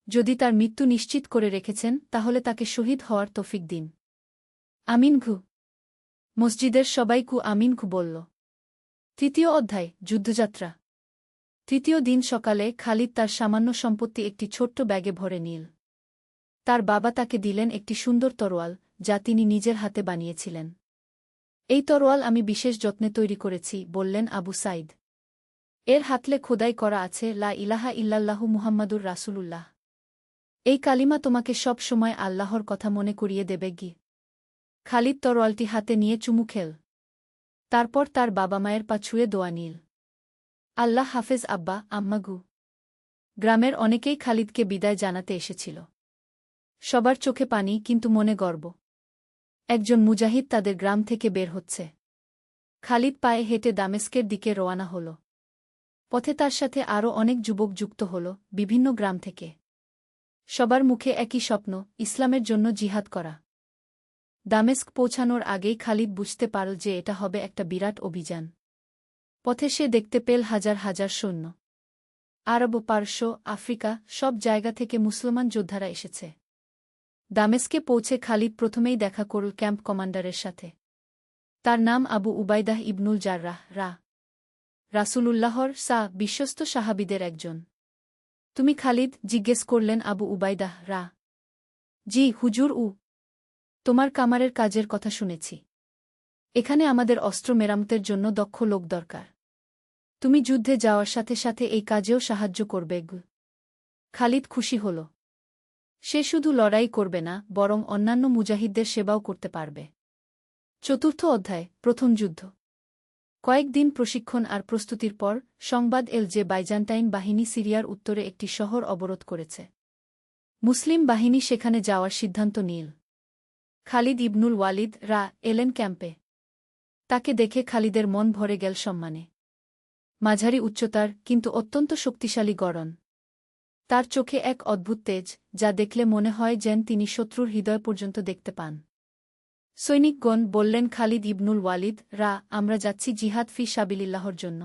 যদি তার মৃত্যু নিশ্চিত করে রেখেছেন, তাহলে তাকে শহীদ হওয়ার তৌফিক দিন। আমিন ঘু। মসজিদের সবাই আমিন ঘু বলল। তৃতীয় অধ্যায়, যুদ্ধযাত্রা। তৃতীয় দিন সকালে খালিদ তার সামান্য সম্পত্তি একটি ছোট্ট ব্যাগে ভরে নিল। তার বাবা তাকে দিলেন একটি সুন্দর তরোয়াল, যা তিনি নিজের হাতে বানিয়েছিলেন। এই তরোয়াল আমি বিশেষ যত্নে তৈরি করেছি, বললেন আবু সাইদ। এর হাতলে খোদাই করা আছে লা ইলাহা ইল্লাল্লাহু মুহাম্মাদুর রাসূলুল্লাহ। এই কালিমা তোমাকে সব সময় আল্লাহর কথা মনে করিয়ে দেবে গি। খালিদ তরোয়ালটি হাতে নিয়ে চুমু খেল। তারপর তার বাবা মায়ের পা ছুঁয়ে দোয়া নিল। আল্লাহ হাফেজ আব্বা, আম্মা গু। গ্রামের অনেকেই খালিদকে বিদায় জানাতে এসেছিল। সবার চোখে পানি, কিন্তু মনে গর্ব। একজন মুজাহিদ তাদের গ্রাম থেকে বের হচ্ছে। খালিদ পায়ে হেঁটে দামেস্কের দিকে রওয়ানা হল। পথে তার সাথে আরও অনেক যুবক যুক্ত হল, বিভিন্ন গ্রাম থেকে। সবার মুখে একই স্বপ্ন, ইসলামের জন্য জিহাদ করা। দামেস্ক পৌঁছানোর আগেই খালিদ বুঝতে পারল যে এটা হবে একটা বিরাট অভিযান। পথে সে দেখতে পেল হাজার হাজার সৈন্য। আরব, পারস্য, আফ্রিকা সব জায়গা থেকে মুসলমান যোদ্ধারা এসেছে। দামেস্কে পৌঁছে খালিদ প্রথমেই দেখা করল ক্যাম্প কমান্ডারের সাথে। তার নাম আবু উবাইদাহ ইবনুল জাররাহ রাসূলুল্লাহর বিশ্বস্ত সাহাবীদের একজন। তুমি খালিদ? জিজ্ঞেস করলেন আবু উবাইদাহ। জি হুজুর। তোমার কামারের কাজের কথা শুনেছি। এখানে আমাদের অস্ত্র মেরামতের জন্য দক্ষ লোক দরকার। তুমি যুদ্ধে যাওয়ার সাথে সাথে এই কাজেও সাহায্য করবে। খালিদ খুশি হল। সে শুধু লড়াই করবে না, বরং অন্যান্য মুজাহিদদের সেবাও করতে পারবে। চতুর্থ অধ্যায়, প্রথম যুদ্ধ। কয়েকদিন প্রশিক্ষণ আর প্রস্তুতির পর সংবাদ এল যে বাইজান্টাইন বাহিনী সিরিয়ার উত্তরে একটি শহর অবরোধ করেছে। মুসলিম বাহিনী সেখানে যাওয়ার সিদ্ধান্ত নিল। খালিদ ইবনুল ওয়ালিদ এলেন ক্যাম্পে। তাকে দেখে খালিদের মন ভরে গেল সম্মানে। মাঝারি উচ্চতার, কিন্তু অত্যন্ত শক্তিশালী গড়ন। তার চোখে এক অদ্ভুত তেজ, যা দেখলে মনে হয় যেন তিনি শত্রুর হৃদয় পর্যন্ত দেখতে পান। সৈনিকগণ বললেন খালিদ ইবনুল ওয়ালিদ, আমরা যাচ্ছি জিহাদ ফি সাবিলিল্লাহর জন্য।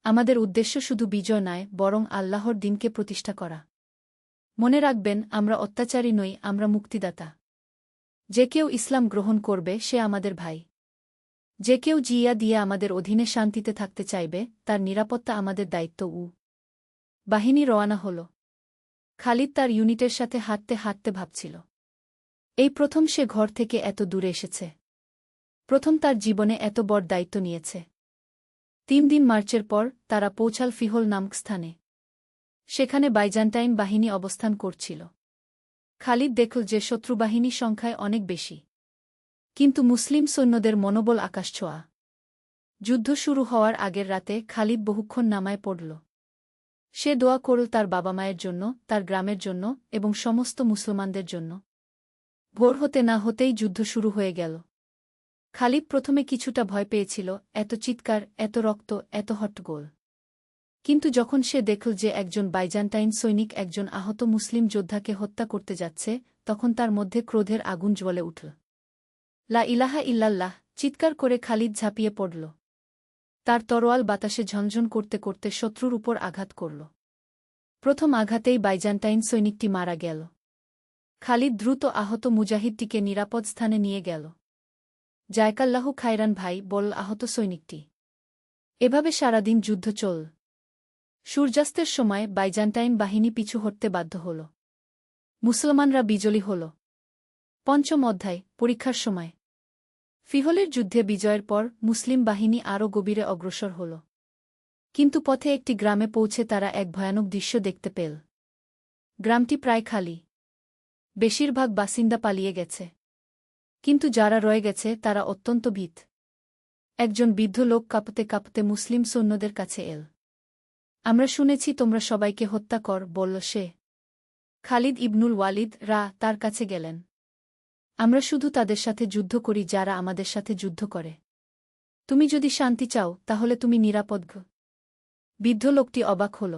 আমাদের উদ্দেশ্য শুধু বিজয় নয়, বরং আল্লাহর দিনকে প্রতিষ্ঠা করা। মনে রাখবেন, আমরা অত্যাচারী নই, আমরা মুক্তিদাতা। যে কেউ ইসলাম গ্রহণ করবে সে আমাদের ভাই। যে কেউ জিয়া দিয়ে আমাদের অধীনে শান্তিতে থাকতে চাইবে, তার নিরাপত্তা আমাদের দায়িত্ব। বাহিনী রওয়ানা হল। খালিদ তার ইউনিটের সাথে হাঁটতে হাঁটতে ভাবছিল, এই প্রথম সে ঘর থেকে এত দূরে এসেছে। প্রথম তার জীবনে এত বড় দায়িত্ব নিয়েছে। 3 দিন মার্চের পর তারা পৌঁছাল ফিহল নামক স্থানে। সেখানে বাইজান্টাইন বাহিনী অবস্থান করছিল। খালিদ দেখল যে শত্রুবাহিনী সংখ্যায় অনেক বেশি, কিন্তু মুসলিম সৈন্যদের মনোবল আকাশছোঁয়া। যুদ্ধ শুরু হওয়ার আগের রাতে খালিদ বহুক্ষণ নামায় পড়ল। সে দোয়া করল তার বাবা মায়ের জন্য, তার গ্রামের জন্য এবং সমস্ত মুসলমানদের জন্য। ভোর হতে না হতেই যুদ্ধ শুরু হয়ে গেল। খালিদ প্রথমে কিছুটা ভয় পেয়েছিল, এত চিৎকার, এত রক্ত, এত হট্টগোল। কিন্তু যখন সে দেখল যে একজন বাইজান্টাইন সৈনিক একজন আহত মুসলিম যোদ্ধাকে হত্যা করতে যাচ্ছে, তখন তার মধ্যে ক্রোধের আগুন জ্বলে উঠল। লা ইলাহা ইল্লাল্লাহ চিৎকার করে খালিদ ঝাঁপিয়ে পড়ল। তার তরোয়াল বাতাসে ঝনঝন করতে করতে শত্রুর উপর আঘাত করল। প্রথম আঘাতেই বাইজান্টাইন সৈনিকটি মারা গেল। খালিদ দ্রুত আহত মুজাহিদটিকে নিরাপদ স্থানে নিয়ে গেল। জায়কাল্লাহু খায়রান ভাই, বল আহত সৈনিকটি। এভাবে সারাদিন যুদ্ধ চল। সূর্যাস্তের সময় বাইজান্টাইন বাহিনী পিছু হটতে বাধ্য হল। মুসলমানরা বিজয়ী হল। পঞ্চম অধ্যায়, পরীক্ষার সময়। ফিহলের যুদ্ধে বিজয়ের পর মুসলিম বাহিনী আরও গভীরে অগ্রসর হল। কিন্তু পথে একটি গ্রামে পৌঁছে তারা এক ভয়ানক দৃশ্য দেখতে পেল। গ্রামটি প্রায় খালি। বেশিরভাগ বাসিন্দা পালিয়ে গেছে। কিন্তু যারা রয়ে গেছে তারা অত্যন্ত ভীত। একজন বৃদ্ধ লোক কাঁপতে কাঁপতে মুসলিম সৈন্যদের কাছে এল। আমরা শুনেছি তোমরা সবাইকে হত্যা কর, বলল সে। খালিদ ইবনুল ওয়ালিদ তার কাছে গেলেন। আমরা শুধু তাদের সাথে যুদ্ধ করি যারা আমাদের সাথে যুদ্ধ করে। তুমি যদি শান্তি চাও তাহলে তুমি নিরাপদ। বৃদ্ধ লোকটি অবাক হল।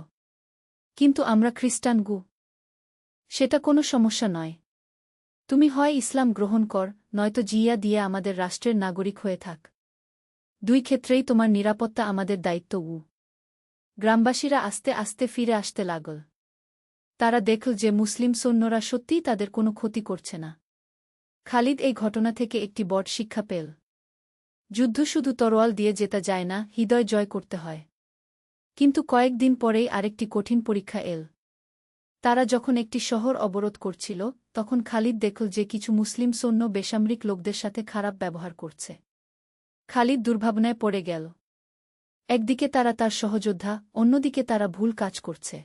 কিন্তু আমরা খ্রিস্টান। সেটা কোনো সমস্যা নয়। তুমি হয় ইসলাম গ্রহণ কর, নয়তো জিয়া দিয়ে আমাদের রাষ্ট্রের নাগরিক হয়ে থাক। 2 ক্ষেত্রেই তোমার নিরাপত্তা আমাদের দায়িত্ব। গ্রামবাসীরা আস্তে আস্তে ফিরে আসতে লাগল। তারা দেখল যে মুসলিম সৈন্যরা সত্যিই তাদের কোনো ক্ষতি করছে না। খালিদ এই ঘটনা থেকে একটি বড় শিক্ষা পেল। যুদ্ধ শুধু তরোয়াল দিয়ে জেতা যায় না, হৃদয় জয় করতে হয়। কিন্তু কয়েকদিন পরেই আরেকটি কঠিন পরীক্ষা এল। তারা যখন একটি শহর অবরোধ করছিল, তখন খালিদ দেখল যে কিছু মুসলিম সৈন্য বেসামরিক লোকদের সাথে খারাপ ব্যবহার করছে। খালিদ দুর্ভাবনায় পড়ে গেল। একদিকে তারা তার সহযোদ্ধা, অন্যদিকে তারা ভুল কাজ করছে।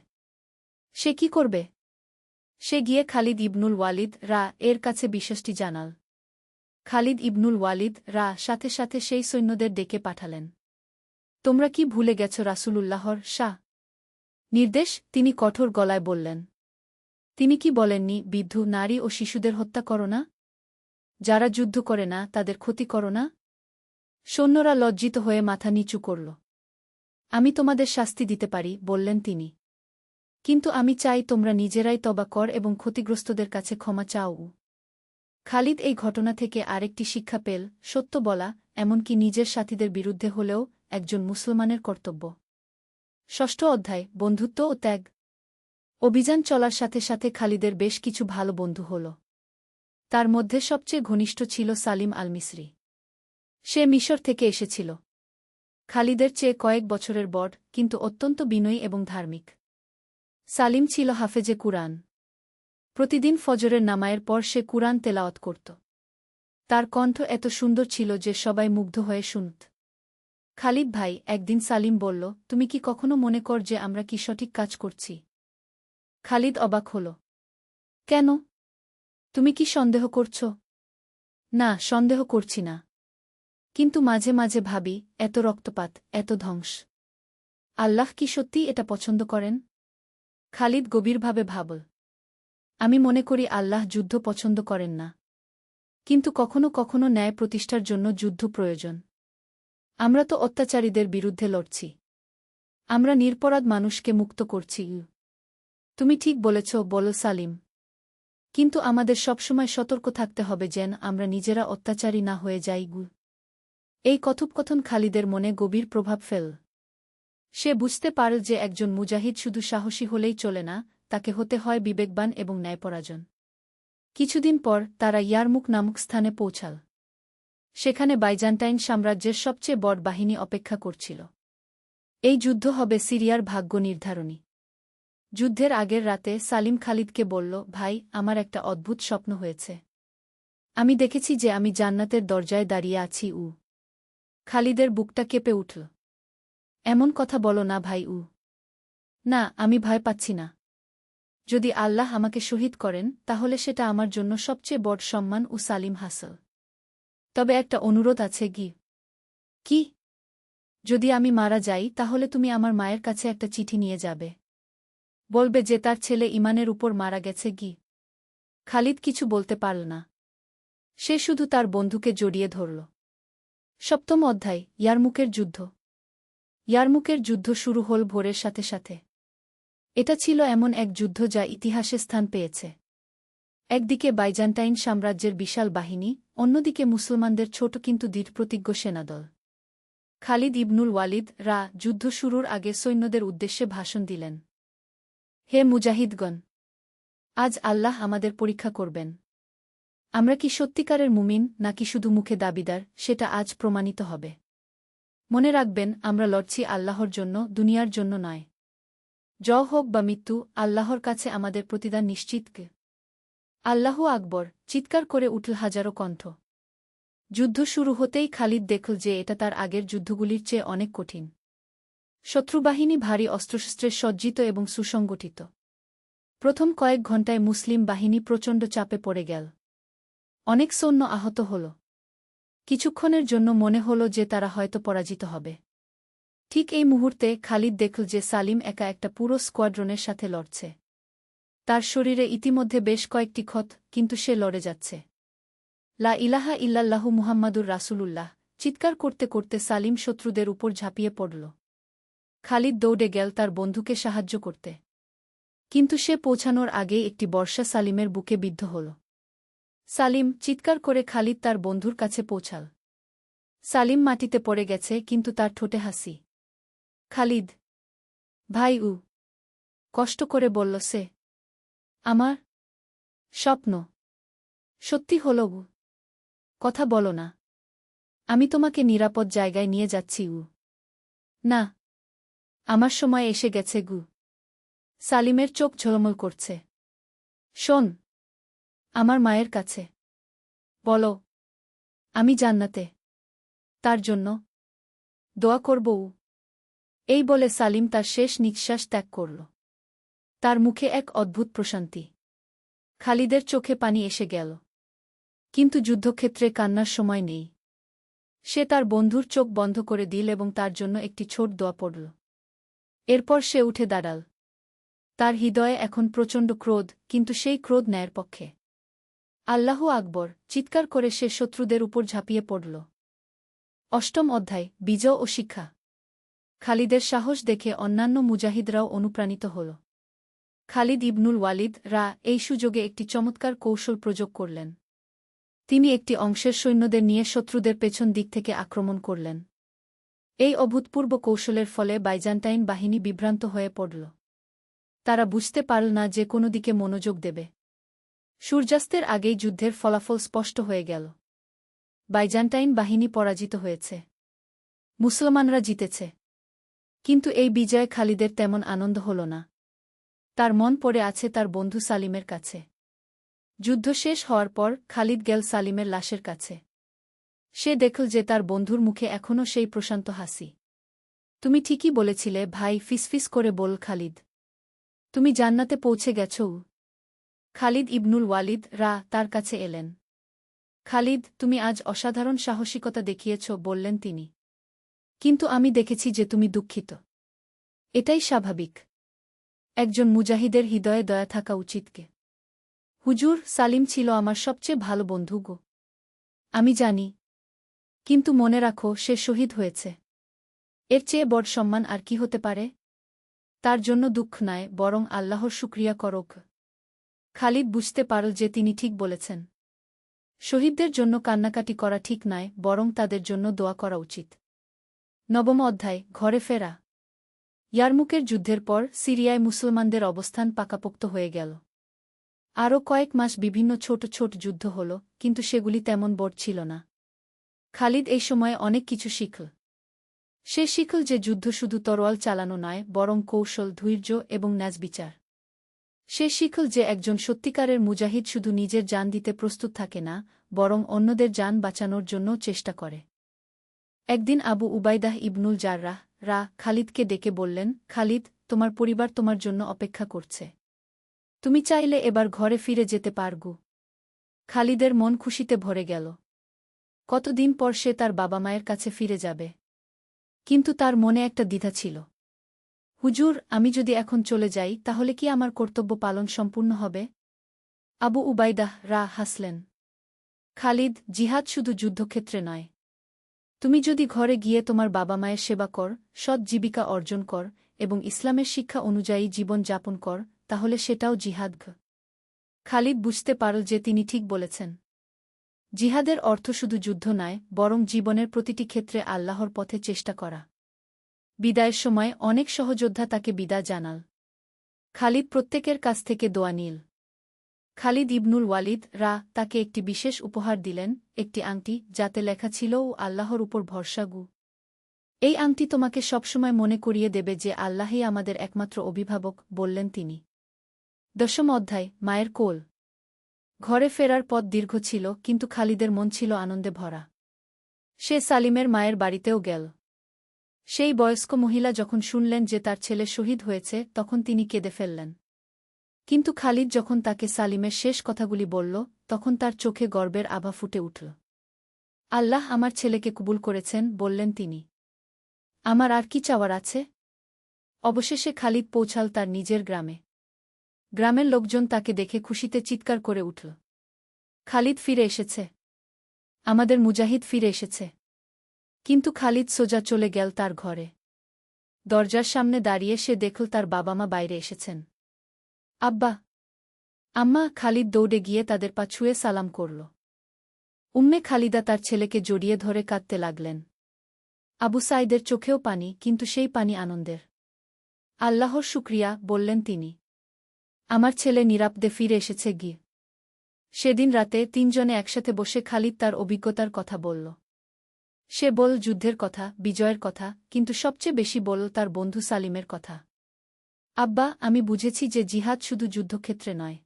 সে কি করবে? সে গিয়ে খালিদ ইবনুল ওয়ালিদ এর কাছে বিষয়টি জানাল। খালিদ ইবনুল ওয়ালিদ সাথে সাথে সেই সৈন্যদের ডেকে পাঠালেন। তোমরা কি ভুলে গেছ রাসূলুল্লাহর নির্দেশ? তিনি কঠোর গলায় বললেন। তিনি কি বলেননি, বৃদ্ধ, নারী ও শিশুদের হত্যা করো না? যারা যুদ্ধ করে না তাদের ক্ষতি করো না? সৈন্যরা লজ্জিত হয়ে মাথা নিচু করল। আমি তোমাদের শাস্তি দিতে পারি, বললেন তিনি। কিন্তু আমি চাই তোমরা নিজেরাই তওবা কর এবং ক্ষতিগ্রস্তদের কাছে ক্ষমা চাও। খালিদ এই ঘটনা থেকে আরেকটি শিক্ষা পেল, সত্য বলা, এমনকি নিজের সাথীদের বিরুদ্ধে হলেও, একজন মুসলমানের কর্তব্য। ষষ্ঠ অধ্যায়, বন্ধুত্ব ও ত্যাগ। অভিযান চলার সাথে সাথে খালিদের বেশ কিছু ভালো বন্ধু হল। তার মধ্যে সবচেয়ে ঘনিষ্ঠ ছিল সালিম আল মিসরি। সে মিশর থেকে এসেছিল। খালিদের চেয়ে কয়েক বছরের বড়, কিন্তু অত্যন্ত বিনয়ী এবং ধার্মিক। সালিম ছিল হাফেজে কুরআন। প্রতিদিন ফজরের নামায়ের পর সে কুরআন তেলাওয়াত করত। তার কণ্ঠ এত সুন্দর ছিল যে সবাই মুগ্ধ হয়ে শুনত। খালিদ ভাই, একদিন সালিম বলল, তুমি কি কখনো মনে কর যে আমরা কি সঠিক কাজ করছি? খালিদ অবাক হল। কেন? তুমি কি সন্দেহ করছ? না, সন্দেহ করছি না। কিন্তু মাঝে মাঝে ভাবি, এত রক্তপাত, এত ধ্বংস, আল্লাহ কি সত্যিই এটা পছন্দ করেন? খালিদ গভীরভাবে ভাবল। আমি মনে করি আল্লাহ যুদ্ধ পছন্দ করেন না। কিন্তু কখনো কখনো ন্যায় প্রতিষ্ঠার জন্য যুদ্ধ প্রয়োজন। আমরা তো অত্যাচারীদের বিরুদ্ধে লড়ছি। আমরা নিরপরাধ মানুষকে মুক্ত করছি। তুমি ঠিক বলেছ, বলো সালিম। কিন্তু আমাদের সবসময় সতর্ক থাকতে হবে যেন আমরা নিজেরা অত্যাচারী না হয়ে যাই। এই কথোপকথন খালিদের মনে গভীর প্রভাব ফেল। সে বুঝতে পারল যে একজন মুজাহিদ শুধু সাহসী হলেই চলে না, তাকে হতে হয় বিবেকবান এবং ন্যায়পরায়ণ। কিছুদিন পর তারা ইয়ারমুক নামক স্থানে পৌঁছাল। সেখানে বাইজান্টাইন সাম্রাজ্যের সবচেয়ে বড় বাহিনী অপেক্ষা করছিল। এই যুদ্ধ হবে সিরিয়ার ভাগ্য নির্ধারণী। যুদ্ধের আগের রাতে সালিম খালিদকে বলল, ভাই, আমার একটা অদ্ভুত স্বপ্ন হয়েছে। আমি দেখেছি যে আমি জান্নাতের দরজায় দাঁড়িয়ে আছি। খালিদের বুকটা কেঁপে উঠল। এমন কথা বলো না ভাই। না, আমি ভয় পাচ্ছি না। যদি আল্লাহ আমাকে শহীদ করেন, তাহলে সেটা আমার জন্য সবচেয়ে বড় সম্মান ও সালিম হাসল। তবে একটা অনুরোধ আছে। কি? যদি আমি মারা যাই, তাহলে তুমি আমার মায়ের কাছে একটা চিঠি নিয়ে যাবে। বলবে যে তার ছেলে ঈমানের উপর মারা গেছে। খালিদ কিছু বলতে পারল না। সে শুধু তার বন্ধুকে জড়িয়ে ধরল। সপ্তম অধ্যায়, ইয়ারমুকের যুদ্ধ। ইয়ারমুকের যুদ্ধ শুরু হল ভোরের সাথে সাথে। এটা ছিল এমন এক যুদ্ধ যা ইতিহাসে স্থান পেয়েছে। একদিকে বাইজান্টাইন সাম্রাজ্যের বিশাল বাহিনী, অন্যদিকে মুসলমানদের ছোট কিন্তু দৃঢ়প্রতিজ্ঞ সেনাদল। খালিদ ইবনুল ওয়ালিদ যুদ্ধ শুরুর আগে সৈন্যদের উদ্দেশ্যে ভাষণ দিলেন। হে মুজাহিদগণ! আজ আল্লাহ আমাদের পরীক্ষা করবেন। আমরা কি সত্যিকারের মুমিন নাকি শুধু মুখে দাবিদার, সেটা আজ প্রমাণিত হবে। মনে রাখবেন, আমরা লড়ছি আল্লাহর জন্য, দুনিয়ার জন্য নয়। জয় হোক বা মৃত্যু, আল্লাহর কাছে আমাদের প্রতিদান নিশ্চিত। আল্লাহু আকবর! চিৎকার করে উঠল হাজারো কণ্ঠ। যুদ্ধ শুরু হতেই খালিদ দেখল যে এটা তার আগের যুদ্ধগুলির চেয়ে অনেক কঠিন। শত্রুবাহিনী ভারী অস্ত্রশস্ত্রে সজ্জিত এবং সুসংগঠিত। প্রথম কয়েক ঘণ্টায় মুসলিম বাহিনী প্রচণ্ড চাপে পড়ে গেল। অনেক সৈন্য আহত হল। কিছুক্ষণের জন্য মনে হল যে তারা হয়তো পরাজিত হবে। ঠিক এই মুহূর্তে খালিদ দেখল যে সালিম একা একটা পুরো স্কোয়াড্রনের সাথে লড়ছে। তার শরীরে ইতিমধ্যে বেশ কয়েকটি ক্ষত, কিন্তু সে লড়ে যাচ্ছে। লা ইলাহা ইল্লাল্লাহু মুহাম্মাদুর রাসূলুল্লাহ চিৎকার করতে করতে সালিম শত্রুদের উপর ঝাঁপিয়ে পড়ল। খালিদ দৌড়ে গেল তার বন্ধুকে সাহায্য করতে। কিন্তু সে পৌঁছানোর আগেই একটি বর্ষা সালিমের বুকে বিদ্ধ হল। সালিম! চিৎকার করে খালিদ তার বন্ধুর কাছে পৌঁছাল। সালিম মাটিতে পড়ে গেছে, কিন্তু তার ঠোঁটে হাসি। খালিদ ভাই! কষ্ট করে বলল সে। আমার স্বপ্ন সত্যি হল। কথা বলো না। আমি তোমাকে নিরাপদ জায়গায় নিয়ে যাচ্ছি। না, আমার সময় এসে গেছে। সালিমের চোখ ঝলমল করছে। শোন, আমার মায়ের কাছে। বলো, আমি জান্নাতে তার জন্য দোয়া করব। এই বলে সালিম তার শেষ নিঃশ্বাস ত্যাগ করল। তার মুখে এক অদ্ভুত প্রশান্তি। খালিদের চোখে পানি এসে গেল। কিন্তু যুদ্ধক্ষেত্রে কান্নার সময় নেই। সে তার বন্ধুর চোখ বন্ধ করে দিল এবং তার জন্য একটি ছোট দোয়া পড়ল। এরপর সে উঠে দাঁড়াল। তার হৃদয়ে এখন প্রচণ্ড ক্রোধ, কিন্তু সেই ক্রোধ ন্যায়ের পক্ষে। আল্লাহু আকবর! চিৎকার করে সে শত্রুদের উপর ঝাঁপিয়ে পড়ল। অষ্টম অধ্যায়, বিজয় ও শিক্ষা। খালিদের সাহস দেখে অন্যান্য মুজাহিদরাও অনুপ্রাণিত হল। খালিদ ইবনুল ওয়ালিদ এই সুযোগে একটি চমৎকার কৌশল প্রয়োগ করলেন। তিনি একটি অংশের সৈন্যদের নিয়ে শত্রুদের পেছন দিক থেকে আক্রমণ করলেন। এই অভূতপূর্ব কৌশলের ফলে বাইজান্টাইন বাহিনী বিভ্রান্ত হয়ে পড়ল। তারা বুঝতে পারল না যে কোনো দিকে মনোযোগ দেবে। সূর্যাস্তের আগেই যুদ্ধের ফলাফল স্পষ্ট হয়ে গেল। বাইজান্টাইন বাহিনী পরাজিত হয়েছে। মুসলমানরা জিতেছে। কিন্তু এই বিজয়ে খালিদের তেমন আনন্দ হল না। তার মন পড়ে আছে তার বন্ধু সালিমের কাছে। যুদ্ধ শেষ হওয়ার পর খালিদ গেল সালিমের লাশের কাছে। সে দেখল যে তার বন্ধুর মুখে এখনও সেই প্রশান্ত হাসি। তুমি ঠিকই বলেছিলে ভাই, ফিসফিস করে বল খালিদ। তুমি জান্নাতে পৌঁছে গেছ। খালিদ ইবনুল ওয়ালিদ তার কাছে এলেন। খালিদ, তুমি আজ অসাধারণ সাহসিকতা দেখিয়েছ, বললেন তিনি। কিন্তু আমি দেখেছি যে তুমি দুঃখিত। এটাই স্বাভাবিক। একজন মুজাহিদের হৃদয়ে দয়া থাকা উচিতকে। হুজুর, সালিম ছিল আমার সবচেয়ে ভালো বন্ধু গো। আমি জানি। কিন্তু মনে রাখো, সে শহীদ হয়েছে। এর চেয়ে বড় সম্মান আর কি হতে পারে? তার জন্য দুঃখ নয়, বরং আল্লাহর শুকরিয়া করক। খালিদ বুঝতে পারল যে তিনি ঠিক বলেছেন। শহীদদের জন্য কান্নাকাটি করা ঠিক নয়, বরং তাদের জন্য দোয়া করা উচিত। নবম অধ্যায়, ঘরে ফেরা। ইয়ারমুকের যুদ্ধের পর সিরিয়ায় মুসলমানদের অবস্থান পাকাপোক্ত হয়ে গেল। আরও কয়েক মাস বিভিন্ন ছোট ছোট যুদ্ধ হল, কিন্তু সেগুলি তেমন বড় ছিল না। খালিদ এই সময়ে অনেক কিছু শিখল। সে শিখল যে যুদ্ধ শুধু তরোয়াল চালানো নয়, বরং কৌশল, ধৈর্য এবং ন্যায়বিচার। সে শিখল যে একজন সত্যিকারের মুজাহিদ শুধু নিজের জান দিতে প্রস্তুত থাকে না, বরং অন্যদের জান বাঁচানোর জন্যও চেষ্টা করে। একদিন আবু উবাইদাহ ইবনুল জাররাহ খালিদকে ডেকে বললেন, খালিদ, তোমার পরিবার তোমার জন্য অপেক্ষা করছে। তুমি চাইলে এবার ঘরে ফিরে যেতে পারগু। খালিদের মন খুশিতে ভরে গেল। কতদিন পর সে তার বাবা মায়ের কাছে ফিরে যাবে। কিন্তু তার মনে একটা দ্বিধা ছিল। হুজুর, আমি যদি এখন চলে যাই তাহলে কি আমার কর্তব্য পালন সম্পূর্ণ হবে? আবু উবাইদাহ হাসলেন। খালিদ, জিহাদ শুধু যুদ্ধক্ষেত্রে নয়। তুমি যদি ঘরে গিয়ে তোমার বাবা মায়ের সেবা কর, সৎ জীবিকা অর্জন কর এবং ইসলামের শিক্ষা অনুযায়ী জীবন যাপন কর, তাহলে সেটাও জিহাদ। খালিদ বুঝতে পারল যে তিনি ঠিক বলেছেন। জিহাদের অর্থ শুধু যুদ্ধ নয়, বরং জীবনের প্রতিটি ক্ষেত্রে আল্লাহর পথে চেষ্টা করা। বিদায়ের সময় অনেক সহযোদ্ধা তাকে বিদায় জানাল। খালিদ প্রত্যেকের কাছ থেকে দোয়া নিল। খালিদ ইবনুল ওয়ালিদ তাকে একটি বিশেষ উপহার দিলেন, একটি আংটি, যাতে লেখা ছিল ও আল্লাহর উপর ভরসা গু। এই আংটি তোমাকে সবসময় মনে করিয়ে দেবে যে আল্লাহই আমাদের একমাত্র অভিভাবক, বললেন তিনি। দশম অধ্যায়, মায়ের কোল। ঘরে ফেরার পথ দীর্ঘ ছিল, কিন্তু খালিদের মন ছিল আনন্দে ভরা। সে সালিমের মায়ের বাড়িতেও গেল। সেই বয়স্ক মহিলা যখন শুনলেন যে তার ছেলে শহীদ হয়েছে, তখন তিনি কেঁদে ফেললেন। কিন্তু খালিদ যখন তাকে সালিমের শেষ কথাগুলি বলল, তখন তার চোখে গর্বের আভা ফুটে উঠল। আল্লাহ আমার ছেলেকে কবুল করেছেন, বললেন তিনি। আমার আর কি চাওয়ার আছে? অবশেষে খালিদ পৌঁছাল তার নিজের গ্রামে। গ্রামের লোকজন তাকে দেখে খুশিতে চিৎকার করে উঠল। খালিদ ফিরে এসেছে। আমাদের মুজাহিদ ফিরে এসেছে। কিন্তু খালিদ সোজা চলে গেল তার ঘরে। দরজার সামনে দাঁড়িয়ে সে দেখল তার বাবা মা বাইরে এসেছেন। আব্বা, আম্মা। খালিদ দৌড়ে গিয়ে তাদের পা ছুঁয়ে সালাম করল। উম্মে খালিদা তার ছেলেকে জড়িয়ে ধরে কাঁদতে লাগলেন। আবু সাইদের চোখেও পানি, কিন্তু সেই পানি আনন্দের। আল্লাহর শুকরিয়া, বললেন তিনি। আমার ছেলে নিরাপদে ফিরে এসেছে গিয়ে। সেদিন রাতে তিনজনে একসাথে বসে খালিদ তার অভিজ্ঞতার কথা বলল। সে বলল যুদ্ধের কথা, বিজয়ের কথা, কিন্তু সবচেয়ে বেশি বলল তার বন্ধু সালিমের কথা। আব্বা, আমি বুঝেছি যে জিহাদ শুধু যুদ্ধক্ষেত্রে নয়।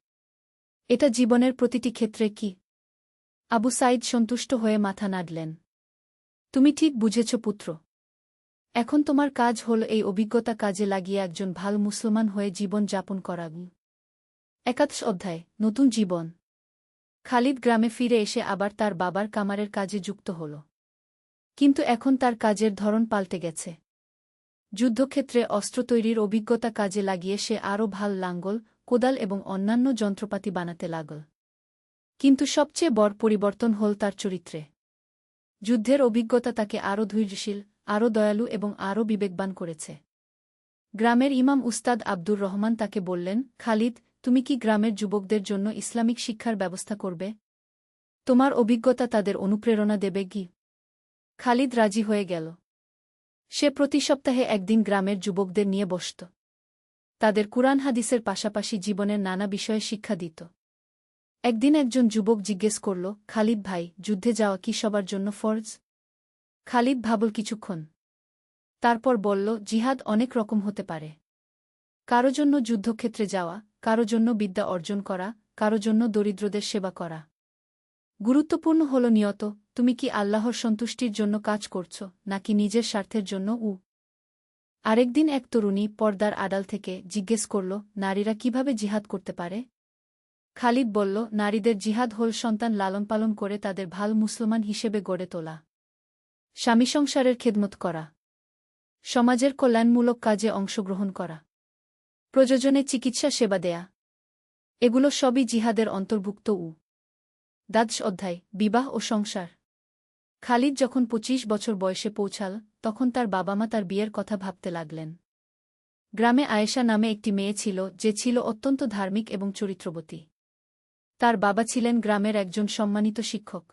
এটা জীবনের প্রতিটি ক্ষেত্রে কি? আবু সাইদ সন্তুষ্ট হয়ে মাথা নাড়লেন। তুমি ঠিক বুঝেছ পুত্র। এখন তোমার কাজ হল এই অভিজ্ঞতা কাজে লাগিয়ে একজন ভালো মুসলমান হয়ে জীবন যাপন করা। একাদশ অধ্যায়, নতুন জীবন। খালিদ গ্রামে ফিরে এসে আবার তার বাবার কামারের কাজে যুক্ত হল। কিন্তু এখন তার কাজের ধরন পাল্টে গেছে। যুদ্ধক্ষেত্রে অস্ত্র তৈরির অভিজ্ঞতা কাজে লাগিয়ে সে আরও ভাল লাঙ্গল, কোদাল এবং অন্যান্য যন্ত্রপাতি বানাতে লাগল। কিন্তু সবচেয়ে বড় পরিবর্তন হল তার চরিত্রে। যুদ্ধের অভিজ্ঞতা তাকে আরও ধৈর্যশীল, আরও দয়ালু এবং আরও বিবেকবান করেছে। গ্রামের ইমাম উস্তাদ আব্দুর রহমান তাকে বললেন, খালিদ, তুমি কি গ্রামের যুবকদের জন্য ইসলামিক শিক্ষার ব্যবস্থা করবে? তোমার অভিজ্ঞতা তাদের অনুপ্রেরণা দেবে কি? খালিদ রাজি হয়ে গেল। সে প্রতি সপ্তাহে একদিন গ্রামের যুবকদের নিয়ে বসত। তাদের কুরআন হাদিসের পাশাপাশি জীবনের নানা বিষয়ে শিক্ষা দিত। একদিন একজন যুবক জিজ্ঞেস করল, খালিদ ভাই, যুদ্ধে যাওয়া কি সবার জন্য ফরজ? খালিদ ভাবল কিছুক্ষণ। তারপর বলল, জিহাদ অনেক রকম হতে পারে। কারো জন্য যুদ্ধক্ষেত্রে যাওয়া, কারো জন্য বিদ্যা অর্জন করা, কারো জন্য দরিদ্রদের সেবা করা। গুরুত্বপূর্ণ হল নিয়ত, তুমি কি আল্লাহর সন্তুষ্টির জন্য কাজ করছ, নাকি নিজের স্বার্থের জন্য? আরেকদিন এক তরুণী পর্দার আড়াল থেকে জিজ্ঞেস করল, নারীরা কিভাবে জিহাদ করতে পারে? খালিদ বলল, নারীদের জিহাদ হল সন্তান লালন-পালন করে তাদের ভাল মুসলমান হিসেবে গড়ে তোলা, স্বামী সংসারের খেদমত করা, সমাজের কল্যাণমূলক কাজে অংশগ্রহণ করা, প্রয়োজনে চিকিৎসা সেবা দেয়া। এগুলো সবই জিহাদের অন্তর্ভুক্ত। দ্বাদশ অধ্যায়, বিবাহ ও সংসার। খালিদ যখন ২৫ বছর বয়সে পৌঁছাল, তখন তার বাবা মা তার বিয়ের কথা ভাবতে লাগলেন। গ্রামে আয়েশা নামে একটি মেয়ে ছিল, যে ছিল অত্যন্ত ধার্মিক এবং চরিত্রবতী। তার বাবা ছিলেন গ্রামের একজন সম্মানিত শিক্ষক।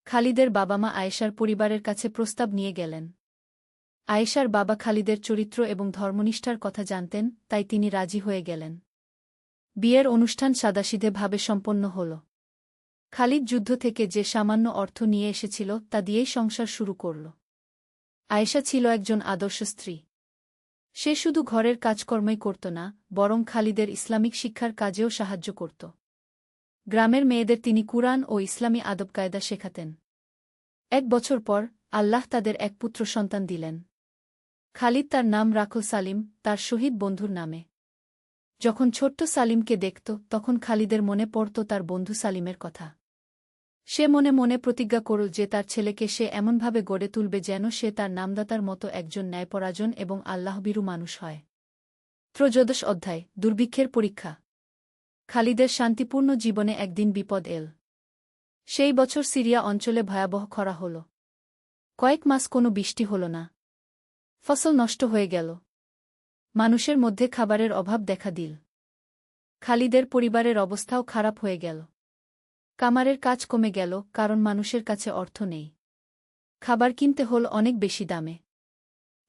খালিদের বাবা মা আয়েশার পরিবারের কাছে প্রস্তাব নিয়ে গেলেন। আয়েশার বাবা খালিদের চরিত্র এবং ধর্মনিষ্ঠার কথা জানতেন, তাই তিনি রাজি হয়ে গেলেন। বিয়ের অনুষ্ঠান সাদাসিধেভাবে সম্পন্ন হল। খালিদ যুদ্ধ থেকে যে সামান্য অর্থ নিয়ে এসেছিল তা দিয়েই সংসার শুরু করল। আয়েশা ছিল একজন আদর্শ স্ত্রী। সে শুধু ঘরের কাজকর্মই করত না, বরং খালিদের ইসলামিক শিক্ষার কাজেও সাহায্য করত। গ্রামের মেয়েদের তিনি কুরআন ও ইসলামী আদবকায়দা শেখাতেন। ১ বছর পর আল্লাহ তাদের এক পুত্র সন্তান দিলেন। খালিদ তার নাম রাখল সালিম, তার শহীদ বন্ধুর নামে। যখন ছোট্ট সালিমকে দেখত, তখন খালিদের মনে পড়ত তার বন্ধু সালিমের কথা। সে মনে মনে প্রতিজ্ঞা করল যে তার ছেলেকে সে এমনভাবে গড়ে তুলবে যেন সে তার নামদাতার মতো একজন ন্যায়পরায়ণ এবং আল্লাহভীরু মানুষ হয়। ত্রয়োদশ অধ্যায়, দুর্ভিক্ষের পরীক্ষা। খালিদের শান্তিপূর্ণ জীবনে একদিন বিপদ এল। সেই বছর সিরিয়া অঞ্চলে ভয়াবহ খরা হল। কয়েক মাস কোনো বৃষ্টি হল না। ফসল নষ্ট হয়ে গেল। মানুষের মধ্যে খাবারের অভাব দেখা দিল। খালিদের পরিবারের অবস্থাও খারাপ হয়ে গেল। কামারের কাজ কমে গেল, কারণ মানুষের কাছে অর্থ নেই। খাবার কিনতে হল অনেক বেশি দামে।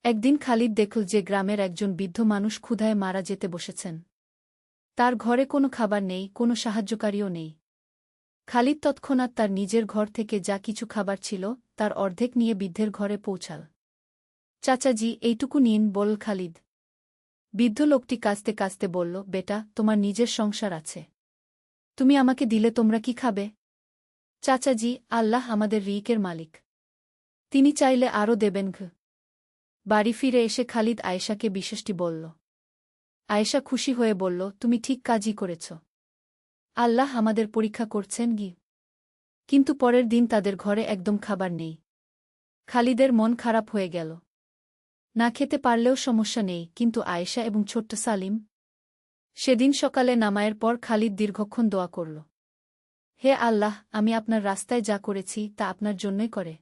একদিন খালিদ দেখল যে গ্রামের একজন বৃদ্ধ মানুষ ক্ষুধায় মারা যেতে বসেছেন। তার ঘরে কোনো খাবার নেই, কোনো সাহায্যকারীও নেই। খালিদ তৎক্ষণাৎ তার নিজের ঘর থেকে যা কিছু খাবার ছিল তার অর্ধেক নিয়ে বৃদ্ধের ঘরে পৌঁছাল। চাচাজি, এইটুকু নিন, বল খালিদ। বৃদ্ধ লোকটি কাঁদতে কাঁদতে বলল, বেটা, তোমার নিজের সংসার আছে। তুমি আমাকে দিলে তোমরা কি খাবে? চাচাজি, আল্লাহ আমাদের রিজিকের মালিক। তিনি চাইলে আরও দেবেন। বাড়ি ফিরে এসে খালিদ আয়েশাকে বিষয়টি বলল। আয়েশা খুশি হয়ে বলল, তুমি ঠিক কাজই করেছ। আল্লাহ আমাদের পরীক্ষা করছেন। কিন্তু পরের দিন তাদের ঘরে একদম খাবার নেই। খালিদের মন খারাপ হয়ে গেল। না খেতে পারলেও সমস্যা নেই, কিন্তু আয়েশা এবং ছোট্ট সালিম? সেদিন সকালে নামায়ের পর খালিদ দীর্ঘক্ষণ দোয়া করল। হে আল্লাহ, আমি আপনার রাস্তায় যা করেছি তা আপনার জন্যই করে।